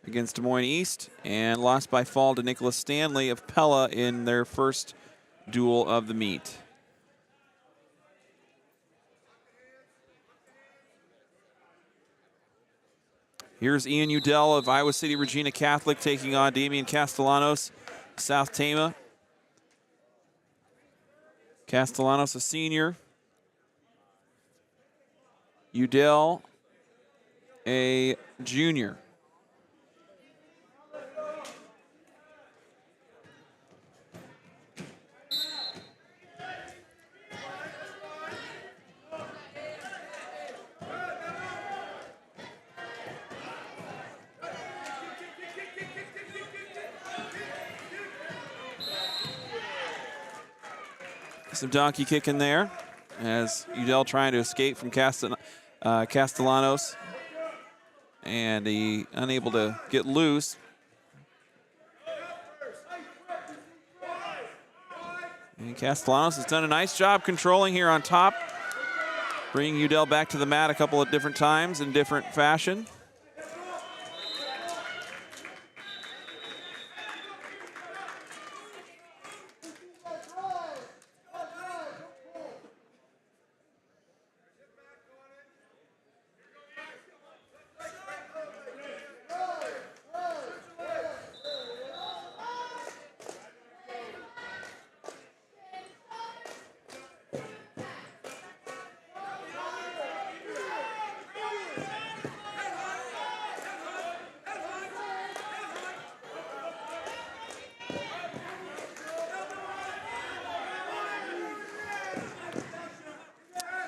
against Des Moines East and lost by fall to Nicholas Stanley of Pella in their first duel of the meet. Here's Ian Udell of Iowa City Regina Catholic taking on Damian Castellanos, South Tama. Castellanos, a senior. Udell, a junior. Some donkey kick in there as Udell trying to escape from Castellanos, and he unable to get loose. And Castellanos has done a nice job controlling here on top, bringing Udell back to the mat a couple of different times in different fashion.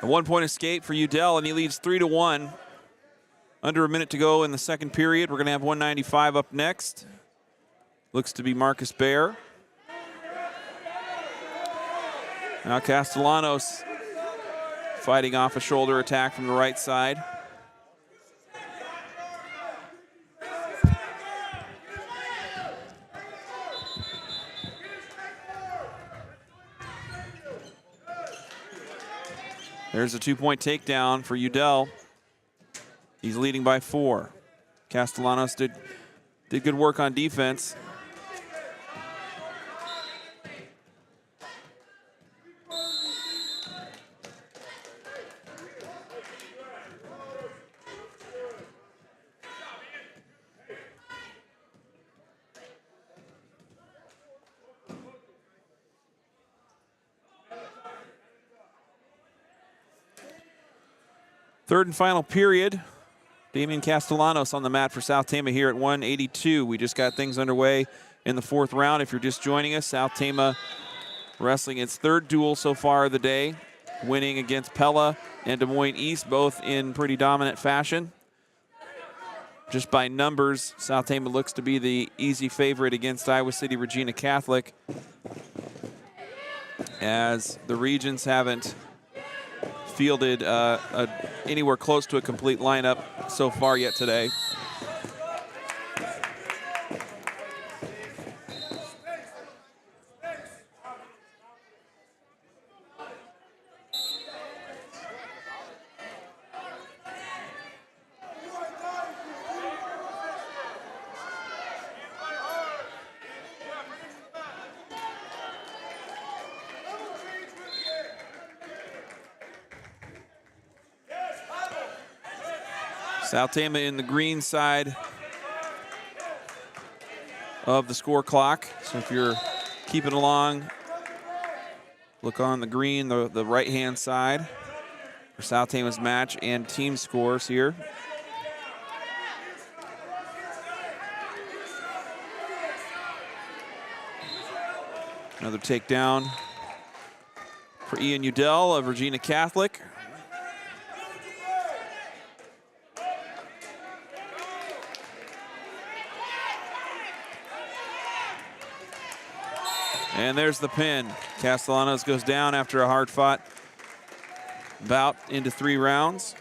A one-point escape for Udell, and he leads 3-1. Under a minute to go in the second period. We're going to have 195 up next. Looks to be Marcus Baer. Now Castellanos fighting off a shoulder attack from the right side. There's a two-point takedown for Udell. He's leading by 4. Castellanos did good work on defense. Third and final period. Damian Castellanos on the mat for South Tama here at 182. We just got things underway in the fourth round. If you're just joining us, South Tama wrestling its third duel so far of the day, winning against Pella and Des Moines East, both in pretty dominant fashion. Just by numbers, South Tama looks to be the easy favorite against Iowa City Regina Catholic, as the Regents haven't fielded anywhere close to a complete lineup so far yet today. South Tama in the green side of the score clock. So if you're keeping along Look on the green, the right-hand side for South Tama's match and team scores here. Another takedown for Ian Udell of Regina Catholic. And there's the pin. Castellanos goes down after a hard-fought bout into 3 rounds.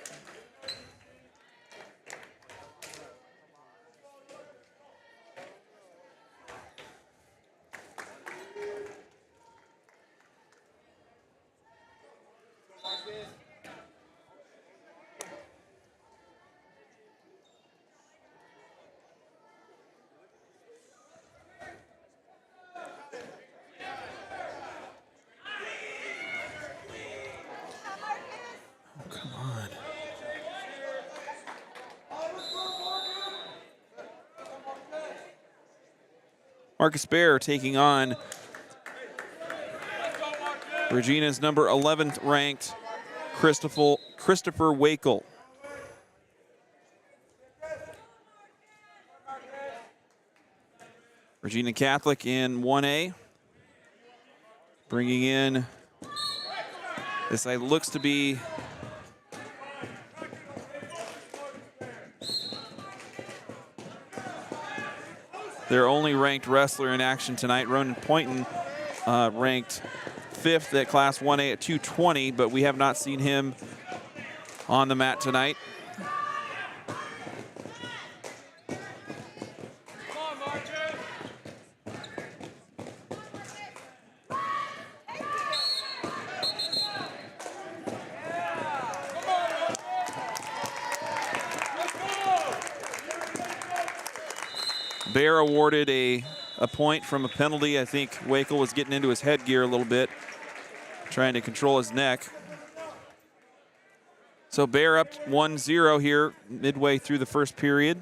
Marcus Bear taking on Regina's number 11th ranked Christopher Wakel. Regina Catholic in 1A. Bringing in, this looks to be their only ranked wrestler in action tonight. Ronan Poynton ranked 5th at Class 1A at 220, but we have not seen him on the mat tonight. Bear awarded a point from a penalty. I think Wakel was getting into his headgear a little bit, trying to control his neck. So Bear up 1-0 here midway through the first period.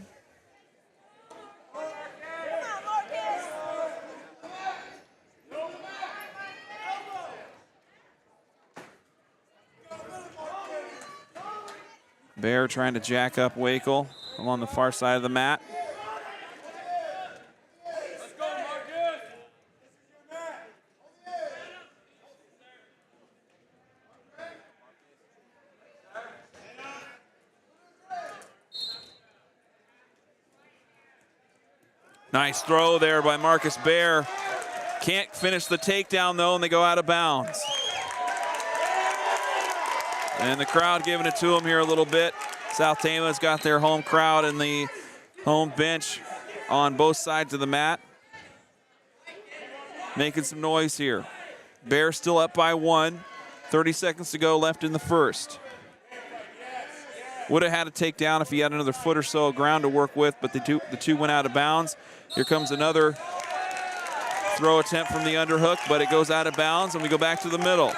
Bear trying to jack up Wakel along the far side of the mat. Nice throw there by Marcus Bear. Can't finish the takedown though, and they go out of bounds. And the crowd giving it to him here a little bit. South Tama's got their home crowd and the home bench on both sides of the mat, making some noise here. Bear still up by 1. 30 seconds to go left in the first. Would have had a takedown if he had another foot or so of ground to work with, but the two went out of bounds. Here comes another throw attempt from the underhook, but it goes out of bounds, and we go back to the middle.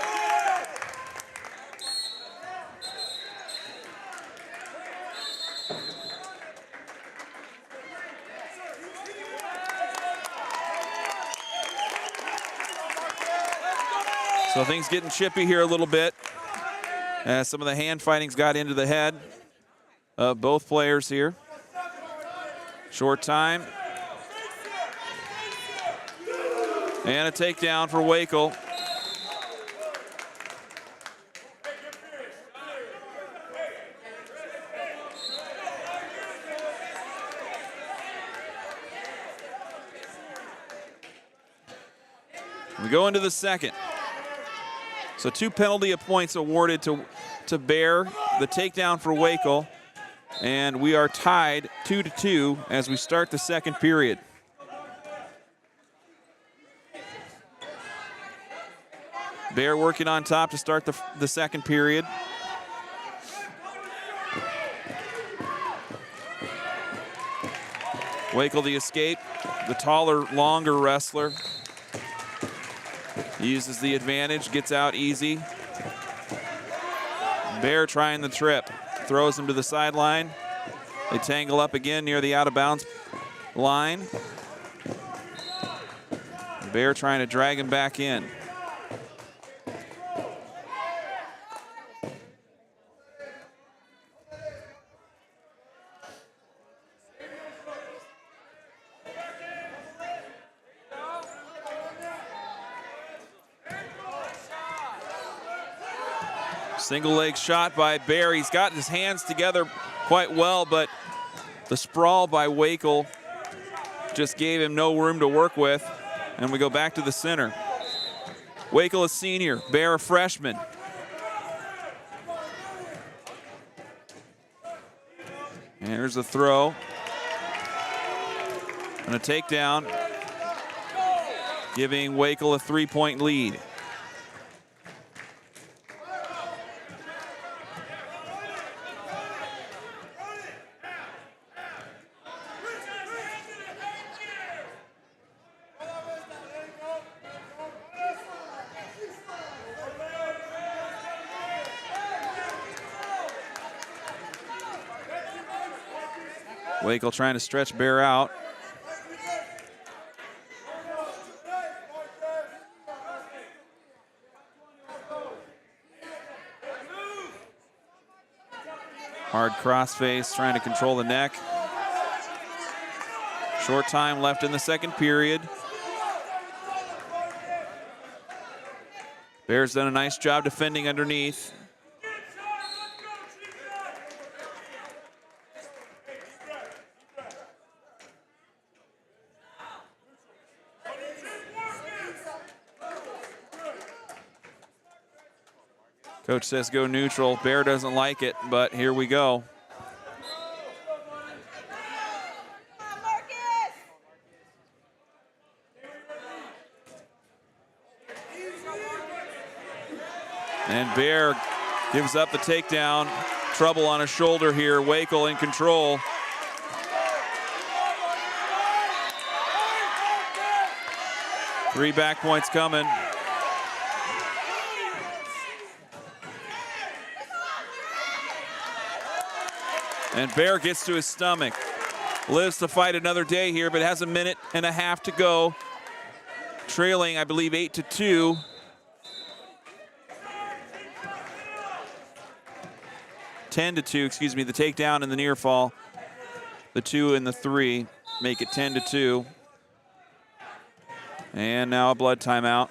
So things getting chippy here a little bit, as some of the hand fighting's got into the head of both players here. Short time. And a takedown for Wakel. We go into the second. So 2 penalty points awarded to Bear, the takedown for Wakel, and we are tied 2-2 as we start the second period. Bear working on top to start the second period. Wakel the escape, the taller, longer wrestler. Uses the advantage, gets out easy. Bear trying the trip, throws him to the sideline. They tangle up again near the out of bounds line. Bear trying to drag him back in. Single leg shot by Bear. He's got his hands together quite well, but the sprawl by Wakel just gave him no room to work with. And we go back to the center. Wakel a senior, Bear a freshman. And here's the throw. And a takedown, giving Wakel a 3-point lead. Wakel trying to stretch Bear out. Hard crossface, trying to control the neck. Short time left in the second period. Bear's done a nice job defending underneath. Coach says go neutral. Bear doesn't like it, but here we go. And Bear gives up the takedown. Trouble on his shoulder here. Wakel in control. Three back points coming. And Bear gets to his stomach. Lives to fight another day here, but has a minute and a half to go. Trailing, I believe, 8-2. Ten to 2, excuse me, the takedown and the near fall. The 2 and the 3 make it 10-2. And now a blood timeout.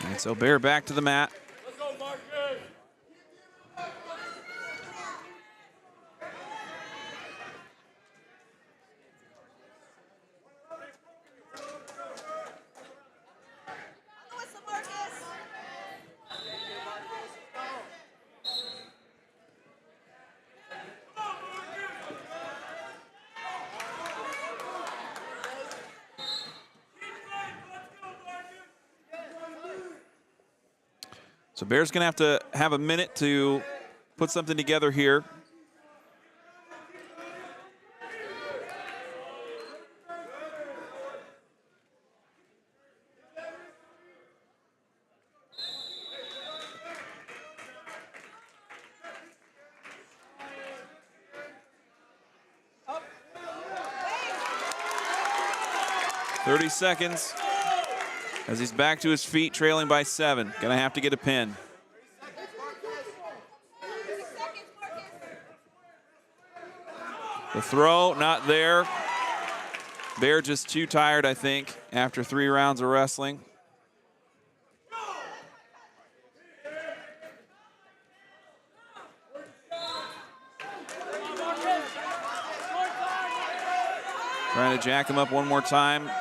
And so Bear back to the mat.
Let's go, Marcus.
So Bear's gonna have to have a minute to put something together here. "30 seconds as he's back to his feet, trailing by 7. Gonna have to get a pin. The throw, not there. Bear just too tired, I think, after 3 rounds of wrestling. Trying to jack him up one more time.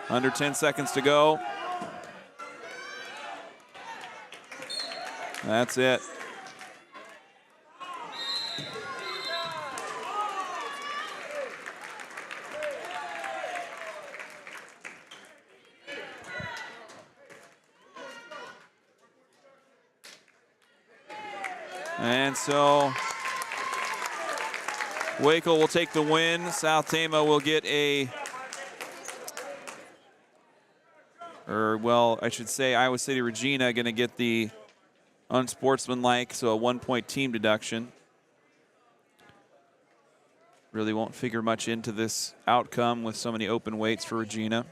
Under 10 seconds to go. That's it. And so Waco will take the win. South Tama will get a, or well, I should say Iowa City Regina going to get the unsportsmanlike, so a 1-point team deduction. Really won't figure much into this outcome with so many open weights for Regina.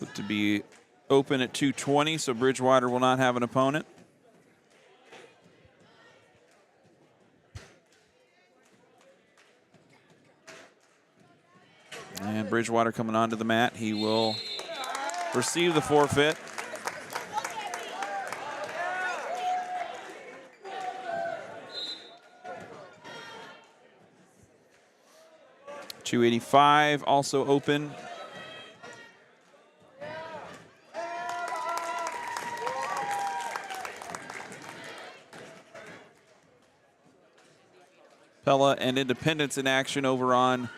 Look to be open at 220, so Bridgewater will not have an opponent. And Bridgewater coming onto the mat. He will receive the forfeit. .285 also open. Pella and Independence in action over on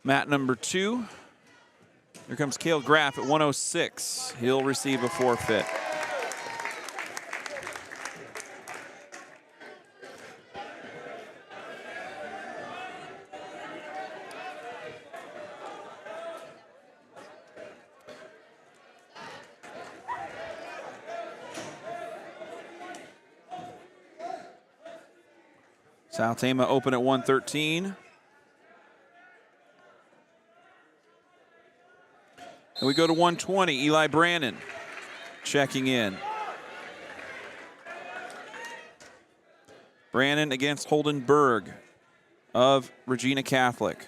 mat number 2. Here comes Cale Graff at 106. He'll receive a forfeit. South Tama open at 113. And we go to 120, Eli Brannon checking in. Brannon against Holden Berg of Regina Catholic.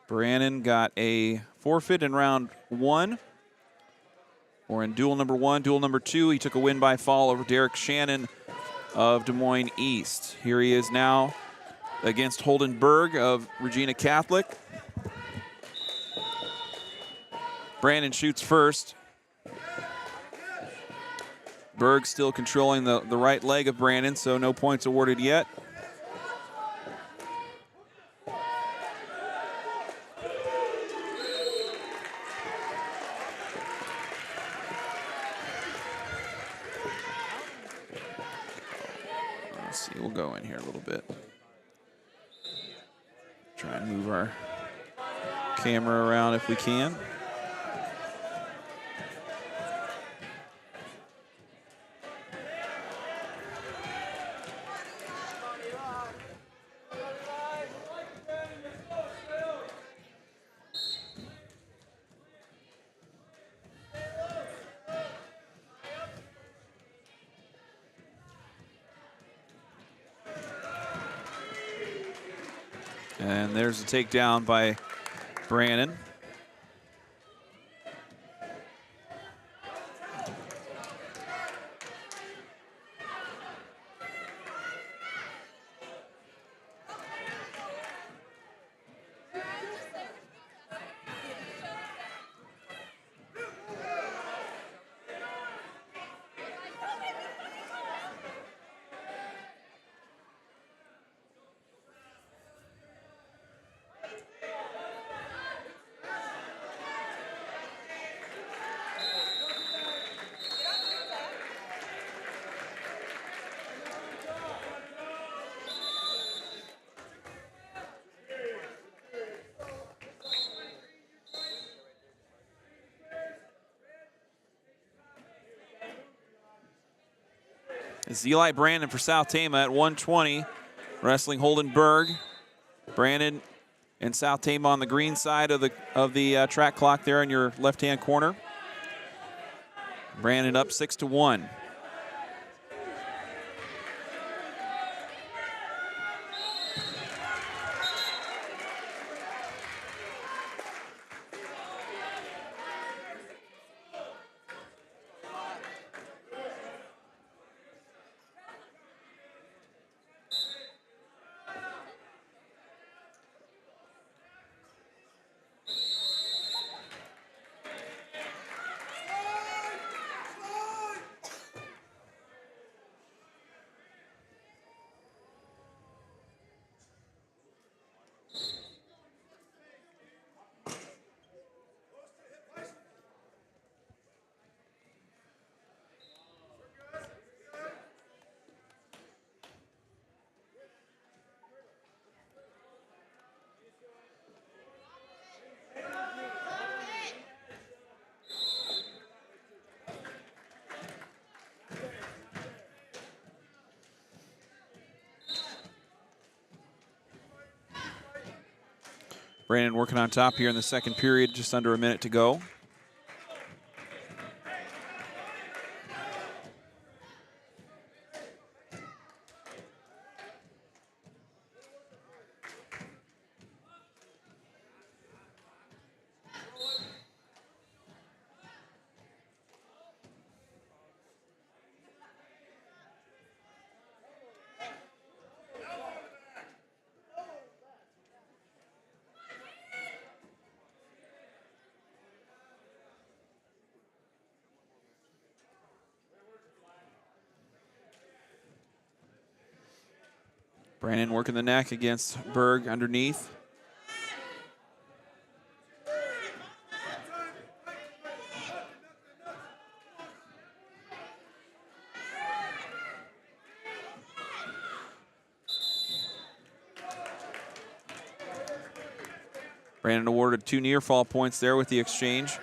Brannon got a forfeit in round 1, or in duel number 1. Duel number 2, he took a win by fall over Derek Shannon of Des Moines East. Here he is now against Holden Berg of Regina Catholic. Brannon shoots first. Berg still controlling the right leg of Brannon, so no points awarded yet. We'll go in here a little bit. Try and move our camera around if we can. And there's a takedown by Brannon. It's Eli Brannon for South Tama at 120, wrestling Holden Berg. Brannon and South Tama on the green side of the track clock there in your left-hand corner. Brannon up 6-1. Brandon working on top here in the second period, just under a minute to go. Brandon working the neck against Berg underneath. Brandon awarded 2 near fall points there with the exchange.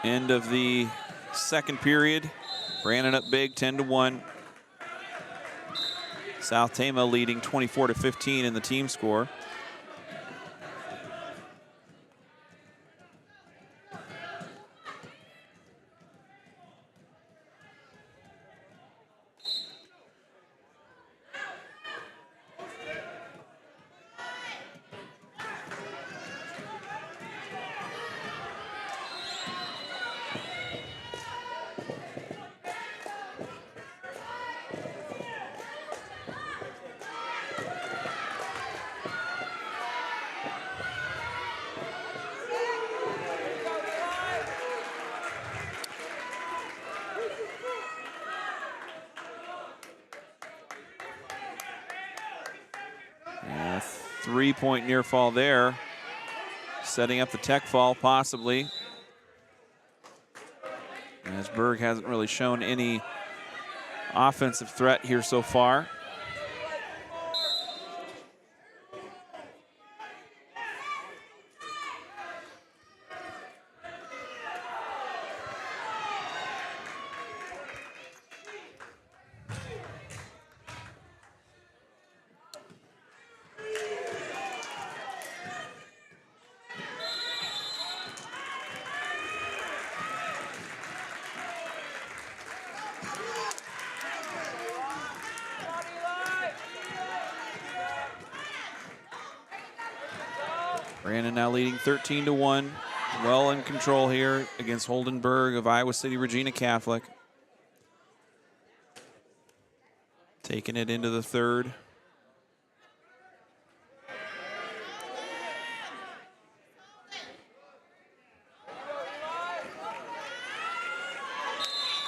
End of the second period. Brandon up big, 10-1. South Tama leading 24-15 in the team score. Three-point near fall there. Setting up the tech fall, possibly. As Berg hasn't really shown any offensive threat here so far. Brandon now leading 13-1. Well in control here against Holdenberg of Iowa City Regina Catholic. Taking it into the third.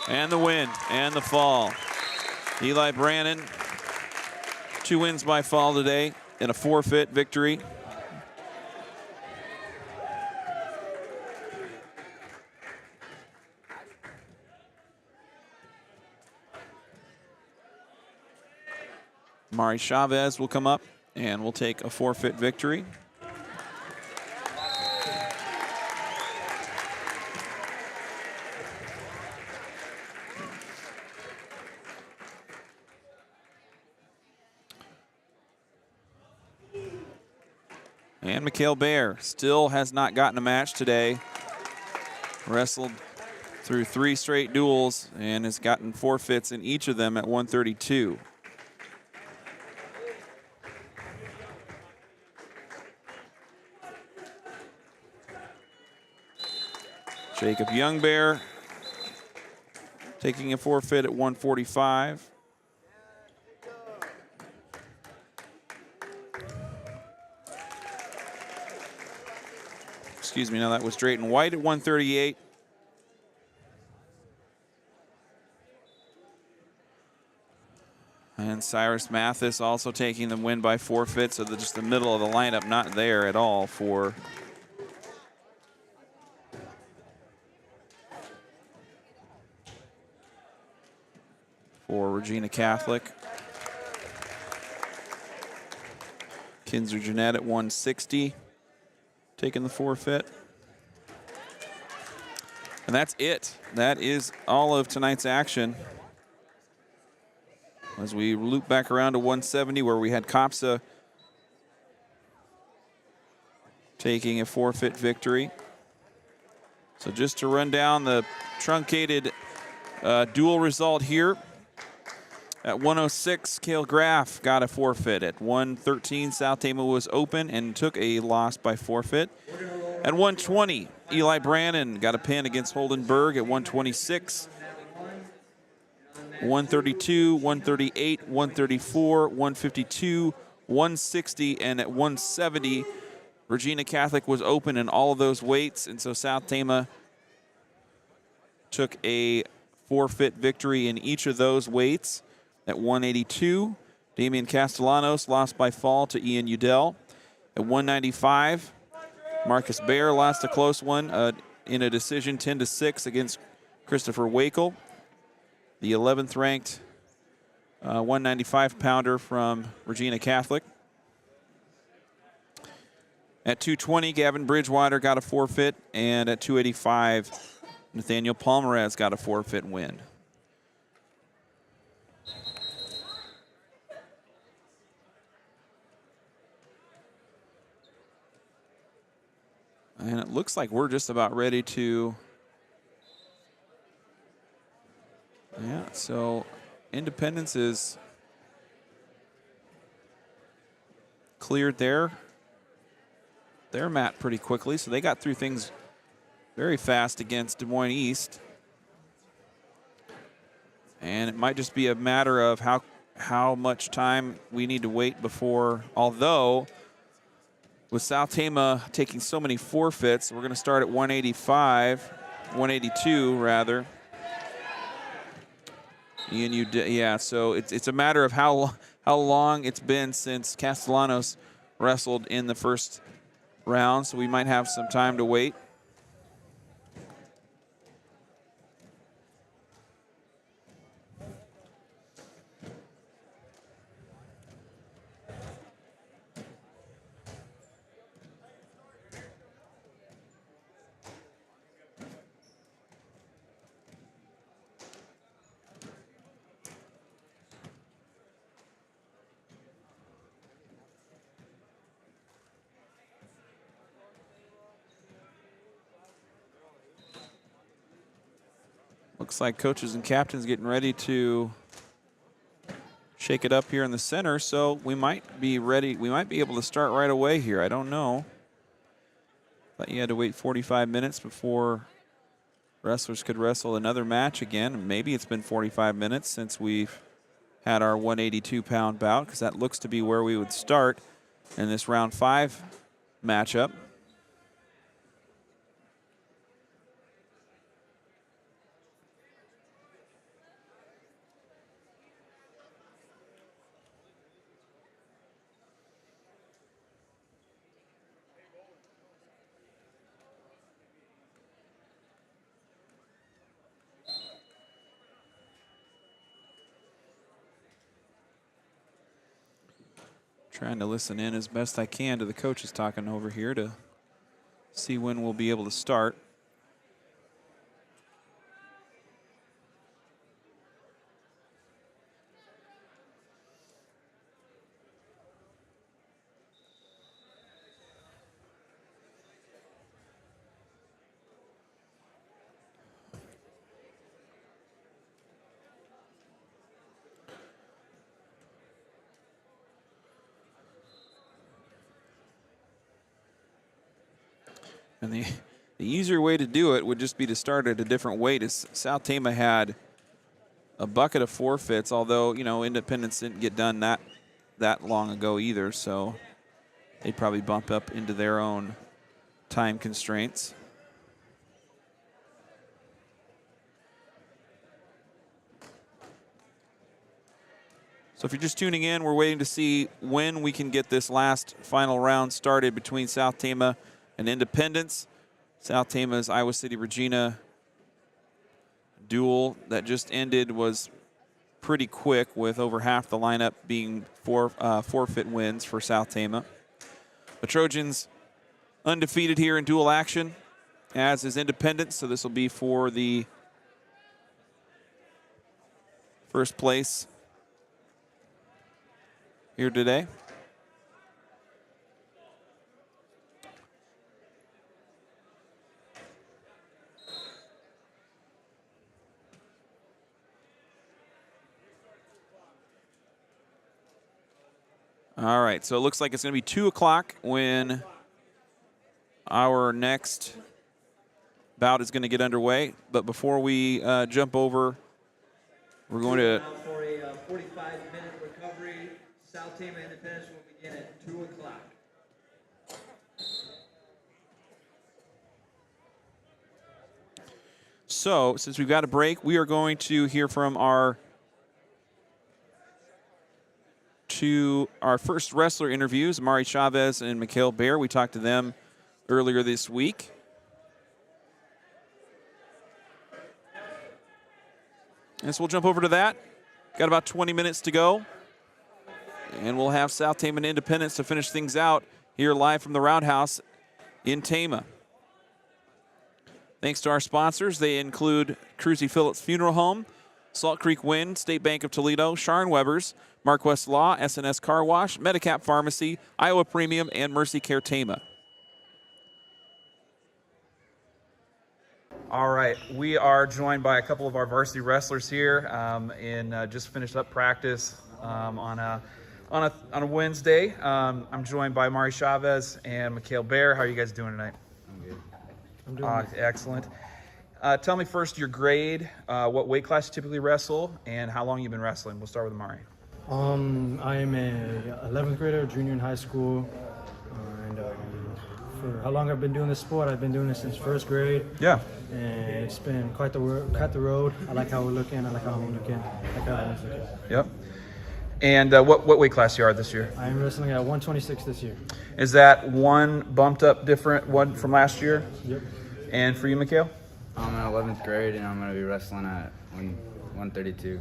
And the win and the fall. Eli Brandon, 2 wins by fall today and a forfeit victory. Mari Chavez will come up and will take a forfeit victory. And Mikhail Baer still has not gotten a match today. Wrestled through 3 straight duels and has gotten forfeits in each of them at 132. Jacob Youngbear taking a forfeit at 145. Excuse me, no, that was Drayton White at 138. And Cyrus Mathis also taking the win by forfeit, so just the middle of the lineup not there at all for Regina Catholic. Kinzer Jeanette at 160, taking the forfeit. And that's it. That is all of tonight's action. as we loop back around to 170 where we had Kopsa taking a forfeit victory. So just to run down the truncated dual result here. At 106, Cale Graff got a forfeit. At 113, South Tama was open and took a loss by forfeit. At 120, Eli Brannon got a pin against Holden Berg. At 126, 132, 138, 134, 152, 160, and at 170, Regina Catholic was open in all of those weights, and so South Tama took a forfeit victory in each of those weights. At 182, Damian Castellanos lost by fall to Ian Udell. At 195, Marcus Baer lost a close one in a decision 10-6 against Christopher Wakel. The 11th ranked 195 pounder from Regina Catholic. At 220, Gavin Bridgewater got a forfeit, and at 285, Nathaniel Palmerez got a forfeit win. And it looks like we're just about ready to, yeah, so Independence is cleared their mat pretty quickly, so they got through things very fast against Des Moines East. And it might just be a matter of how much time we need to wait before, although with South Tama taking so many forfeits, we're going to start at 182 rather. Yeah, so it's a matter of how long it's been since Castellanos wrestled in the first round, so we might have some time to wait. Looks like coaches and captains getting ready to shake it up here in the center, so we might be ready. We might be able to start right away here. I don't know. Thought you had to wait 45 minutes before wrestlers could wrestle another match again. Maybe it's been 45 minutes since we've had our 182-pound bout, because that looks to be where we would start in this round 5 matchup. Trying to listen in as best I can to the coaches talking over here to see when we'll be able to start. And the easier way to do it would just be to start at a different weight. As South Tama had a bucket of forfeits, although, you know, Independence didn't get done that long ago either, so they'd probably bump up into their own time constraints. So if you're just tuning in, we're waiting to see when we can get this last final round started between South Tama and Independence. South Tama's Iowa City Regina duel that just ended was pretty quick, with over half the lineup being forfeit wins for South Tama. The Trojans undefeated here in dual action, as is Independence, so this will be for the first place here today. All right, so it looks like it's going to be 2 o'clock when our next bout is going to get underway. But before we jump over, we're going to...
Now for a 45-minute recovery. South Tama Independence will begin at 2 o'clock.
So, since we've got a break, we are going to hear from our first wrestler interviews, Mari Chavez and Mikhail Bear. We talked to them earlier this week. And so we'll jump over to that. Got about 20 minutes to go. And we'll have South Tama Independence to finish things out here live from the Round House in Tama. Thanks to our sponsors. They include Cruzy Phillips Funeral Home, Salt Creek Wind, State Bank of Toledo, Sharn Weber's, Mark West Law, SNS Car Wash, Medicap Pharmacy, Iowa Premium, and Mercy Care Tama.
All right, we are joined by a couple of our varsity wrestlers here just finished up practice on a Wednesday. I'm joined by Mari Chavez and Mikhail Bear. How are you guys doing tonight?
I'm good.
I'm doing good.
Excellent. Tell me first your grade, what weight class you typically wrestle, and how long you've been wrestling. We'll start with Mari.
I'm a 11th grader, junior in high school, and for how long I've been doing this sport, I've been doing it since first grade.
Yeah.
And it's been quite the road. I like how we're looking. I like how I'm looking. I like how I'm looking.
Yep. And what weight class you are this year?
I'm wrestling at 126 this year.
Is that one bumped up different one from last year?
Yep.
And for you, Mikhail?
I'm in 11th grade, and I'm going to be wrestling at 132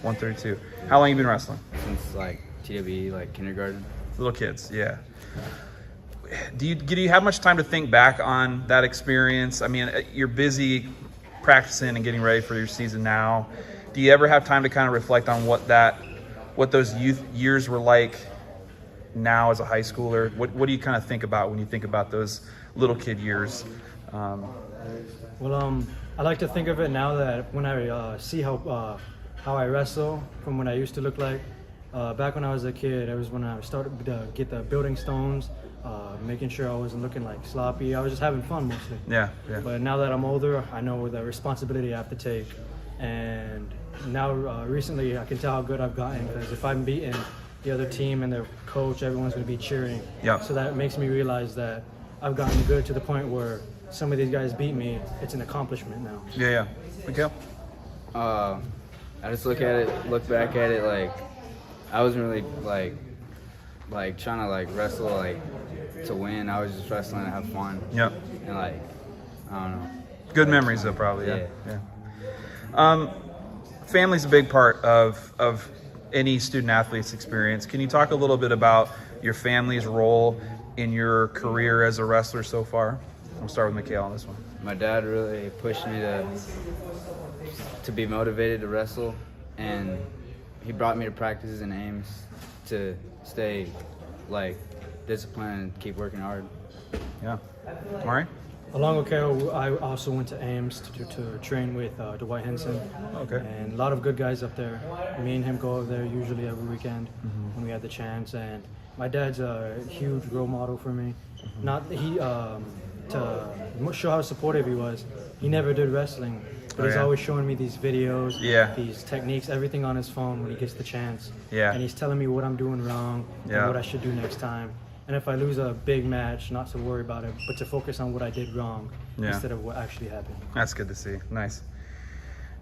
132. How long you been wrestling?
since like TWE, like kindergarten.
Little kids, yeah. Do you have much time to think back on that experience? I mean, you're busy practicing and getting ready for your season now. Do you ever have time to kind of reflect on what those youth years were like now as a high schooler? What do you kind of think about when you think about those little kid years?
Well, I like to think of it now that when I see how I wrestle from what I used to look like. Back when I was a kid, it was when I started to get the building stones, making sure I wasn't looking like sloppy. I was just having fun mostly.
Yeah.
But now that I'm older, I know the responsibility I have to take. And now recently I can tell how good I've gotten, because if I'm beating the other team and their coach, everyone's going to be cheering.
Yeah.
So that makes me realize that I've gotten good to the point where some of these guys beat me. It's an accomplishment now.
Yeah. Mikhail?
I just look back at it like I wasn't really like trying to like wrestle like to win. I was just wrestling to have fun.
Yep.
And like, I don't know.
Good memories though, probably. Yeah. Family's a big part of any student athlete's experience. Can you talk a little bit about your family's role in your career as a wrestler so far? I'll start with Mikhail on this one.
My dad really pushed me to be motivated to wrestle, and he brought me to practices in Ames to stay like disciplined and keep working hard.
Yeah. Mari?
Along with Carol, I also went to Ames to train with Dwight Henson.
Okay.
And a lot of good guys up there. Me and him go over there usually every weekend when we had the chance. And my dad's a huge role model for me. To show how supportive he was, he never did wrestling. But he's always showing me these videos, these techniques, everything on his phone when he gets the chance.
Yeah.
And he's telling me what I'm doing wrong and what I should do next time. And if I lose a big match, not to worry about it, but to focus on what I did wrong instead of what actually happened.
That's good to see. Nice.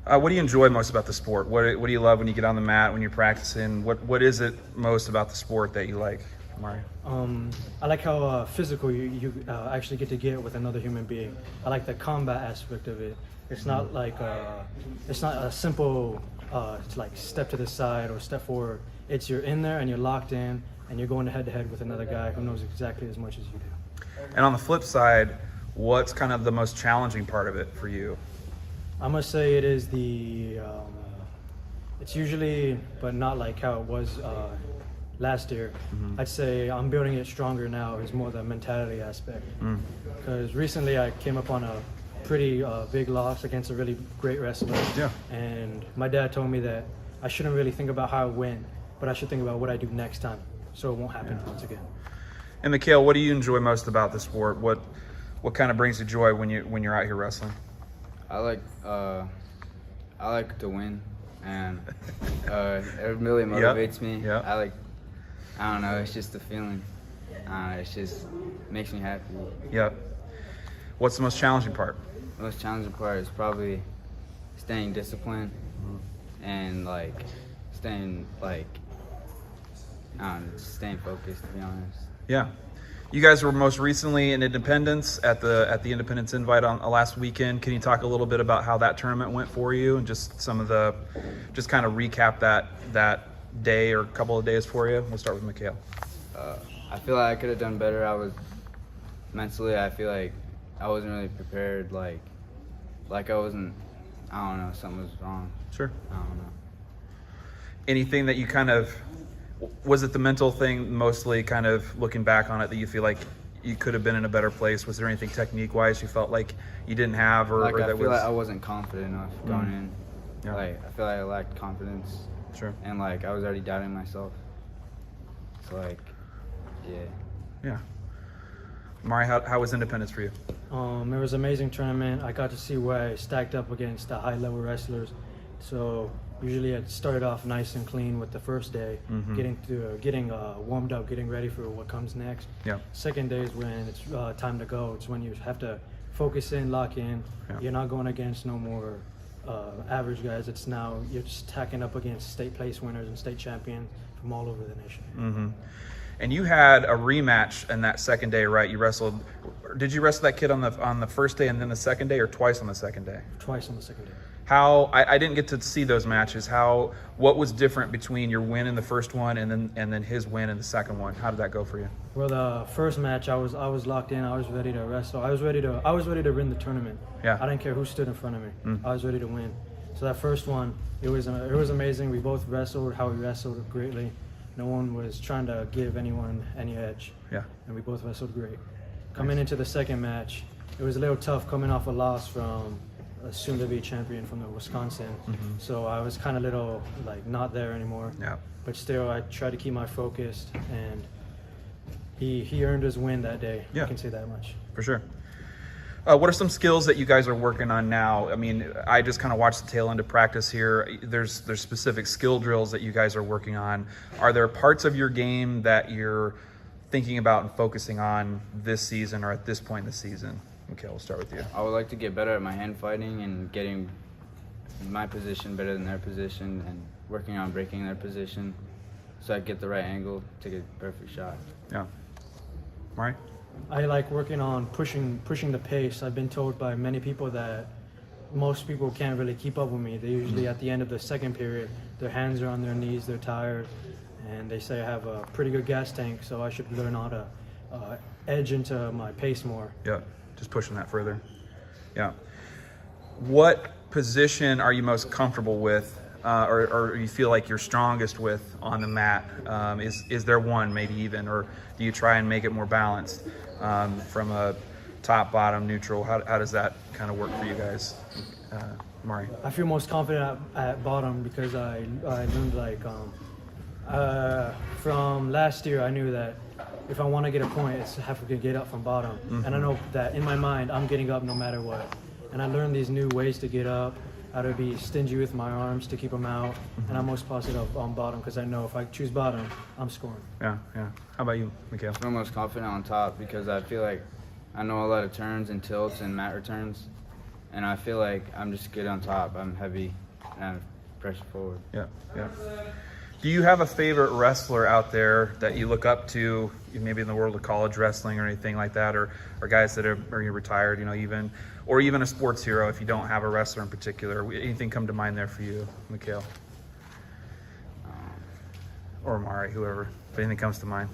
What do you enjoy most about the sport? What do you love when you get on the mat, when you're practicing? What is it most about the sport that you like, Mari?
I like how physical you actually get with another human being. I like the combat aspect of it. It's not like it's not a simple like step to the side or step forward. It's you're in there and you're locked in and you're going head to head with another guy who knows exactly as much as you do.
And on the flip side, what's kind of the most challenging part of it for you?
I must say it is it's usually, but not like how it was last year. I'd say I'm building it stronger now. Is more the mentality aspect. Because recently I came up on a pretty big loss against a really great wrestler.
Yeah.
And my dad told me that I shouldn't really think about how I win, but I should think about what I do next time, so it won't happen once again.
And Mikhail, what do you enjoy most about the sport? What kind of brings you joy when you're out here wrestling?
I like to win, and it really motivates me.
Yep.
I don't know, it's just the feeling. It just makes me happy.
Yep. What's the most challenging part?
The most challenging part is probably staying disciplined and staying staying focused, to be honest.
Yeah. You guys were most recently in Independence at the Independence Invite on last weekend. Can you talk a little bit about how that tournament went for you and just kind of recap that day or couple of days for you? We'll start with Mikhail.
I feel like I could have done better. Mentally, I feel like I wasn't really prepared. Like I wasn't, I don't know, something was wrong.
Sure.
I don't know.
Anything that you was it the mental thing mostly, kind of looking back on it, that you feel like you could have been in a better place? Was there anything technique-wise you felt like you didn't have, or
I
that
feel like I wasn't confident enough going in.
Yeah.
I feel like I lacked confidence.
Sure.
And I was already doubting myself. So yeah.
Yeah. Mari, how was Independence for you?
It was an amazing tournament. I got to see where I stacked up against the high-level wrestlers. So usually I started off nice and clean with the first day, getting warmed up, getting ready for what comes next.
Yeah.
Second day is when it's time to go. It's when you have to focus in, lock in.
Yeah.
You're not going against no more average guys. It's now you're just tacking up against state place winners and state champions from all over the nation.
Mm-hmm. And you had a rematch in that second day, right? You wrestled. Did you wrestle that kid on the first day and then the second day, or twice on the second day?
Twice on the second day.
I didn't get to see those matches. What was different between your win in the first one and then his win in the second one? How did that go for you?
Well, the first match I was locked in. I was ready to wrestle. I was ready to win the tournament.
Yeah.
I didn't care who stood in front of me. I was ready to win. So that first one, it was amazing. We both wrestled how we wrestled greatly. No one was trying to give anyone any edge.
Yeah.
And we both wrestled great. Coming into the second match, it was a little tough coming off a loss from a soon-to-be champion from the Wisconsin. So I was kind of little not there anymore.
Yeah.
But still, I tried to keep my focus, and he earned his win that day.
Yeah.
I can say that much.
For sure. What are some skills that you guys are working on now? I mean, I just kind of watched the tail end of practice here. There's specific skill drills that you guys are working on. Are there parts of your game that you're thinking about and focusing on this season or at this point in the season? Okay, we'll start with you.
I would like to get better at my hand fighting and getting my position better than their position, and working on breaking their position so I get the right angle to get a perfect shot.
Yeah. Mari?
I like working on pushing the pace. I've been told by many people that most people can't really keep up with me. They usually at the end of the second period, their hands are on their knees, they're tired, and they say I have a pretty good gas tank, so I should learn how to edge into my pace more.
Yeah, just pushing that further. Yeah. What position are you most comfortable with, or you feel like you're strongest with on the mat? Is there one maybe even, or do you try and make it more balanced from a top, bottom, neutral? How does that kind of work for you guys? Mari?
I feel most confident at bottom because I learned from last year. I knew that if I want to get a point, it's have to get up from bottom. And I know that in my mind, I'm getting up no matter what. And I learned these new ways to get up, how to be stingy with my arms to keep them out. And I'm most positive on bottom because I know if I choose bottom, I'm scoring.
Yeah, yeah. How about you, Mikhail?
I'm most confident on top because I feel like I know a lot of turns and tilts and mat returns. And I feel like I'm just good on top. I'm heavy and pressure forward.
Yeah, yeah. Do you have a favorite wrestler out there that you look up to, maybe in the world of college wrestling or anything like that, or guys that are retired, or even a sports hero if you don't have a wrestler in particular? Anything come to mind there for you, Mikhail? Or Mari, whoever, if anything comes to mind.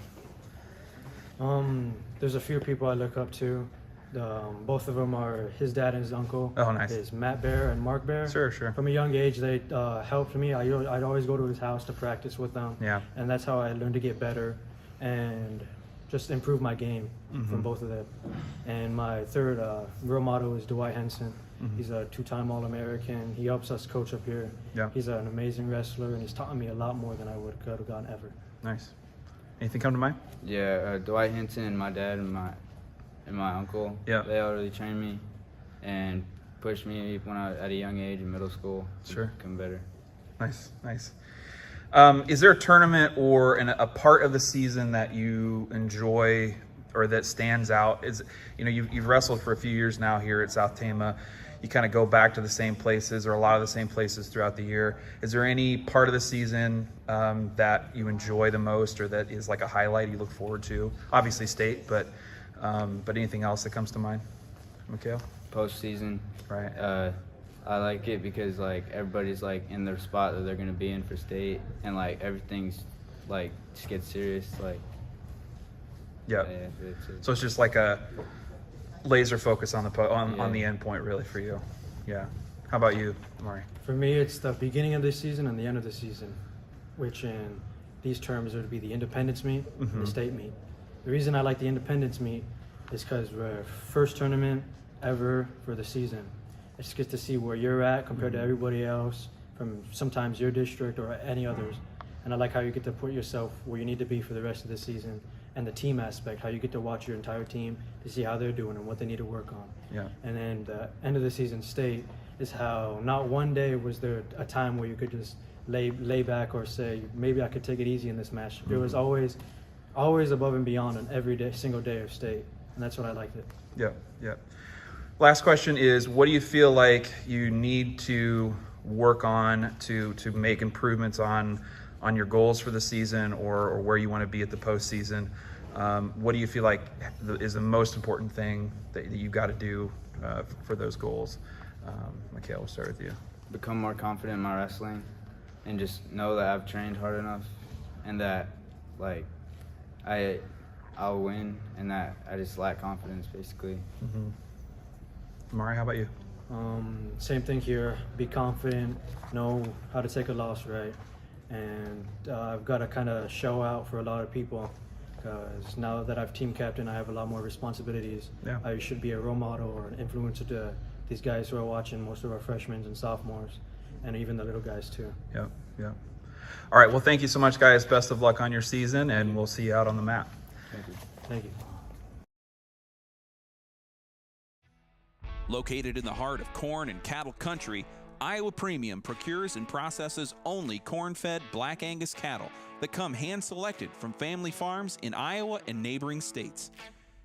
There's a few people I look up to. Both of them are his dad and his uncle.
Oh, nice.
Is Matt Bear and Mark Bear.
Sure, sure.
From a young age, they helped me. I'd always go to his house to practice with them.
Yeah.
And that's how I learned to get better and just improve my game from both of them. And my third real model is Dwight Henson. He's a 2-time All-American. He helps us coach up here.
Yeah.
He's an amazing wrestler, and he's taught me a lot more than I could have gotten ever.
Nice. Anything come to mind?
Yeah, Dwight Hinton and my dad and my uncle.
Yeah.
They all really trained me and pushed me when I at a young age in middle school.
Sure.
To become better.
Nice, nice. Is there a tournament or a part of the season that you enjoy or that stands out? You've wrestled for a few years now here at South Tama. You kind of go back to the same places or a lot of the same places throughout the year. Is there any part of the season that you enjoy the most or that is like a highlight you look forward to? Obviously state, but anything else that comes to mind? Mikhail?
Postseason.
Right.
I like it because like everybody's like in their spot that they're gonna be in for state, and like everything's like just gets serious. Like
Yeah. So it's just like a laser focus on the end point really for you. Yeah. How about you, Mari?
For me, it's the beginning of the season and the end of the season, which in these terms would be the independence meet and the state meet. The reason I like the independence meet is because we're first tournament ever for the season. I just get to see where you're at compared to everybody else from sometimes your district or any others. And I like how you get to put yourself where you need to be for the rest of the season. And the team aspect, how you get to watch your entire team to see how they're doing and what they need to work on.
Yeah.
And then the end of the season state is how not one day was there a time where you could just lay back or say, maybe I could take it easy in this match. It was always above and beyond on every day, single day of state. And that's what I liked it.
Yeah, yeah. Last question is, what do you feel like you need to work on to make improvements on your goals for the season or where you want to be at the postseason? What do you feel like is the most important thing that you got to do for those goals? Mikhail, we'll start with you.
Become more confident in my wrestling and just know that I've trained hard enough and that like I'll win and that I just lack confidence basically.
Mari, how about you?
Same thing here. Be confident, know how to take a loss right. And I've got to kind of show out for a lot of people because now that I've team captain, I have a lot more responsibilities.
Yeah.
I should be a role model or an influencer to these guys who are watching, most of our freshmen and sophomores, and even the little guys too.
Yeah, yeah. All right, well, thank you so much, guys. Best of luck on your season, and we'll see you out on the mat.
Thank you.
Thank you.
Located in the heart of corn and cattle country, Iowa Premium procures and processes only corn-fed Black Angus cattle that come hand-selected from family farms in Iowa and neighboring states.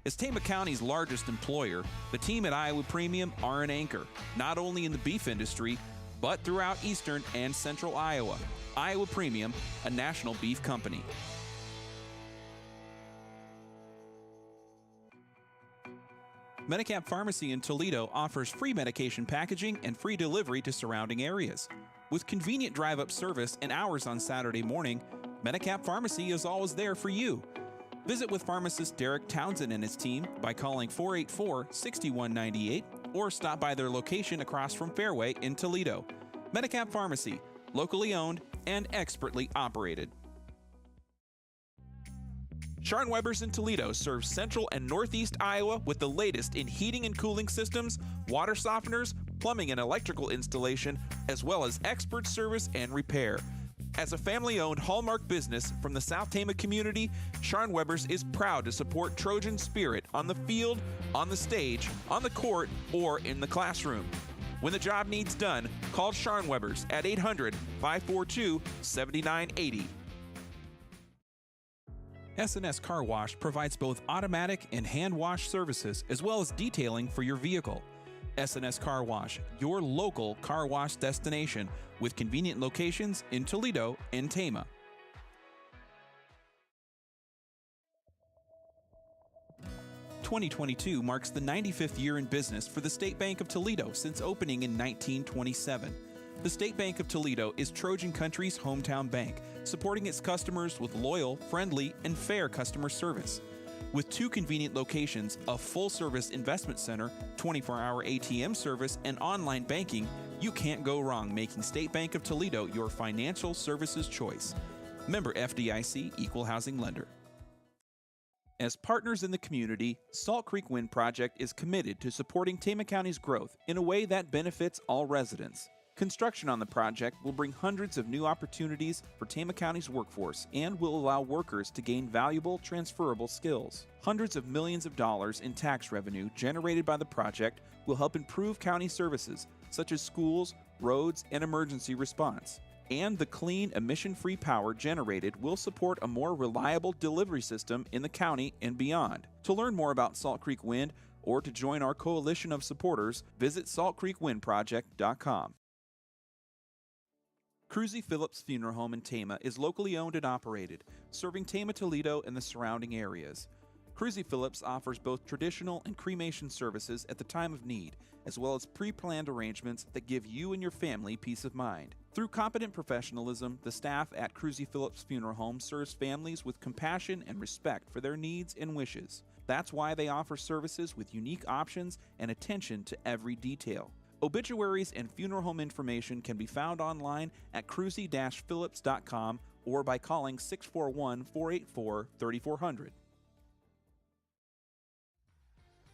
As Tama County's largest employer, the team at Iowa Premium are an anchor, not only in the beef industry, but throughout eastern and central Iowa. Iowa Premium, a national beef company. Medicap Pharmacy in Toledo offers free medication packaging and free delivery to surrounding areas. With convenient drive-up service and hours on Saturday morning, Medicap Pharmacy is always there for you. Visit with pharmacist Derek Townsend and his team by calling 484-6198 or stop by their location across from Fairway in Toledo. Medicap Pharmacy, locally owned and expertly operated. Sharn Weber's in Toledo serves central and northeast Iowa with the latest in heating and cooling systems, water softeners, plumbing and electrical installation, as well as expert service and repair. As a family-owned hallmark business from the South Tama community, Sharn Weber's is proud to support Trojan spirit on the field, on the stage, on the court, or in the classroom. When the job needs done, call Sharn Weber's at 800-542-7980. S&S Car Wash provides both automatic and hand wash services as well as detailing for your vehicle. S&S Car Wash, your local car wash destination with convenient locations in Toledo and Tama. "2022 marks the 95th year in business for the State Bank of Toledo since opening in 1927. The State Bank of Toledo is Trojan Country's hometown bank, supporting its customers with loyal, friendly, and fair customer service. With 2 convenient locations, a full-service investment center, 24-hour ATM service, and online banking, you can't go wrong making State Bank of Toledo your financial services choice. Member FDIC, Equal Housing Lender. As partners in the community, Salt Creek Wind Project is committed to supporting Tama County's growth in a way that benefits all residents. Construction on the project will bring hundreds of new opportunities for Tama County's workforce and will allow workers to gain valuable, transferable skills. Hundreds of millions of dollars in tax revenue generated by the project will help improve county services such as schools, roads, and emergency response. And the clean, emission-free power generated will support a more reliable delivery system in the county and beyond. To learn more about Salt Creek Wind or to join our coalition of supporters, visit saltcreekwindproject.com. Cruzy Phillips Funeral Home in Tama is locally owned and operated, serving Tama, Toledo, and the surrounding areas. Cruzy Phillips offers both traditional and cremation services at the time of need, as well as pre-planned arrangements that give you and your family peace of mind. Through competent professionalism, the staff at Cruzy Phillips Funeral Home serves families with compassion and respect for their needs and wishes. That's why they offer services with unique options and attention to every detail. Obituaries and funeral home information can be found online at cruzy-phillips.com or by calling 641-484-3400.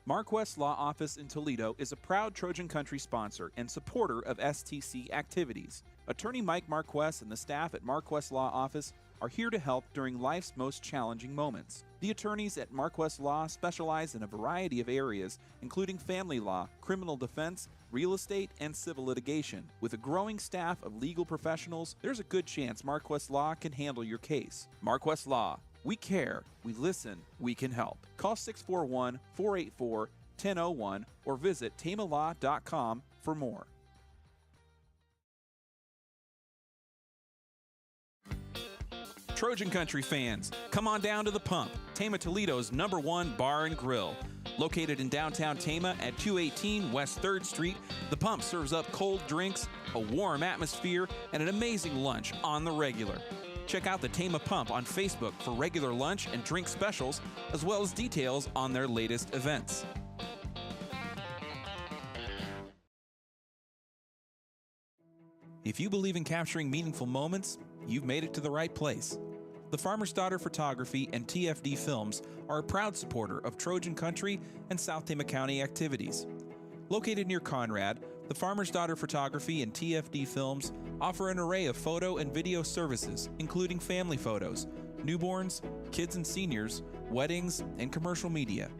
Marquest Law Office in Toledo is a proud Trojan Country sponsor and supporter of STC activities. Attorney Mike Marquest and the staff at Marquest Law Office are here to help during life's most challenging moments. The attorneys at Marquest Law specialize in a variety of areas, including family law, criminal defense, real estate, and civil litigation. With a growing staff of legal professionals, there's a good chance Marquest Law can handle your case. Marquest Law. We care, we listen, we can help. Call 641-484-1001 or visit tamalaw.com for more. Trojan Country fans, come on down to The Pump, Tama, Toledo's #1 bar and grill. Located in downtown Tama at 218 West 3rd Street, The Pump serves up cold drinks, a warm atmosphere, and an amazing lunch on the regular. Check out the Tama Pump on Facebook for regular lunch and drink specials, as well as details on their latest events. If you believe in capturing meaningful moments, you've made it to the right place. The Farmer's Daughter Photography and TFD Films are a proud supporter of Trojan Country and South Tama County activities. Located near Conrad, the Farmer's Daughter Photography and TFD Films offer an array of photo and video services, including family photos, newborns, kids and seniors, weddings, and commercial media.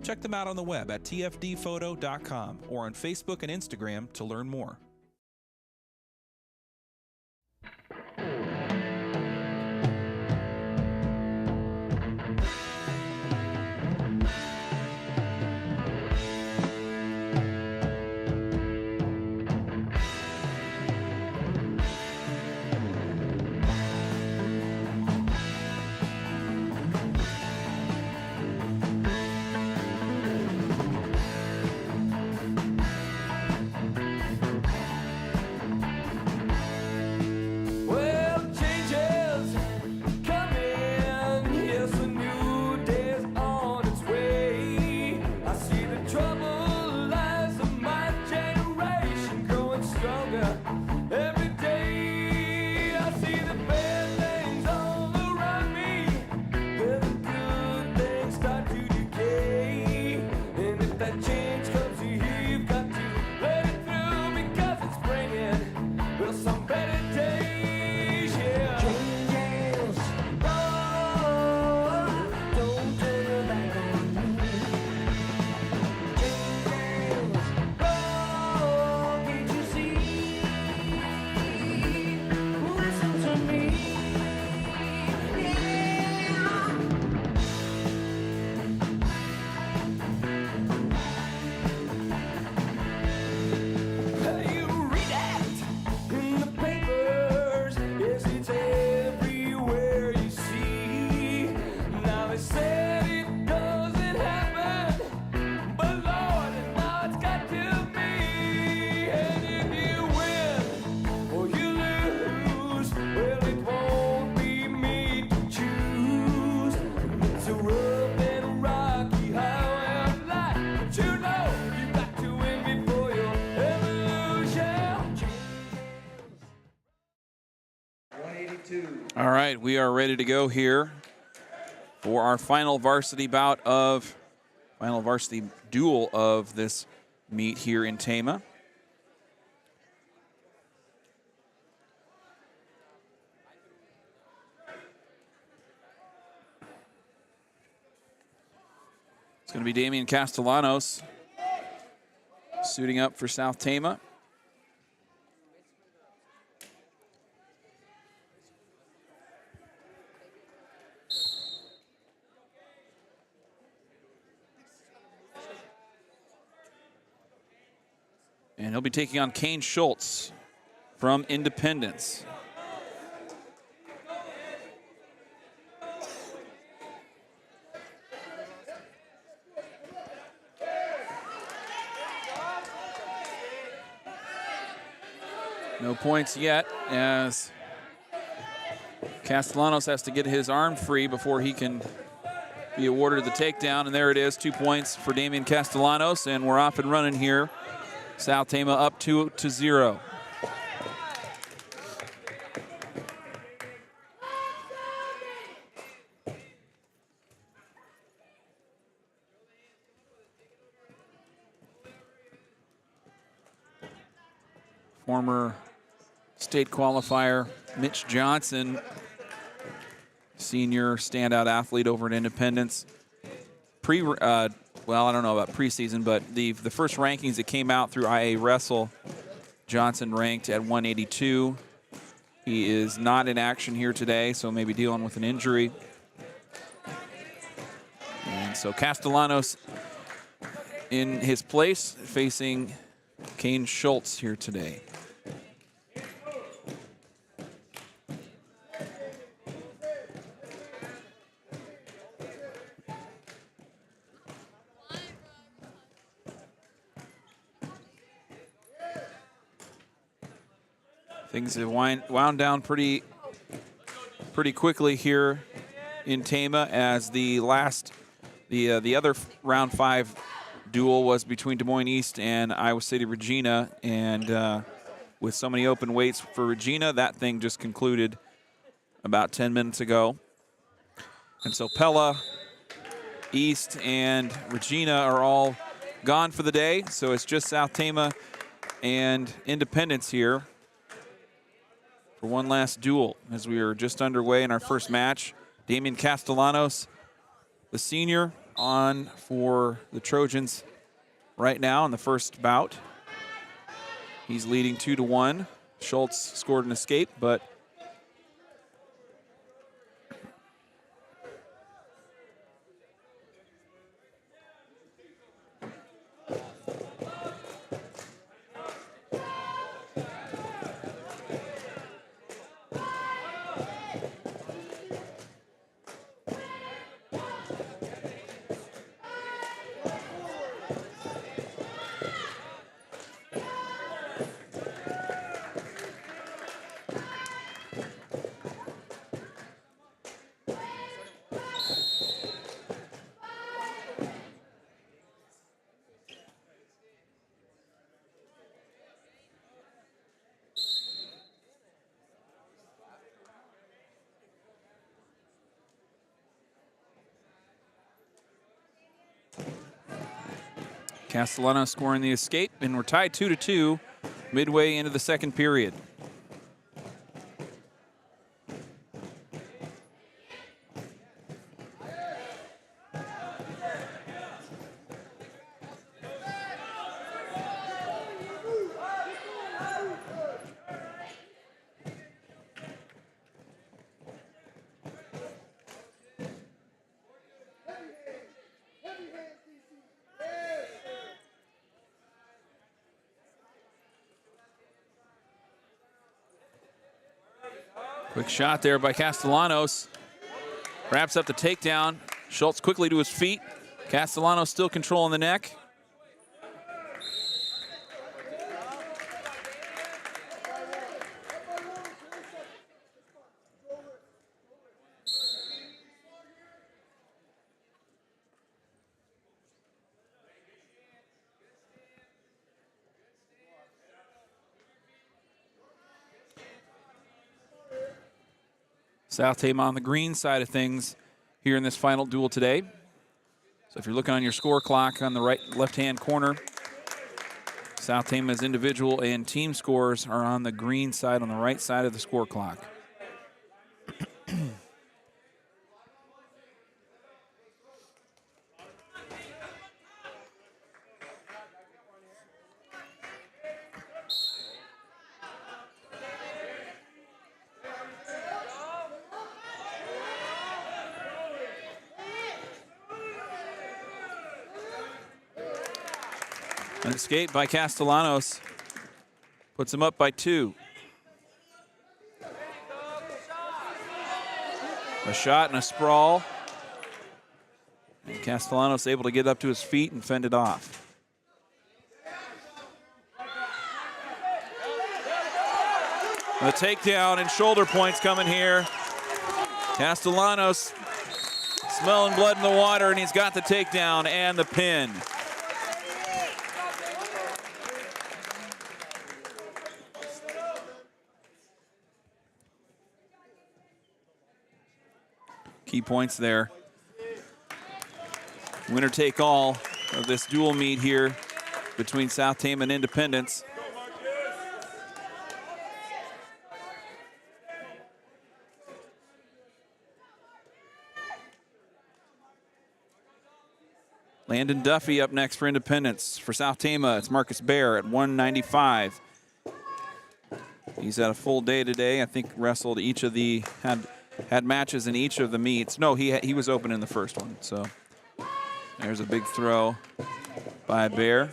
Check them out on the web at tfdphoto.com or on Facebook and Instagram to learn more. All right, we are ready to go here for our final varsity duel of this meet here in Tama. It's going to be Damian Castellanos suiting up for South Tama. And he'll be taking on Kane Schultz from Independence. No points yet, as Castellanos has to get his arm free before he can be awarded the takedown. And there it is, 2 points for Damian Castellanos, and we're off and running here. South Tama up 2-0. Former state qualifier Mitch Johnson, senior standout athlete over at Independence. Well, I don't know about preseason, but the first rankings that came out through IA Wrestle, Johnson ranked at 182. He is not in action here today, so maybe dealing with an injury. And so Castellanos in his place, facing Kane Schultz here today. Things have wound down pretty quickly here in Tama, as the other round 5 duel was between Des Moines East and Iowa City Regina, and with so many open weights for Regina, that thing just concluded about 10 minutes ago. And so Pella, East, and Regina are all gone for the day, so it's just South Tama and Independence here for one last duel, as we are just underway in our first match. Damian Castellanos, the senior, on for the Trojans right now in the first bout. He's leading 2-1. Schultz scored an escape, but Castellanos scoring the escape, and we're tied 2-2 midway into the second period. Quick shot there by Castellanos. Wraps up the takedown. Schultz quickly to his feet. Castellanos still controlling the neck. South Tama on the green side of things here in this final duel today. So if you're looking on your score clock on the left-hand corner, South Tama's individual and team scores are on the green side on the right side of the score clock. An escape by Castellanos puts him up by 2. A shot and a sprawl. And Castellanos able to get up to his feet and fend it off. The takedown and shoulder points coming here. Castellanos smelling blood in the water, and he's got the takedown and the pin. Key points there. Winner take all of this dual meet here between South Tama and Independence. Landon Duffy up next for Independence. For South Tama, it's Marcus Bear at 195. He's had a full day today. I think wrestled each of the, had matches in each of the meets. No, he was open in the first one. So there's a big throw by Bear.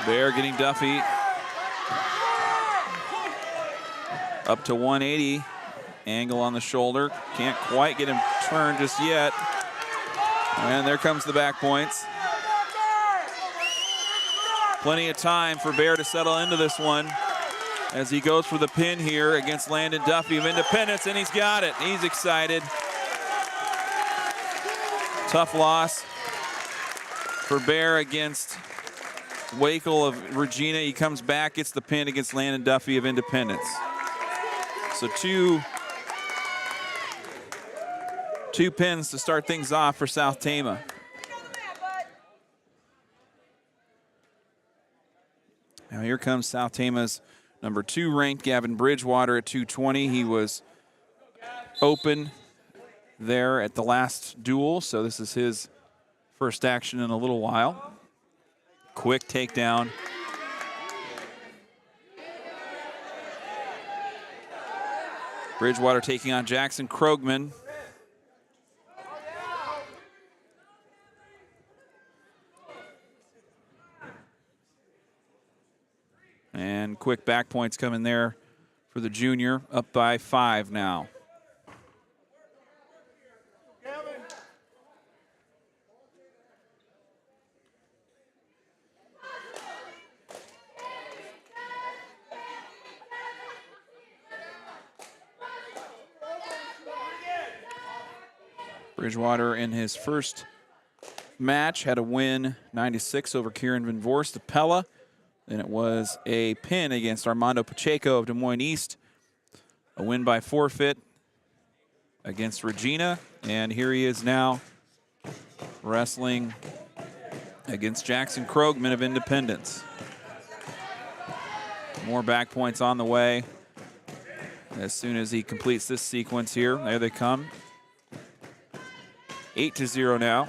Bear getting Duffy up to 180. Angle on the shoulder. Can't quite get him turned just yet. And there comes the back points. Plenty of time for Bear to settle into this one as he goes for the pin here against Landon Duffy of Independence, and he's got it. He's excited. Tough loss for Bear against Wakel of Regina. He comes back, gets the pin against Landon Duffy of Independence. So two pins to start things off for South Tama. Now here comes South Tama's number 2 ranked Gavin Bridgewater at 220. He was open there at the last duel, so this is his first action in a little while. Quick takedown. Bridgewater taking on Jackson Krogman. And quick back points coming there for the junior, up by 5 now. Bridgewater in his first match had a win 96 over Kieran Van Voorst of Pella. Then it was a pin against Armando Pacheco of Des Moines East. A win by forfeit against Regina. And here he is now wrestling against Jackson Krogman of Independence. More back points on the way as soon as he completes this sequence here. There they come. 8-0 now.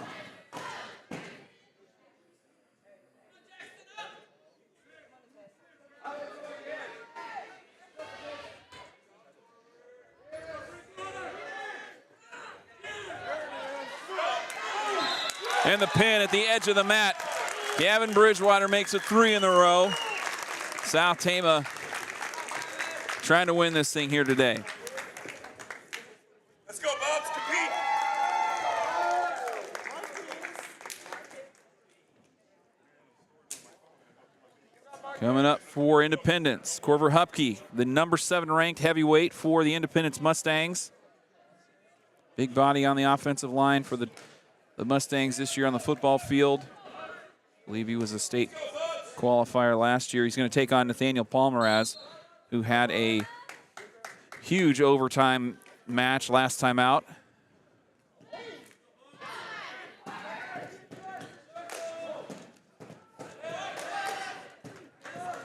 And the pin at the edge of the mat. Gavin Bridgewater makes it 3 in a row. South Tama trying to win this thing here today.
Let's go, Bubs, compete.
Coming up for Independence, Corver Hupke, the number 7 ranked heavyweight for the Independence Mustangs. Big body on the offensive line for the Mustangs this year on the football field. I believe he was a state qualifier last year. He's going to take on Nathaniel Palmeraz, who had a huge overtime match last time out.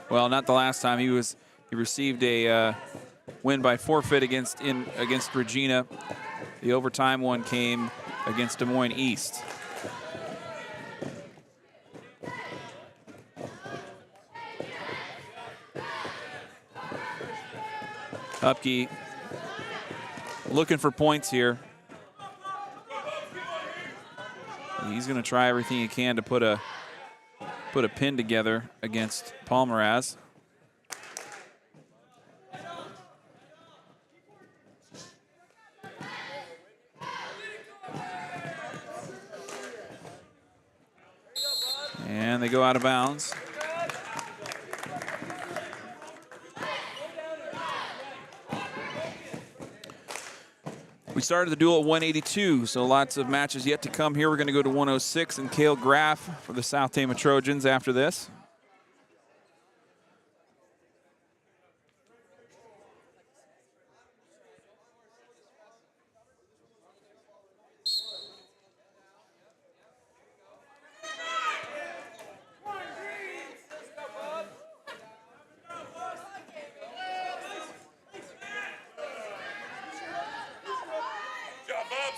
Well, not the last time. He received a win by forfeit against Regina. The overtime one came against Des Moines East. Hupke looking for points here. He's going to try everything he can to put a pin together against Palmeraz. And they go out of bounds. We started the duel at 182, so lots of matches yet to come here. We're going to go to 106 and Cale Graff for the South Tama Trojans after this.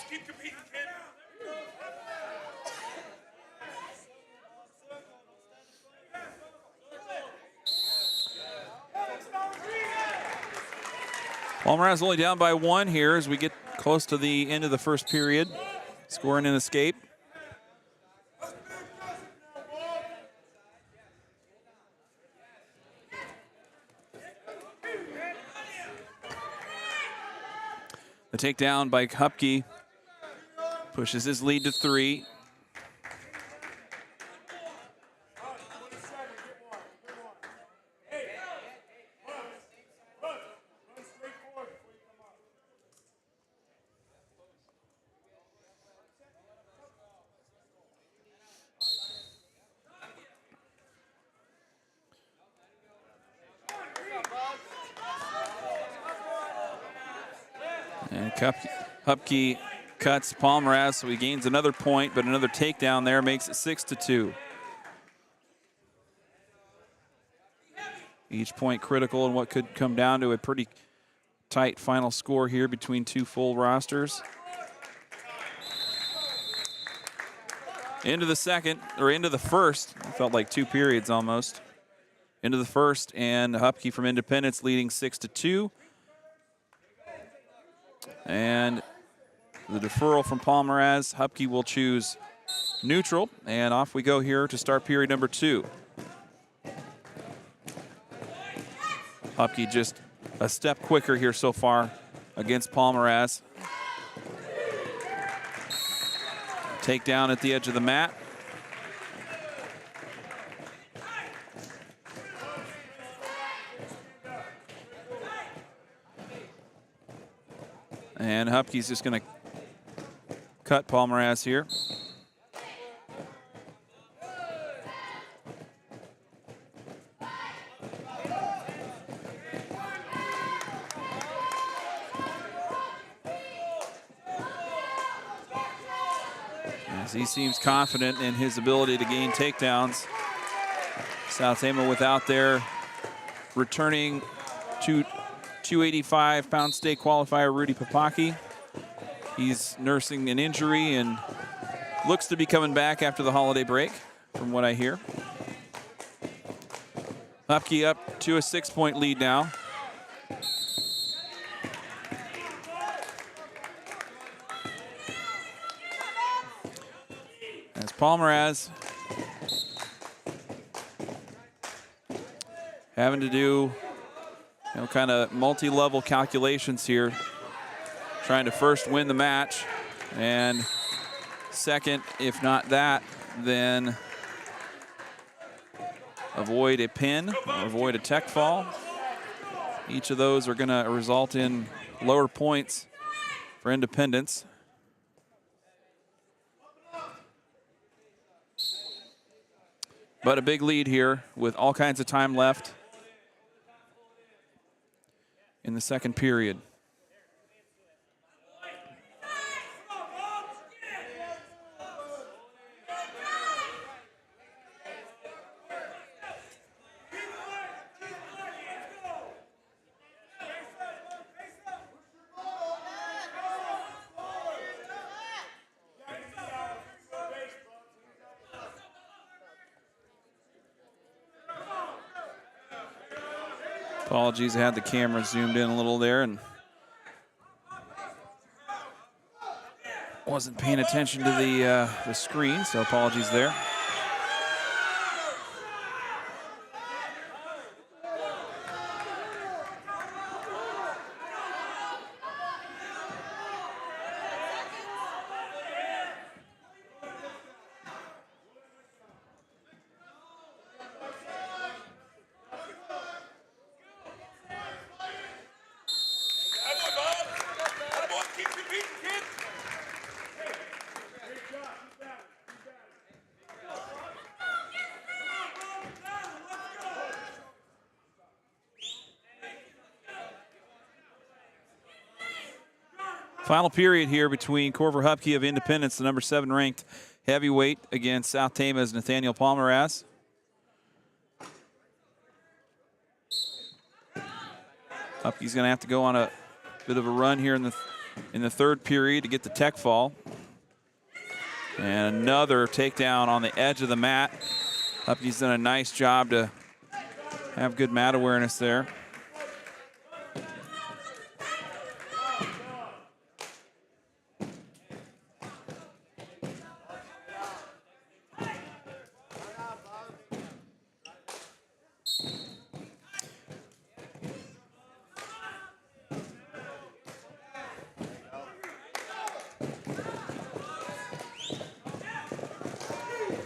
Keep competing, kid.
Palmeraz only down by 1 here as we get close to the end of the first period. Scoring an escape. The takedown by Hupke pushes his lead to 3. And Hupke cuts Palmeraz, so he gains another point, but another takedown there makes it 6-2. Each point critical in what could come down to a pretty tight final score here between two full rosters. Into the second, or into the first, it felt like 2 periods almost. Into the first, and Hupke from Independence leading 6-2. And the deferral from Palmeraz. Hupke will choose neutral, and off we go here to start period number 2. Hupke just a step quicker here so far against Palmeraz. Takedown at the edge of the mat. And Hupke's just going to cut Palmeraz here. As he seems confident in his ability to gain takedowns. South Tama without their returning to 285-pound state qualifier Rudy Papaki. He's nursing an injury and looks to be coming back after the holiday break, from what I hear. Hupke up to a 6-point lead now. As Palmaraz having to do, kind of multi-level calculations here, trying to first win the match, and second, if not that, then avoid a pin or avoid a tech fall. Each of those are going to result in lower points for Independence. But a big lead here with all kinds of time left in the second period. Apologies, I had the camera zoomed in a little there and wasn't paying attention to the screen, so apologies there. Final period here between Corver Hupke of Independence, the number 7 ranked heavyweight, against South Tama's Nathaniel Palmaraz. Hupke's going to have to go on a bit of a run here in the third period to get the tech fall. And another takedown on the edge of the mat. Hupke's done a nice job to have good mat awareness there.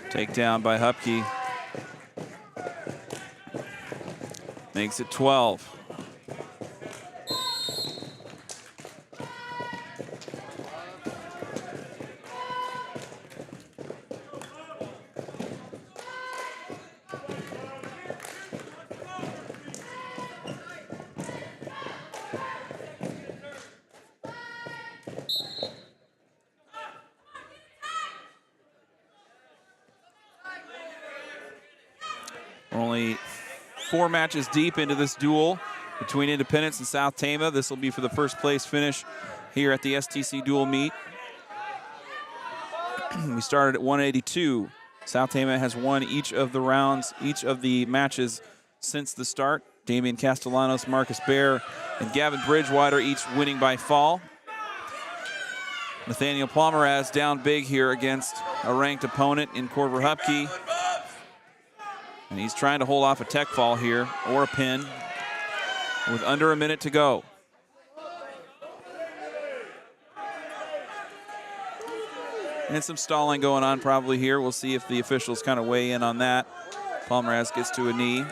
Takedown by Hupke. Makes it 12. Only 4 matches deep into this duel between Independence and South Tama. This will be for the first place finish here at the STC dual meet. We started at 182. South Tama has won each of the rounds, each of the matches since the start. Damian Castellanos, Marcus Bear, and Gavin Bridgewater each winning by fall. Nathaniel Palmaraz down big here against a ranked opponent in Corver Hupke. And he's trying to hold off a tech fall here, or a pin, with under a minute to go. And some stalling going on probably here. We'll see if the officials kind of weigh in on that. Palmaraz gets to a knee.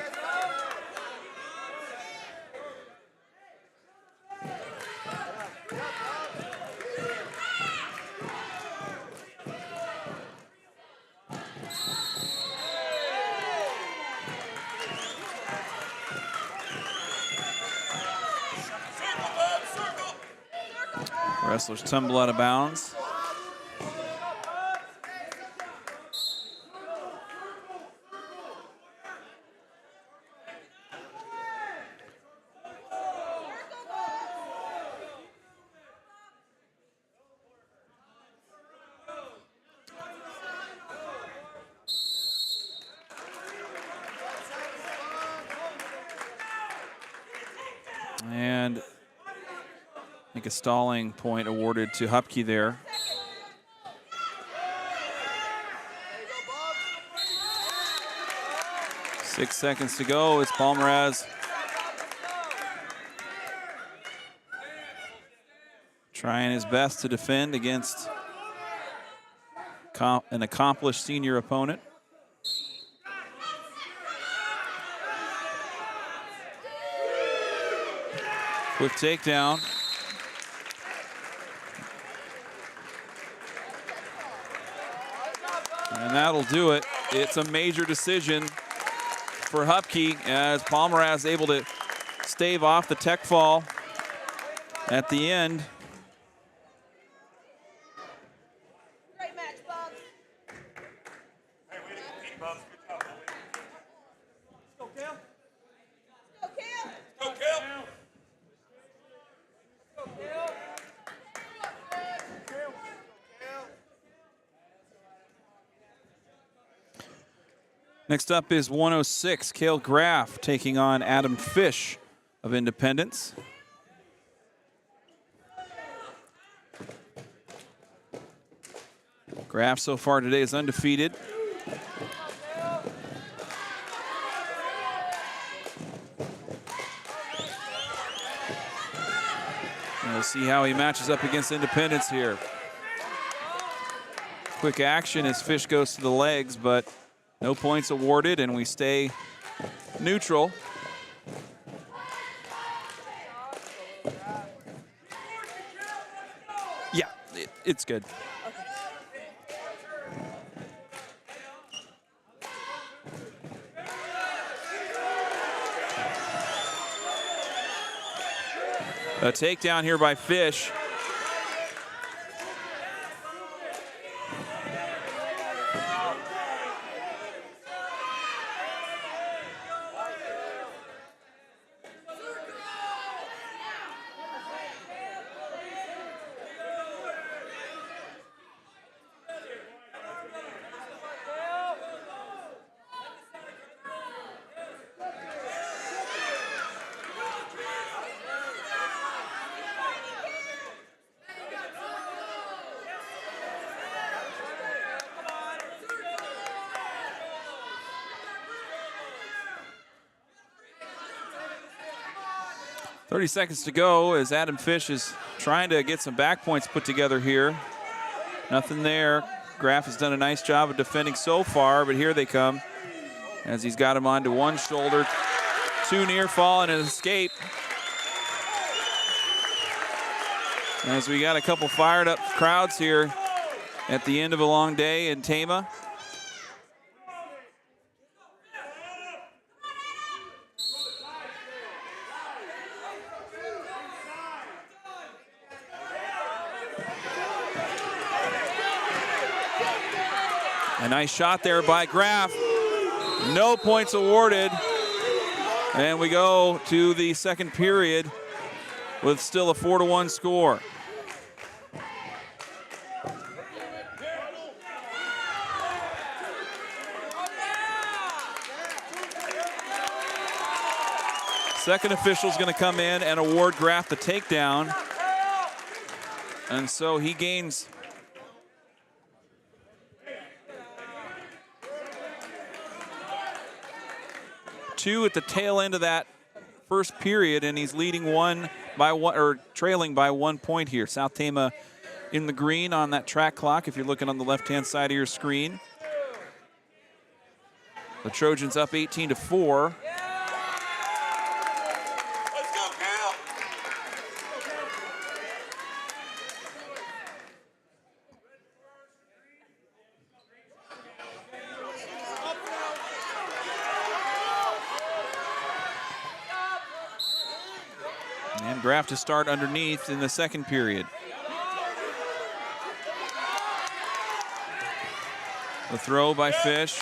Wrestlers tumble out of bounds. And I think a stalling point awarded to Hupke there. 6 seconds to go. It's Palmaraz trying his best to defend against an accomplished senior opponent. Quick takedown. And that'll do it. It's a major decision for Hupke as Palmaraz able to stave off the tech fall at the end.
Great match, Bubs.
Hey, way to compete, Bubs. Good job, buddy.
Let's go, Cam. Let's go, Cam.
Go, Kel.
Next up is 106, Cale Graff taking on Adam Fish of Independence. Graff so far today is undefeated. And we'll see how he matches up against Independence here. Quick action as Fish goes to the legs, but no points awarded, and we stay neutral. Yeah, it's good. A takedown here by Fish. .30 seconds to go as Adam Fish is trying to get some back points put together here. Nothing there. Graff has done a nice job of defending so far, but here they come as he's got him onto one shoulder. Two near fall and an escape. As we got a couple fired up crowds here at the end of a long day in Tama. A nice shot there by Graff. No points awarded. And we go to the second period with still a 4-1 score. Second official's going to come in and award Graff the takedown. And so he gains two at the tail end of that first period, and he's leading one by one, or trailing by 1 point here. South Tama in the green on that track clock if you're looking on the left-hand side of your screen. The Trojans up 18-4.
Let's go, Kel.
And Graff to start underneath in the second period. The throw by Fish.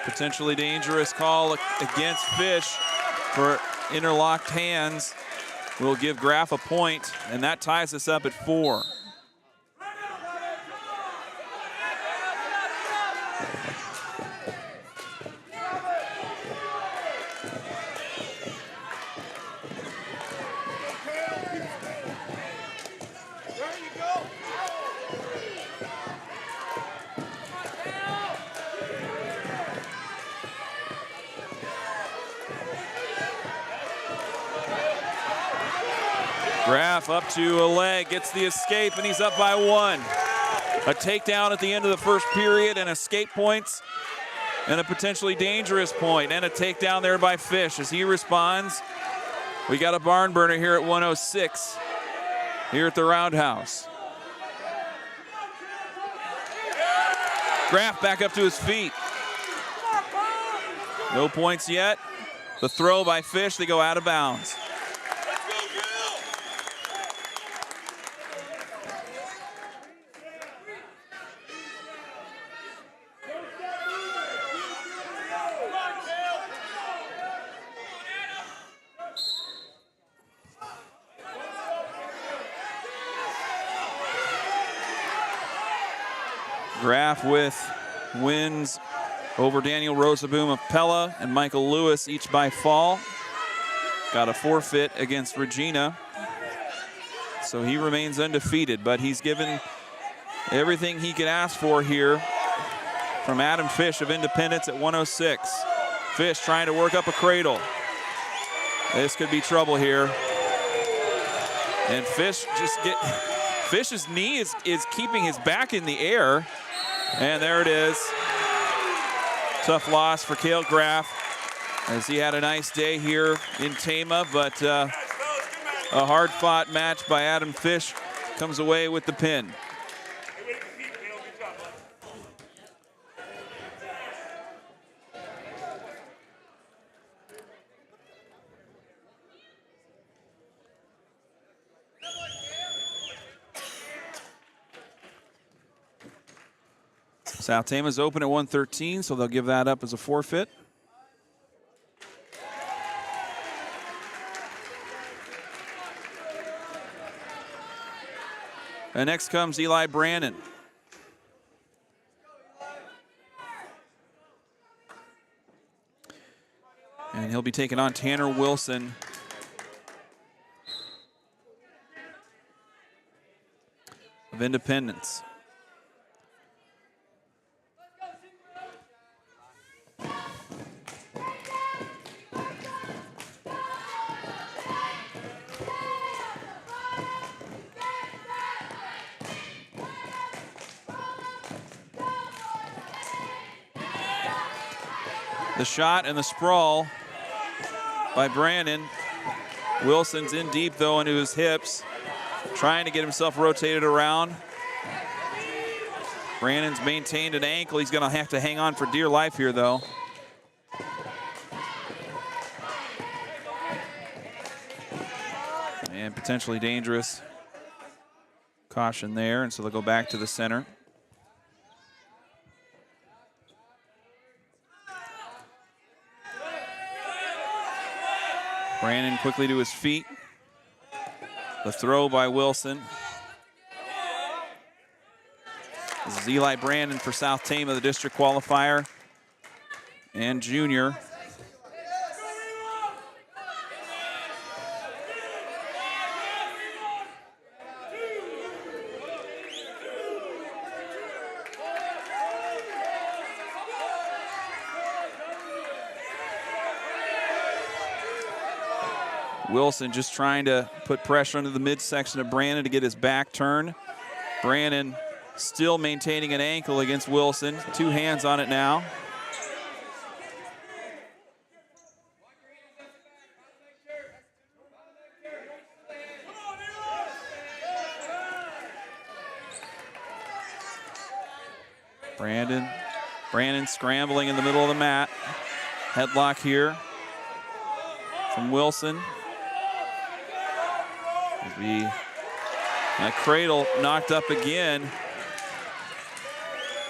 Potentially dangerous call against Fish for interlocked hands. Will give Graff a point, and that ties us up at 4. Graf up to a leg, gets the escape, and he's up by 1. A takedown at the end of the first period and escape points and a potentially dangerous point and a takedown there by Fish as he responds. We got a barn burner here at 106 here at the Roundhouse. Graf back up to his feet. No points yet. The throw by Fish, they go out of bounds. Graf with wins over Daniel Rosaboom of Pella and Michael Lewis, each by fall. Got a forfeit against Regina. So he remains undefeated, but he's given everything he could ask for here from Adam Fish of Independence at 106. Fish trying to work up a cradle. This could be trouble here. And Fish's knee is keeping his back in the air. And there it is. Tough loss for Cale Graf as he had a nice day here in Tama, but a hard-fought match by Adam Fish comes away with the pin. South Tama's open at 113, so they'll give that up as a forfeit. And next comes Eli Brandon. And he'll be taking on Tanner Wilson. Of Independence. The shot and the sprawl by Brandon. Wilson's in deep, though, into his hips, trying to get himself rotated around. Brandon's maintained an ankle. He's going to have to hang on for dear life here, though. And potentially dangerous. Caution there, and so they'll go back to the center. Brandon quickly to his feet. The throw by Wilson. This is Eli Brandon for South Tama, the district qualifier and junior. Wilson just trying to put pressure into the midsection of Brandon to get his back turned. Brandon still maintaining an ankle against Wilson. 2 hands on it now. Brandon scrambling in the middle of the mat. Headlock here from Wilson. A cradle knocked up again.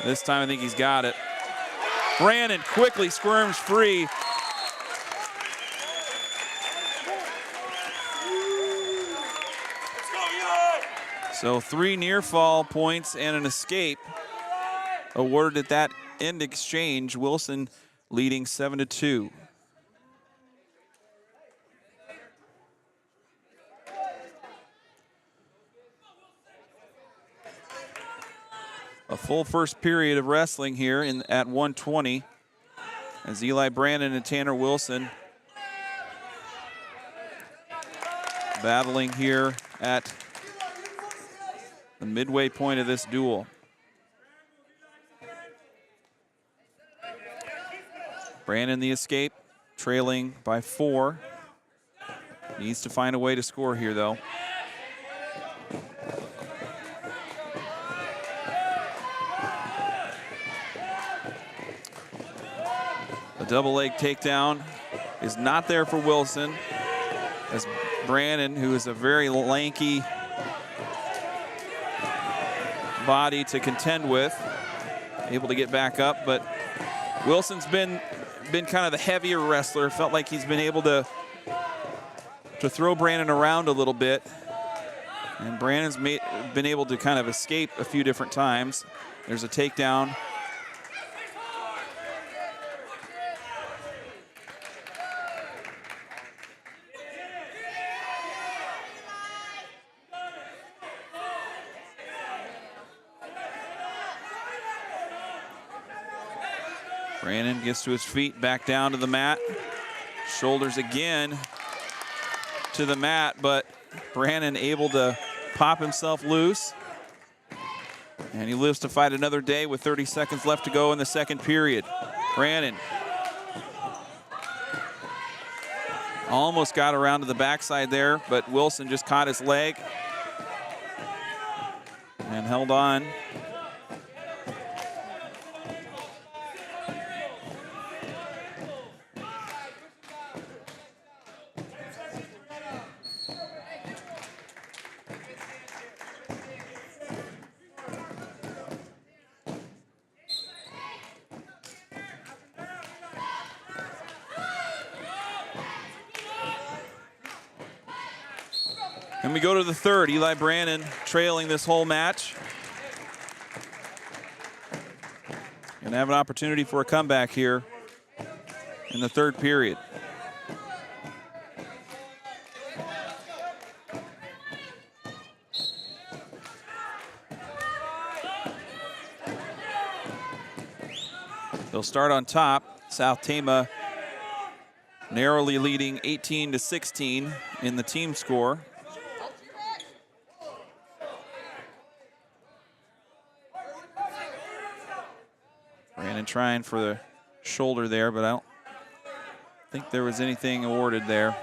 This time I think he's got it. Brandon quickly squirms free. So 3 near fall points and an escape awarded at that end exchange. Wilson leading 7-2. A full first period of wrestling here at 120 as Eli Brandon and Tanner Wilson battling here at the midway point of this duel. Brandon the escape, trailing by 4. Needs to find a way to score here, though. A double leg takedown is not there for Wilson, as Brandon, who is a very lanky body to contend with, able to get back up, but Wilson's been kind of the heavier wrestler. Felt like he's been able to throw Brandon around a little bit, and Brandon's been able to kind of escape a few different times. There's a takedown. Brandon gets to his feet, back down to the mat. Shoulders again to the mat, but Brandon able to pop himself loose. And he lives to fight another day with 30 seconds left to go in the second period. Brandon almost got around to the backside there, but Wilson just caught his leg and held on. And we go to the third. Eli Brandon trailing this whole match. Gonna have an opportunity for a comeback here in the third period. They'll start on top. South Tama narrowly leading 18-16 in the team score. Brandon trying for the shoulder there, but I don't think there was anything awarded there.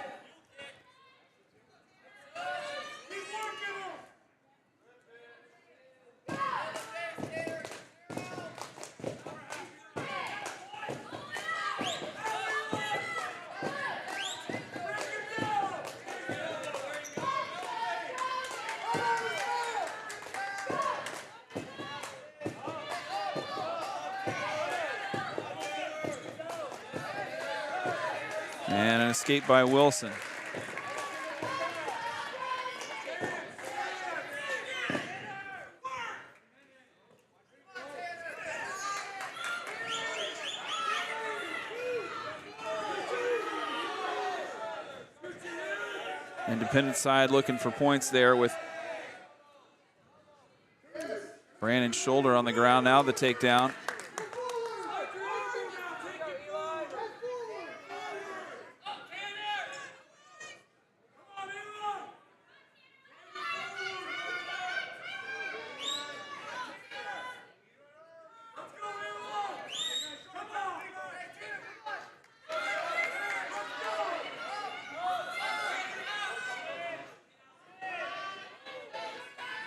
And an escape by Wilson. Independent side looking for points there with Brandon's shoulder on the ground. Now the takedown.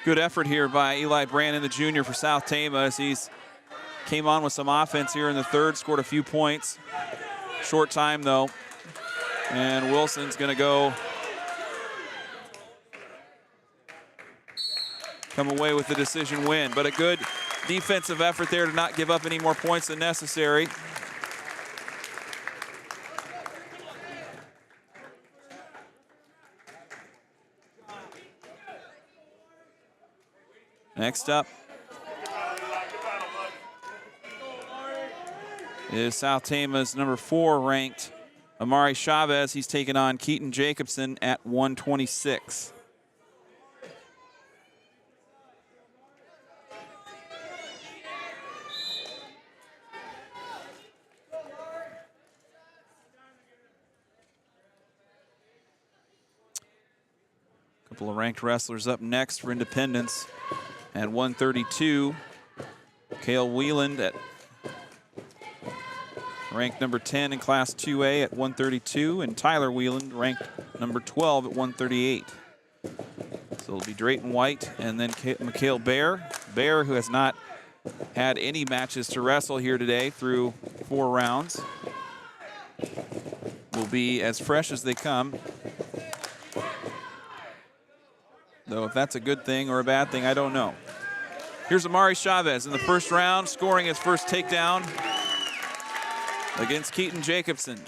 Good effort here by Eli Brandon, the junior for South Tama, as he's came on with some offense here in the third, scored a few points. Short time though, and Wilson's gonna go come away with the decision win, but a good defensive effort there to not give up any more points than necessary. Next up is South Tama's number 4 ranked Amari Chavez. He's taken on Keaton Jacobson at 126. Couple of ranked wrestlers up next for Independence at 132. Kale Wieland at ranked number 10 in Class 2A at 132, and Tyler Wieland ranked number 12 at 138. So it'll be Drayton White and then Mikhail Bear. Bear, who has not had any matches to wrestle here today through 4 rounds, will be as fresh as they come. Though if that's a good thing or a bad thing, I don't know. Here's Amari Chavez in the first round, scoring his first takedown against Keaton Jacobson.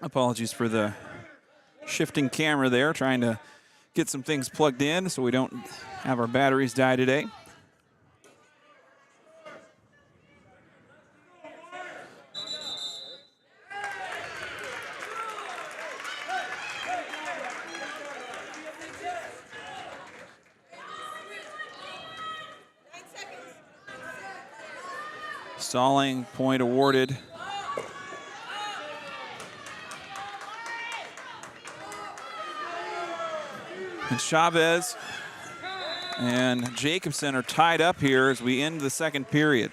Apologies for the shifting camera there, trying to get some things plugged in so we don't have our batteries die today. Stalling point awarded. And Chavez and Jacobson are tied up here as we end the second period.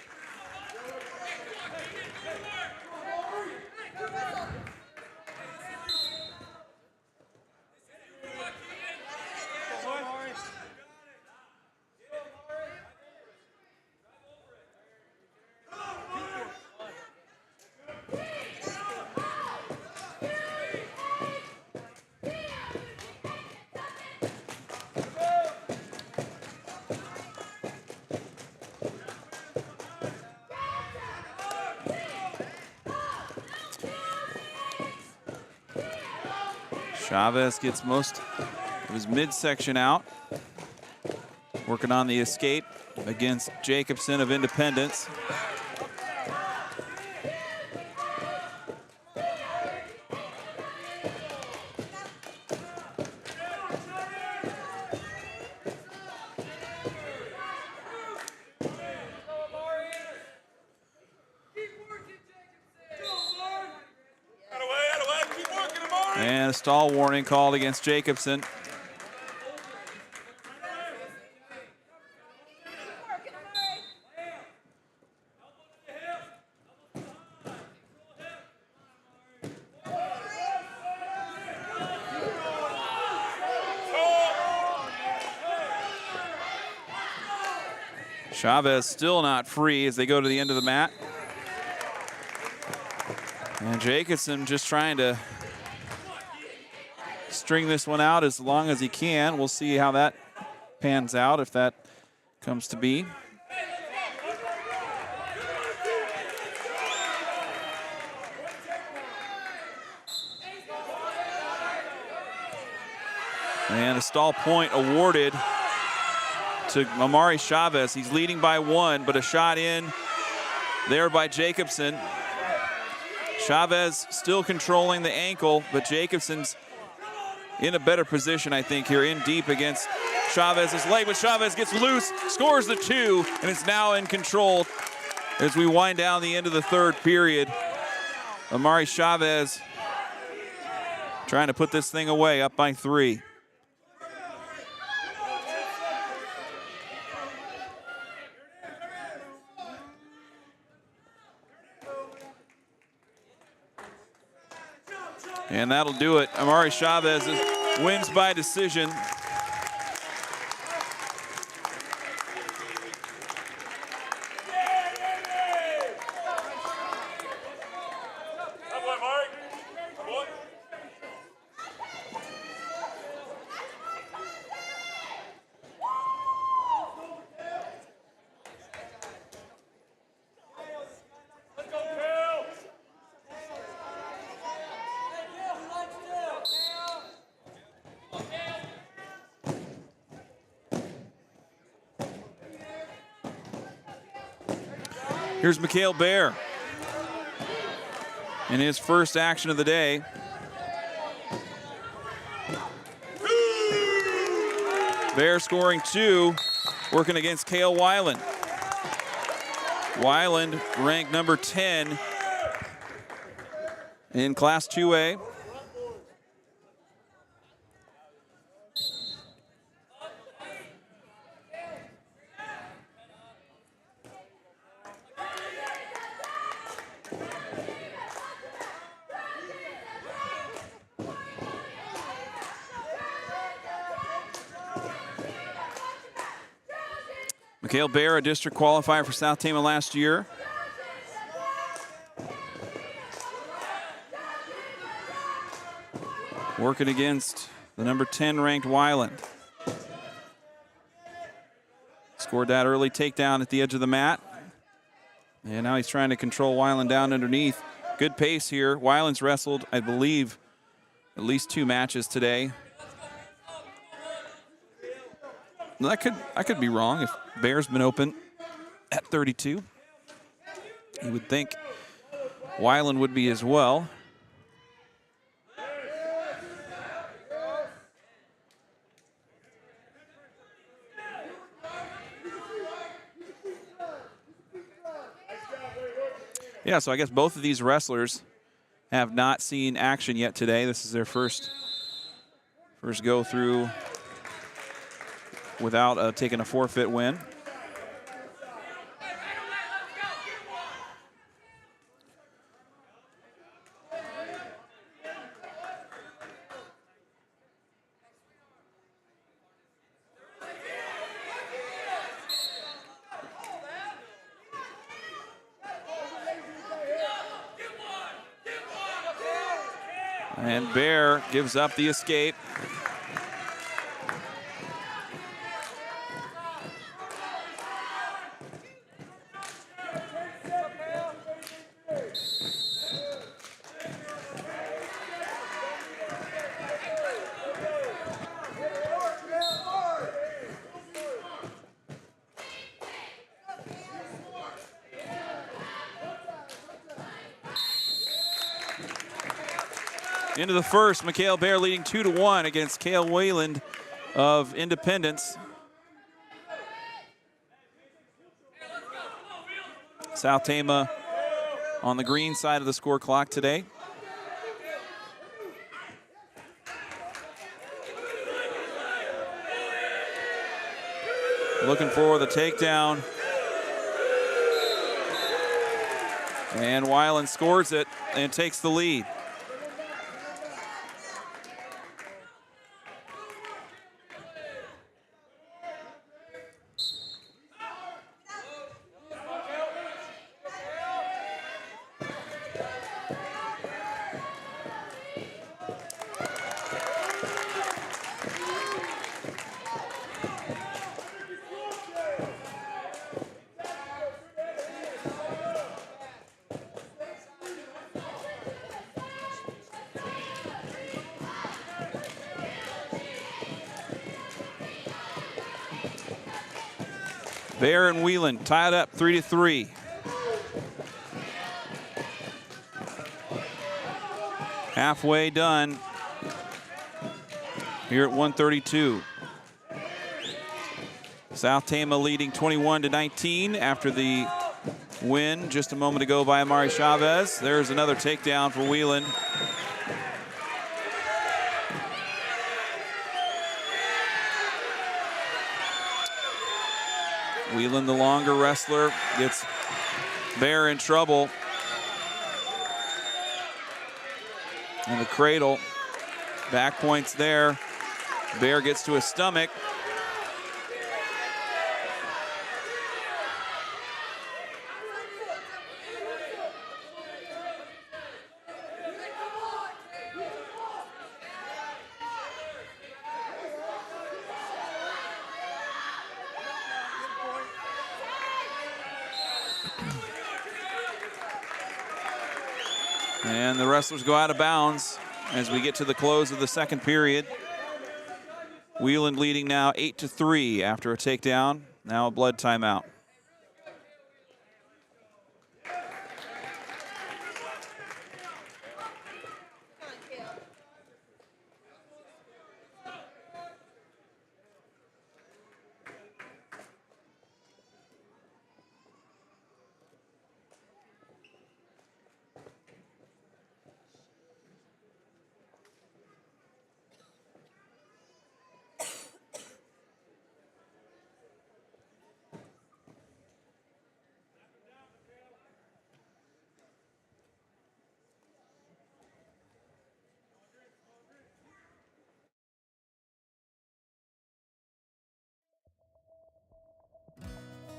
Chavez gets most of his midsection out. Working on the escape against Jacobson of Independence. And a stall warning called against Jacobson. Chavez still not free as they go to the end of the mat. And Jacobson just trying to string this one out as long as he can. We'll see how that pans out, if that comes to be. And a stall point awarded to Amari Chavez. He's leading by 1, but a shot in there by Jacobson. Chavez still controlling the ankle, but Jacobson's in a better position, I think, here in deep against Chavez's leg. But Chavez gets loose, scores the 2, and it's now in control as we wind down the end of the third period. Amari Chavez trying to put this thing away, up by 3. And that'll do it. Amari Chavez wins by decision. Here's Mikhail Bear in his first action of the day. Bear scoring 2, working against Kale Weiland. Weiland ranked number 10 in Class 2A. Mikhail Bear, a district qualifier for South Tama last year. Working against the number 10 ranked Weiland. Scored that early takedown at the edge of the mat. And now he's trying to control Weiland down underneath. Good pace here. Weiland's wrestled, I believe, at least 2 matches today. I could be wrong. If Bear's been open at 32, you would think Weiland would be as well. Yeah, so I guess both of these wrestlers have not seen action yet today. This is their first go through without taking a forfeit win. And Bear gives up the escape. Into the first, McHale Bear leading 2-1 against Cale Wayland of Independence. South Tama on the green side of the score clock today. Looking for the takedown. And Weiland scores it and takes the lead. Bear and Whelan tied up 3-3. Halfway done here at 132. South Tama leading 21-19 after the win just a moment ago by Amari Chavez. There's another takedown for Whelan. Whelan, the longer wrestler, gets Bear in trouble. And the cradle, back points there. Bear gets to his stomach. And the wrestlers go out of bounds as we get to the close of the second period. Whelan leading now 8-3 after a takedown. Now a blood timeout.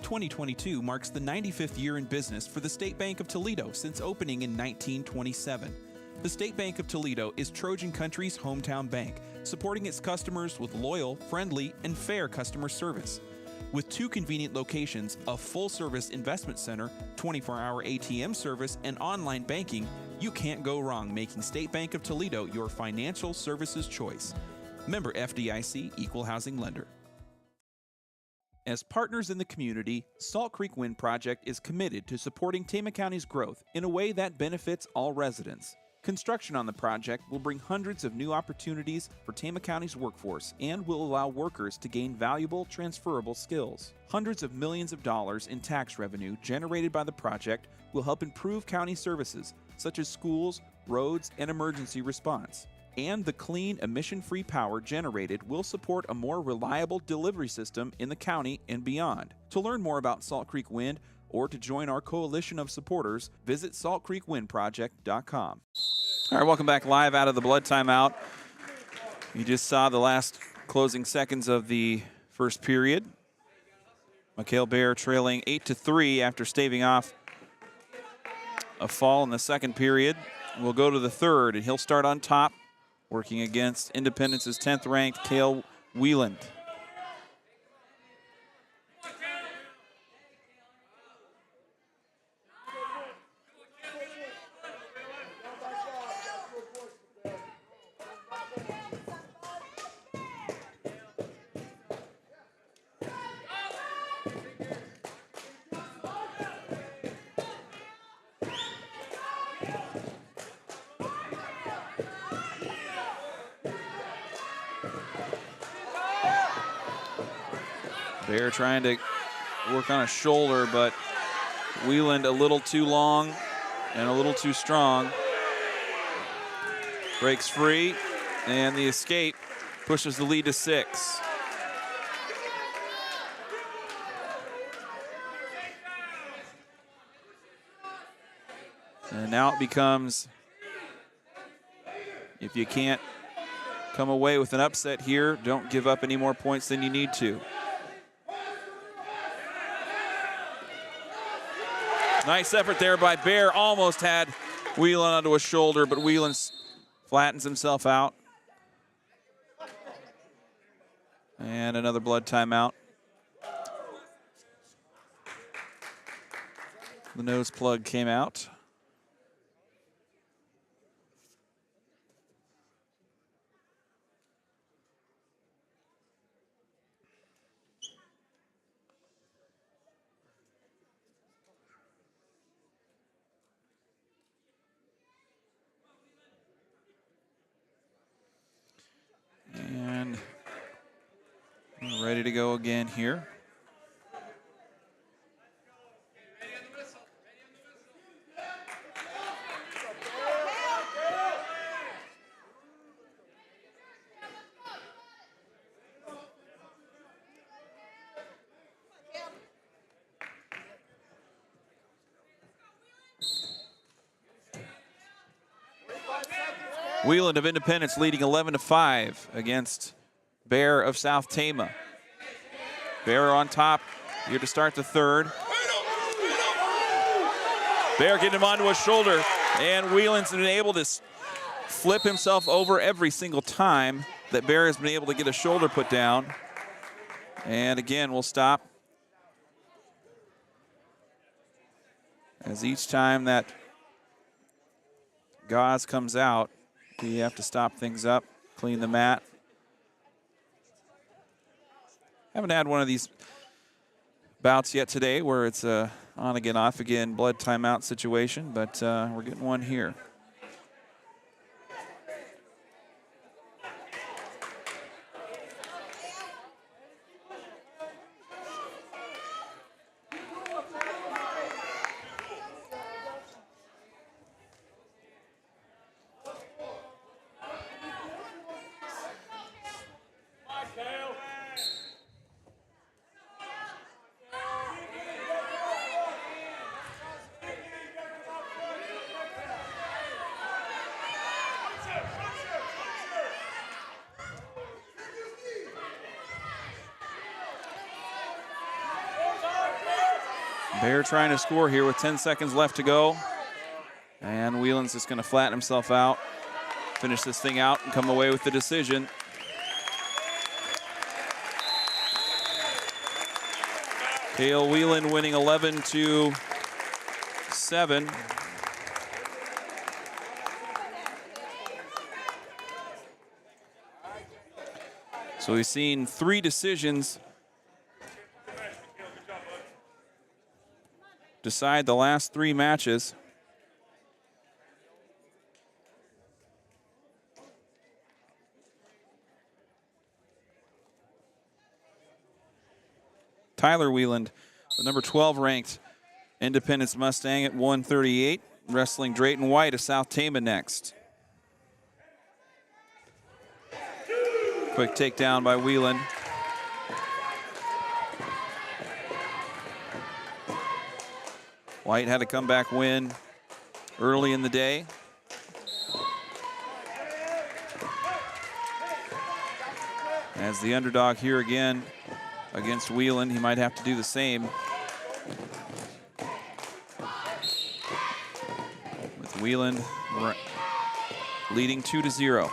(2022) marks the 95th year in business for the State Bank of Toledo since opening in 1927. The State Bank of Toledo is Trojan Country's hometown bank, supporting its customers with loyal, friendly, and fair customer service. With 2 convenient locations, a full-service investment center, 24-hour ATM service, and online banking, you can't go wrong making State Bank of Toledo your financial services choice. Member FDIC, Equal Housing Lender. As partners in the community, Salt Creek Wind Project is committed to supporting Tama County's growth in a way that benefits all residents. Construction on the project will bring hundreds of new opportunities for Tama County's workforce and will allow workers to gain valuable, transferable skills. Hundreds of millions of dollars in tax revenue generated by the project will help improve county services, such as schools, roads, and emergency response. And the clean, emission-free power generated will support a more reliable delivery system in the county and beyond. To learn more about Salt Creek Wind or to join our coalition of supporters, visit saltcreekwindproject.com.
All right, welcome back live out of the blood timeout. You just saw the last closing seconds of the first period. McHale Bear trailing 8-3 after staving off a fall in the second period. We'll go to the third, and he'll start on top, working against Independence's 10th ranked Cale Whelan. Bear trying to work on a shoulder, but Wieland a little too long and a little too strong. Breaks free, and the escape pushes the lead to 6. And now it becomes, if you can't come away with an upset here, don't give up any more points than you need to. Nice effort there by Bear. Almost had Wieland onto a shoulder, but Wieland flattens himself out. And another blood timeout. The nose plug came out. And we're ready to go again here. Wieland of Independence leading 11-5 against Bear of South Tama. Bear on top here to start the third. Bear getting him onto his shoulder, and Wieland's been able to flip himself over every single time that Bear has been able to get a shoulder put down. And again, we'll stop. As each time that gauze comes out, we have to stop things up, clean the mat. Haven't had one of these bouts yet today where it's a on again, off again blood timeout situation, but we're getting one here. Bear trying to score here with 10 seconds left to go. And Wieland's just going to flatten himself out, finish this thing out, and come away with the decision. Cale Wieland winning 11-7. So we've seen 3 decisions decide the last 3 matches. Tyler Wieland, the number 12 ranked Independence Mustang at 138, wrestling Drayton White of South Tama next. Quick takedown by Wieland. White had a comeback win early in the day. As the underdog here again against Wieland, he might have to do the same. With Wieland leading 2-0.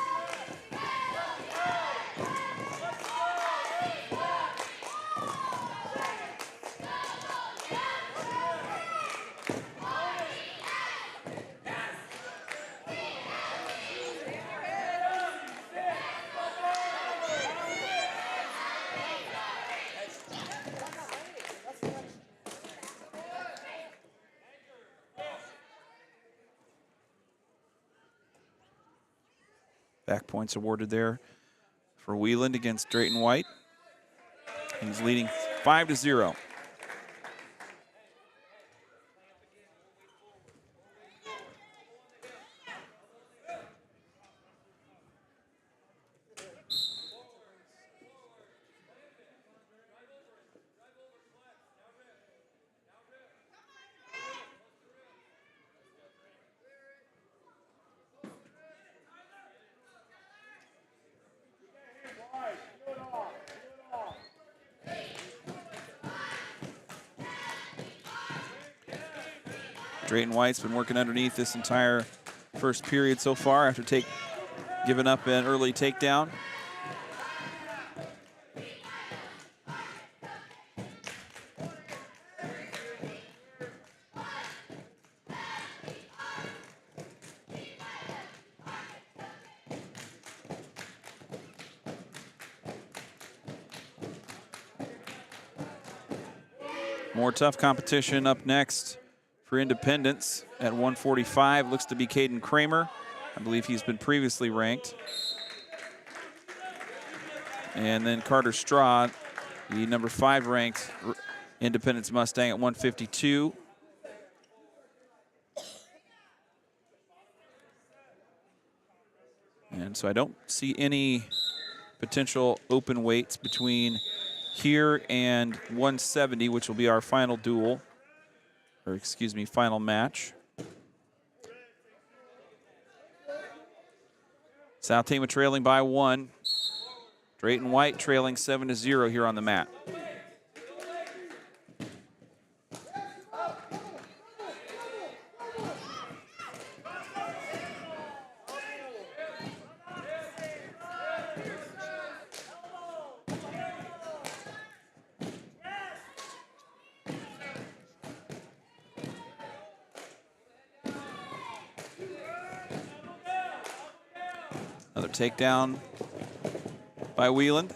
Back points awarded there for Wieland against Drayton White. He's leading 5-0. Drayton White's been working underneath this entire first period so far after giving up an early takedown. More tough competition up next for Independence at 145. Looks to be Caden Kramer. I believe he's been previously ranked. And then Carter Straw, the number 5 ranked Independence Mustang at 152. And so I don't see any potential open weights between here and 170, which will be our final duel, or excuse me, final match. South Tama trailing by 1. Drayton White trailing 7-0 here on the mat. Another takedown by Wieland.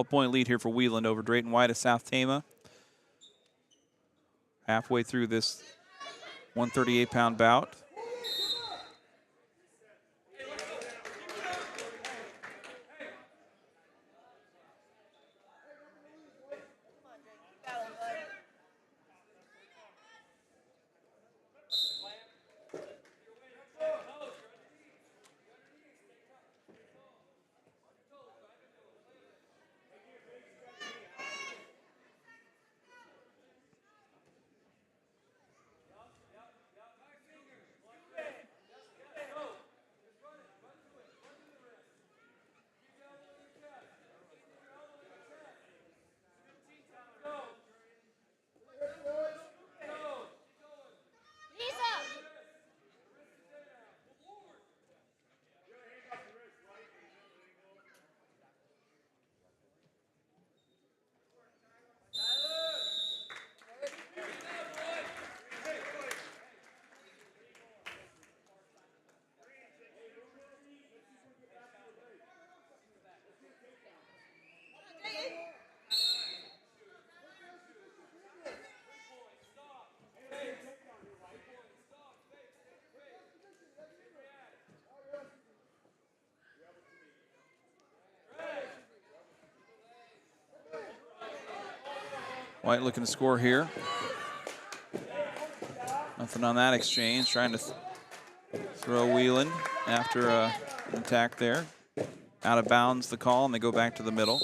.point lead here for Wieland over Drayton White of South Tama. Halfway through this 138-pound bout. White looking to score here. Nothing on that exchange. Trying to throw Wieland after an attack there. Out of bounds the call, and they go back to the middle.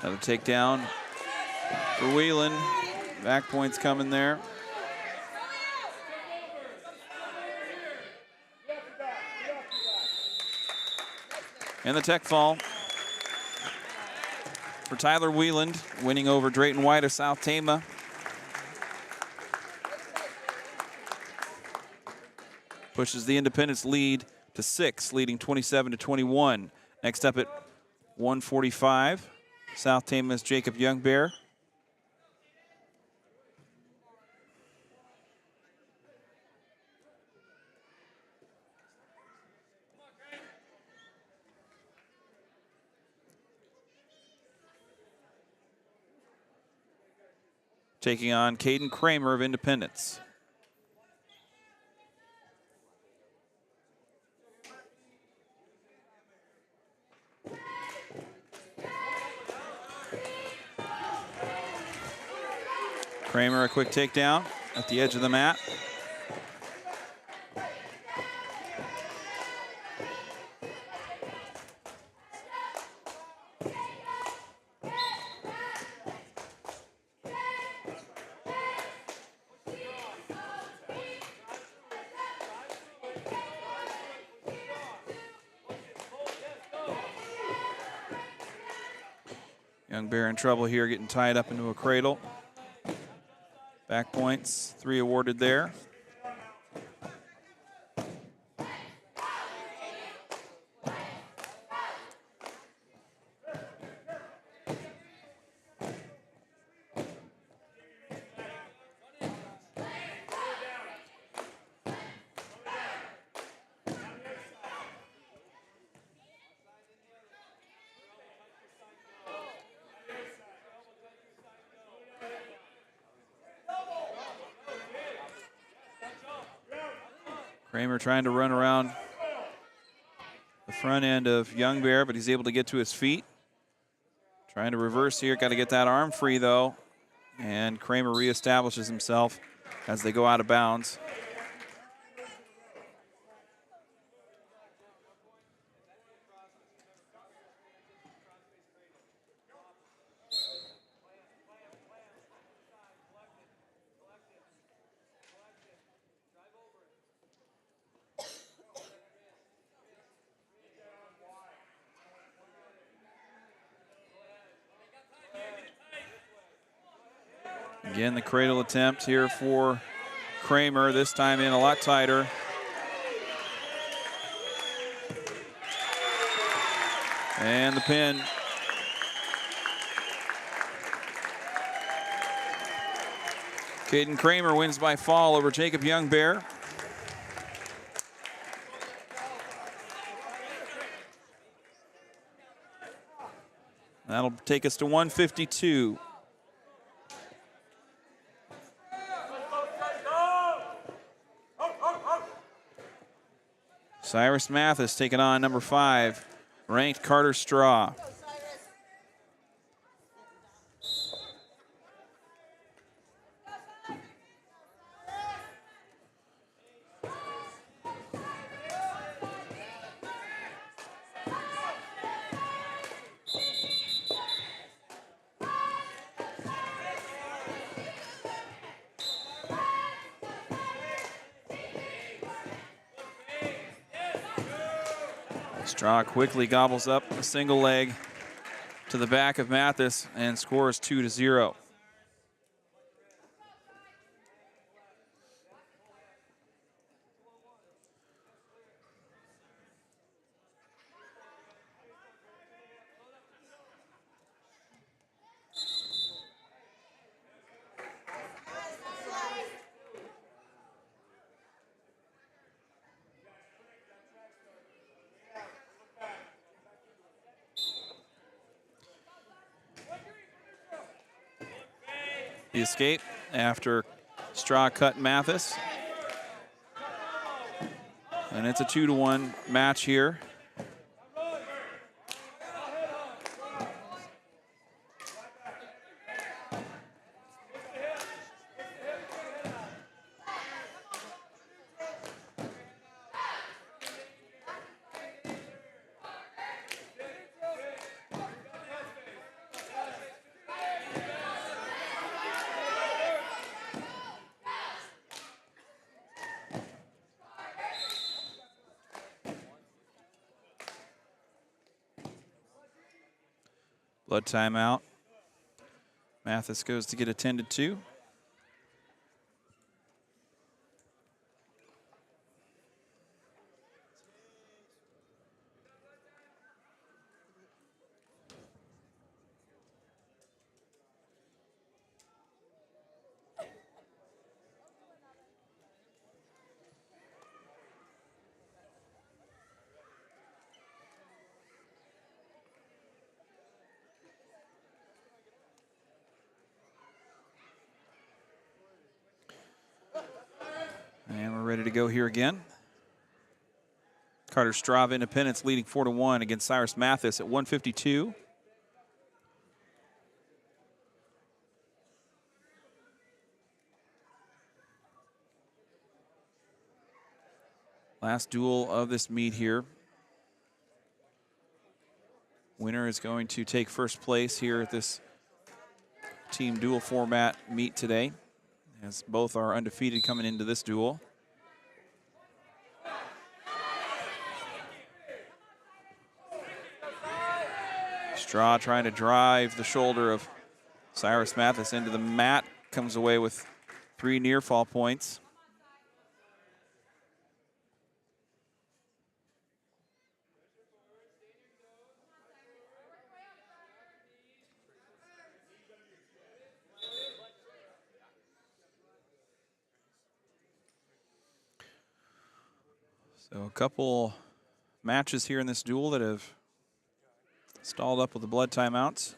Another takedown for Whelan. Back points coming there. And the tech fall for Tyler Wheeland, winning over Drayton White of South Tama. Pushes the Independence lead to 6, leading 27-21. Next up at 145, South Tama's Jacob Youngbear. Taking on Caden Kramer of Independence. Kramer a quick takedown at the edge of the mat. Youngbear in trouble here, getting tied up into a cradle. Back points, 3 awarded there. Kramer trying to run around the front end of Youngbear, but he's able to get to his feet. Trying to reverse here, got to get that arm free though. And Kramer reestablishes himself as they go out of bounds. Again, the cradle attempt here for Kramer, this time in a lot tighter. And the pin. Caden Kramer wins by fall over Jacob Youngbear. That'll take us to 152. Cyrus Mathis taking on number 5, ranked Carter Straw. Straw quickly gobbles up a single leg to the back of Mathis and scores 2-0. The escape after Straw cut Mathis. And it's a 2-1 match here. Blood timeout. Mathis goes to get attended to. And we're ready to go here again. Carter Straw of Independence leading 4-1 against Cyrus Mathis at 152. Last duel of this meet here. Winner is going to take first place here at this team duel format meet today, as both are undefeated coming into this duel. Straw trying to drive the shoulder of Cyrus Mathis into the mat, comes away with 3 near fall points. So a couple matches here in this duel that have stalled up with the blood timeouts.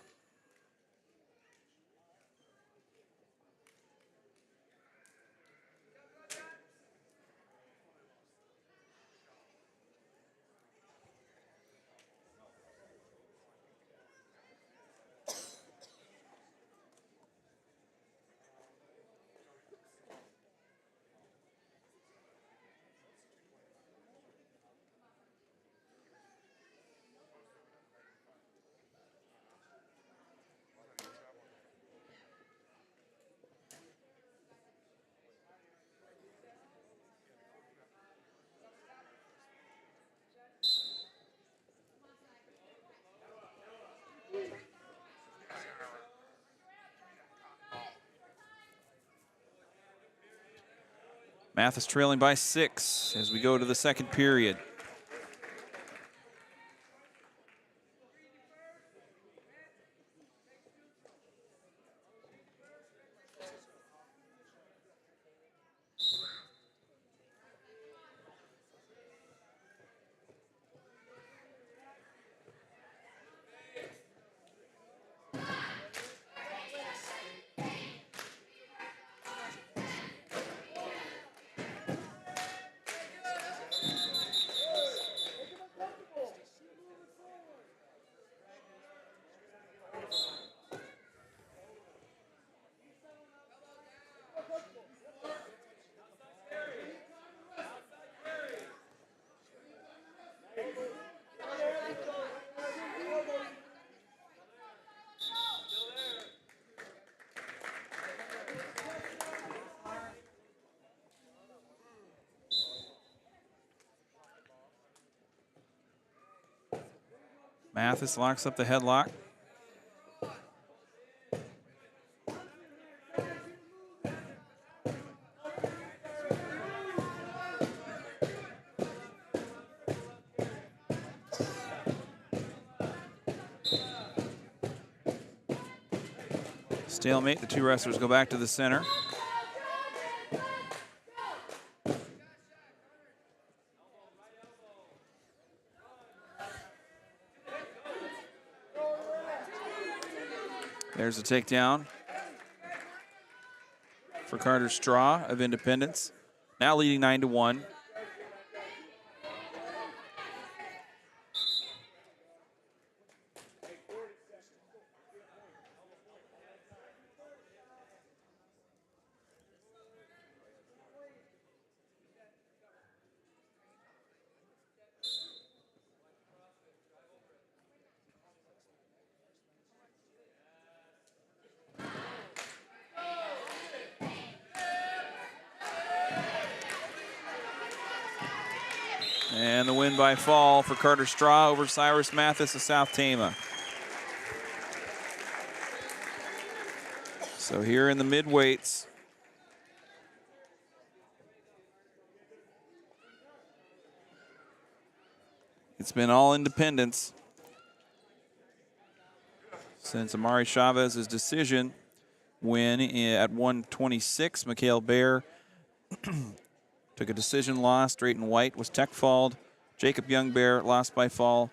Mathis trailing by 6 as we go to the second period. Mathis locks up the headlock. Stalemate, the two wrestlers go back to the center. There's a takedown for Carter Straw of Independence, now leading 9-1. And the win by fall for Carter Straw over Cyrus Mathis of South Tama. So here in the midweights, it's been all independents since Amari Chavez's decision win at 126. Mikhail Baer took a decision loss. Drayton White was tech falled. Jacob Youngbear lost by fall.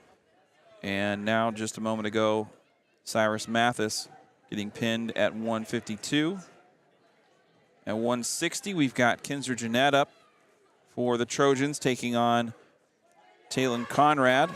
And now just a moment ago, Cyrus Mathis getting pinned at 152. At 160, we've got Kinzer Jeanette up for the Trojans, taking on Talon Conrad.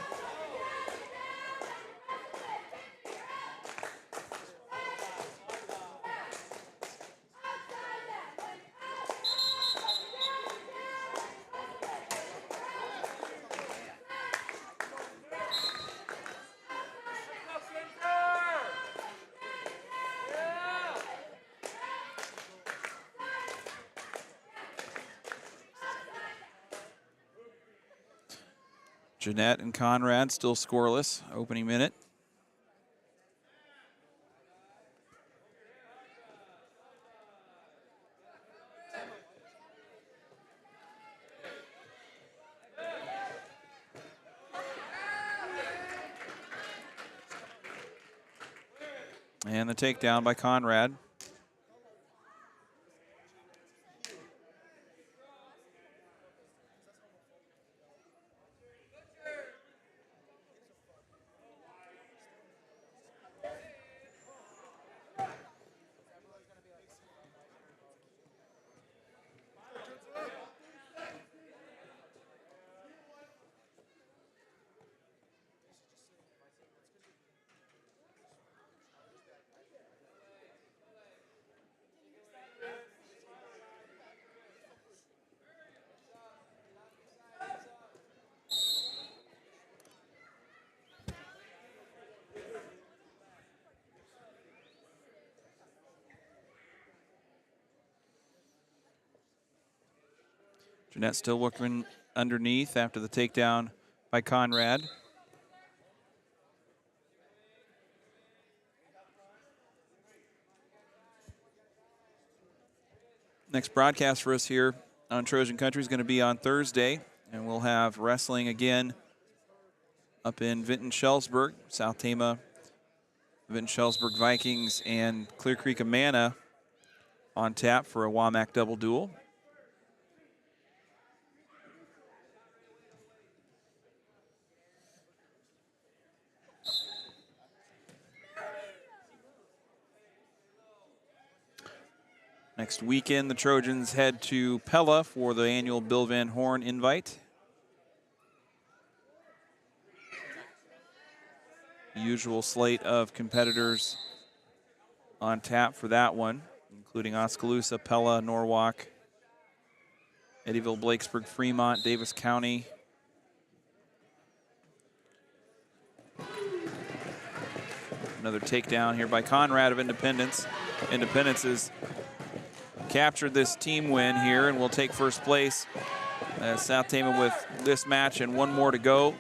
Jeanette and Conrad still scoreless, opening minute. And the takedown by Conrad. Jeanette still working underneath after the takedown by Conrad. Next broadcast for us here on Trojan Country is going to be on Thursday, and we'll have wrestling again up in Vinton-Shellsburg, South Tama, Vinton-Shellsburg Vikings, and Clear Creek Amana on tap for a WAMAC double duel. Next weekend, the Trojans head to Pella for the annual Bill Van Horn invite. Usual slate of competitors on tap for that one, including Oskaloosa, Pella, Norwalk, Eddyville, Blakesburg, Fremont, Davis County. Another takedown here by Conrad of Independence. Independence has captured this team win here and will take first place. South Tama with this match and one more to go.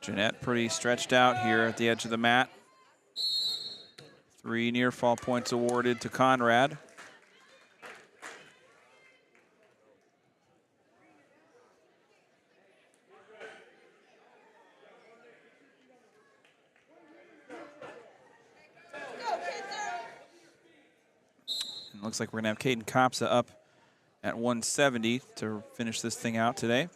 Jeanette pretty stretched out here at the edge of the mat. 3 near fall points awarded to Conrad. And it looks like we're gonna have Caden Kopsa up at 170 to finish this thing out today.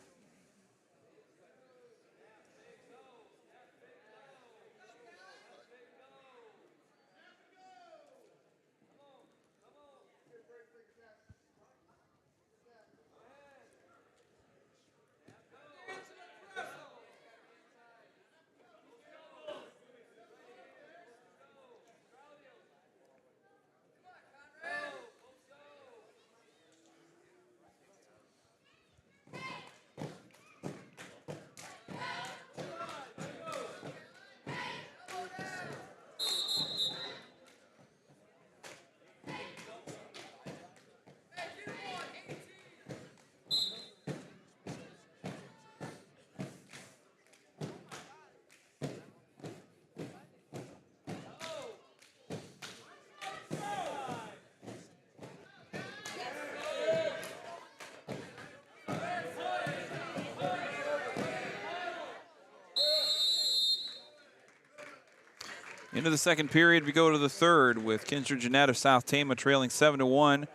Into the second period, we go to the third with Kinsler Jeanette of South Tama trailing 7-1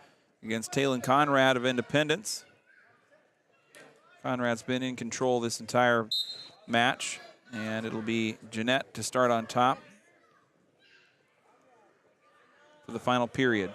against Talon Conrad of Independence. Conrad's been in control this entire match, and it'll be Jeanette to start on top for the final period.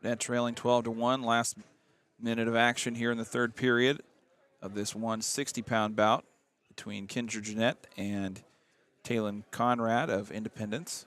Jeanette trailing 12-1. Last minute of action here in the third period of this 160-pound bout between Kinsler Jeanette and Talon Conrad of Independence.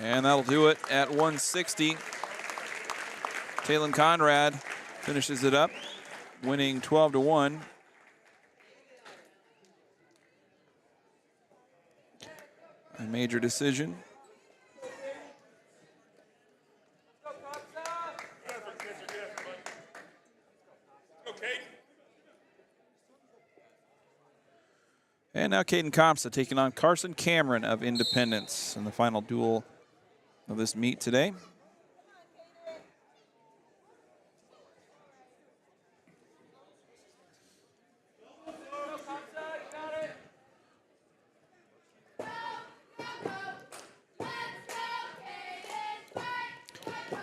And that'll do it at 160. Talon Conrad finishes it up, winning 12-1. A major decision. And now Caden Compsa taking on Carson Cameron of Independence in the final duel of this meet today.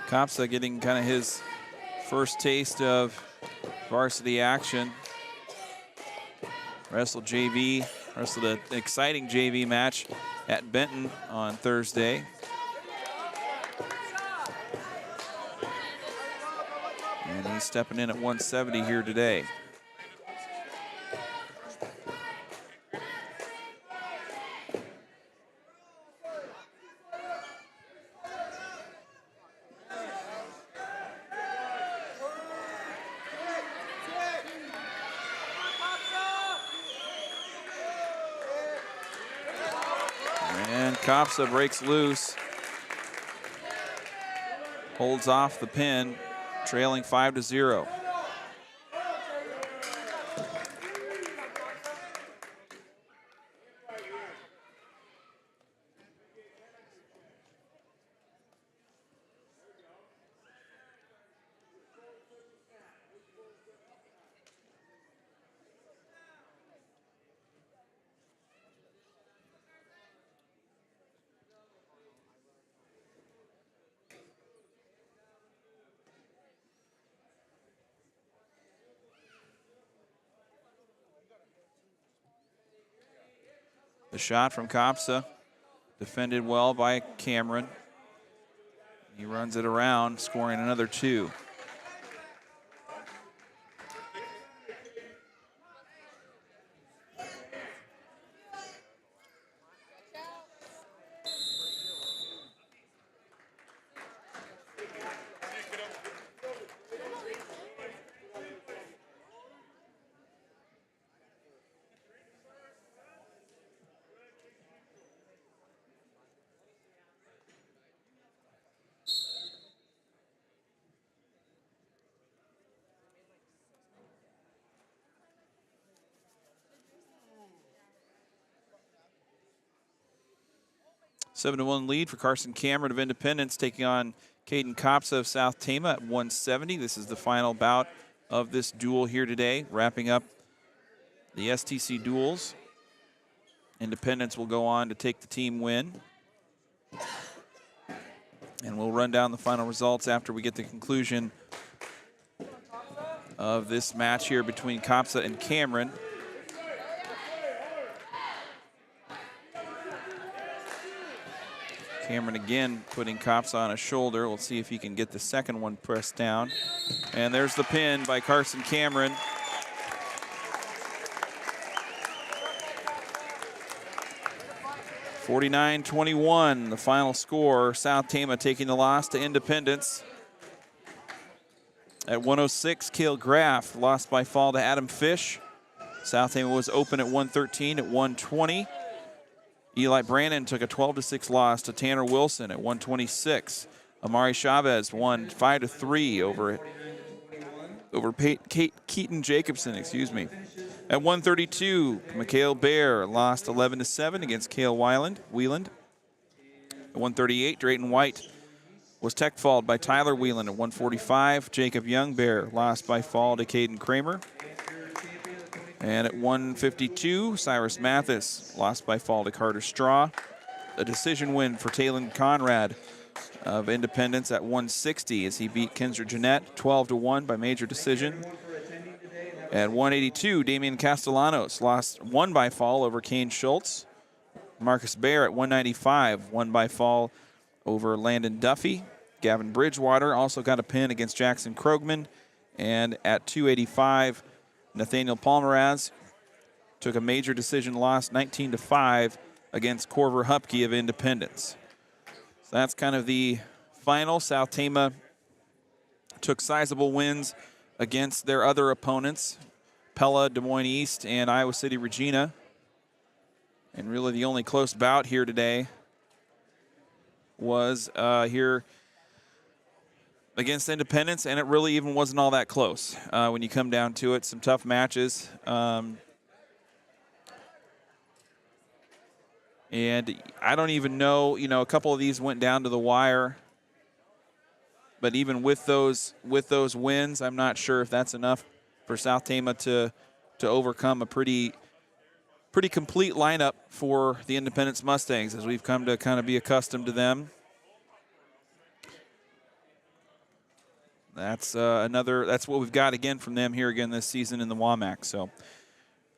Compsa getting kind of his first taste of varsity action. Wrestled an exciting JV match at Benton on Thursday. And he's stepping in at 170 here today. And Compsa breaks loose. Holds off the pin, trailing 5-0. The shot from Compsa, defended well by Cameron. He runs it around, scoring another 2. A 7-1 lead for Carson Cameron of Independence, taking on Caden Kopsa of South Tama at 170. This is the final bout of this duel here today, wrapping up the STC duels. Independence will go on to take the team win. And we'll run down the final results after we get the conclusion of this match here between Kopsa and Cameron. Cameron again putting Kopsa on his shoulder. We'll see if he can get the second one pressed down. And there's the pin by Carson Cameron. (49-21), the final score. South Tama taking the loss to Independence. At 106, Cale Graff lost by fall to Adam Fish. South Tama was open at 113. At 120, Eli Brandon took a 12-6 loss to Tanner Wilson. At 126, Amari Chavez won 5-3 over Keaton Jacobson, excuse me. At 132, Mikhail Bear lost 11-7 against Cale Wieland. At 138, Drayton White was tech-falled by Tyler Wieland. At 145, Jacob Youngbear lost by fall to Caden Kramer. And at 152, Cyrus Mathis lost by fall to Carter Straw. A decision win for Talon Conrad of Independence at 160 as he beat Kinzer Jeanette 12-1 by major decision. At 182, Damian Castellanos won by fall over Kane Schultz. Marcus Bear at 195 won by fall over Landon Duffy. Gavin Bridgewater also got a pin against Jackson Krogman. And at 285, Nathaniel Palmeraz took a major decision loss 19-5 against Corver Hupke of Independence. So that's kind of the final. South Tama took sizable wins against their other opponents, Pella, Des Moines East, and Iowa City Regina. And really the only close bout here today was here against Independence, and it really even wasn't all that close when you come down to it. Some tough matches. And I don't even know, a couple of these went down to the wire. But even with those wins, I'm not sure if that's enough for South Tama to overcome a pretty complete lineup for the Independence Mustangs, as we've come to kind of be accustomed to them. That's that's what we've got again from them here again this season in the WAMAC. So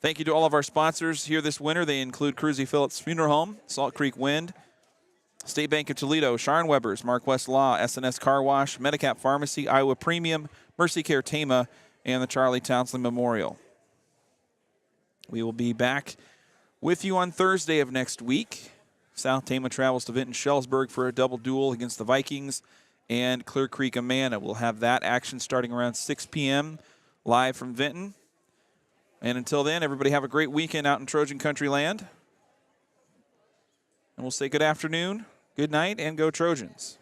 thank you to all of our sponsors here this winter. They include Cruzy Phillips Funeral Home, Salt Creek Wind, State Bank of Toledo, Sharon Weber's, Mark West Law, SNS Car Wash, Medicap Pharmacy, Iowa Premium, Mercy Care Tama, and the Charlie Townsley Memorial. We will be back with you on Thursday of next week. South Tama travels to Vinton-Shellsburg for a double duel against the Vikings and Clear Creek Amana. We'll have that action starting around 6 p.m. live from Vinton. And until then, everybody have a great weekend out in Trojan Country Land. And we'll say good afternoon, good night, and go Trojans.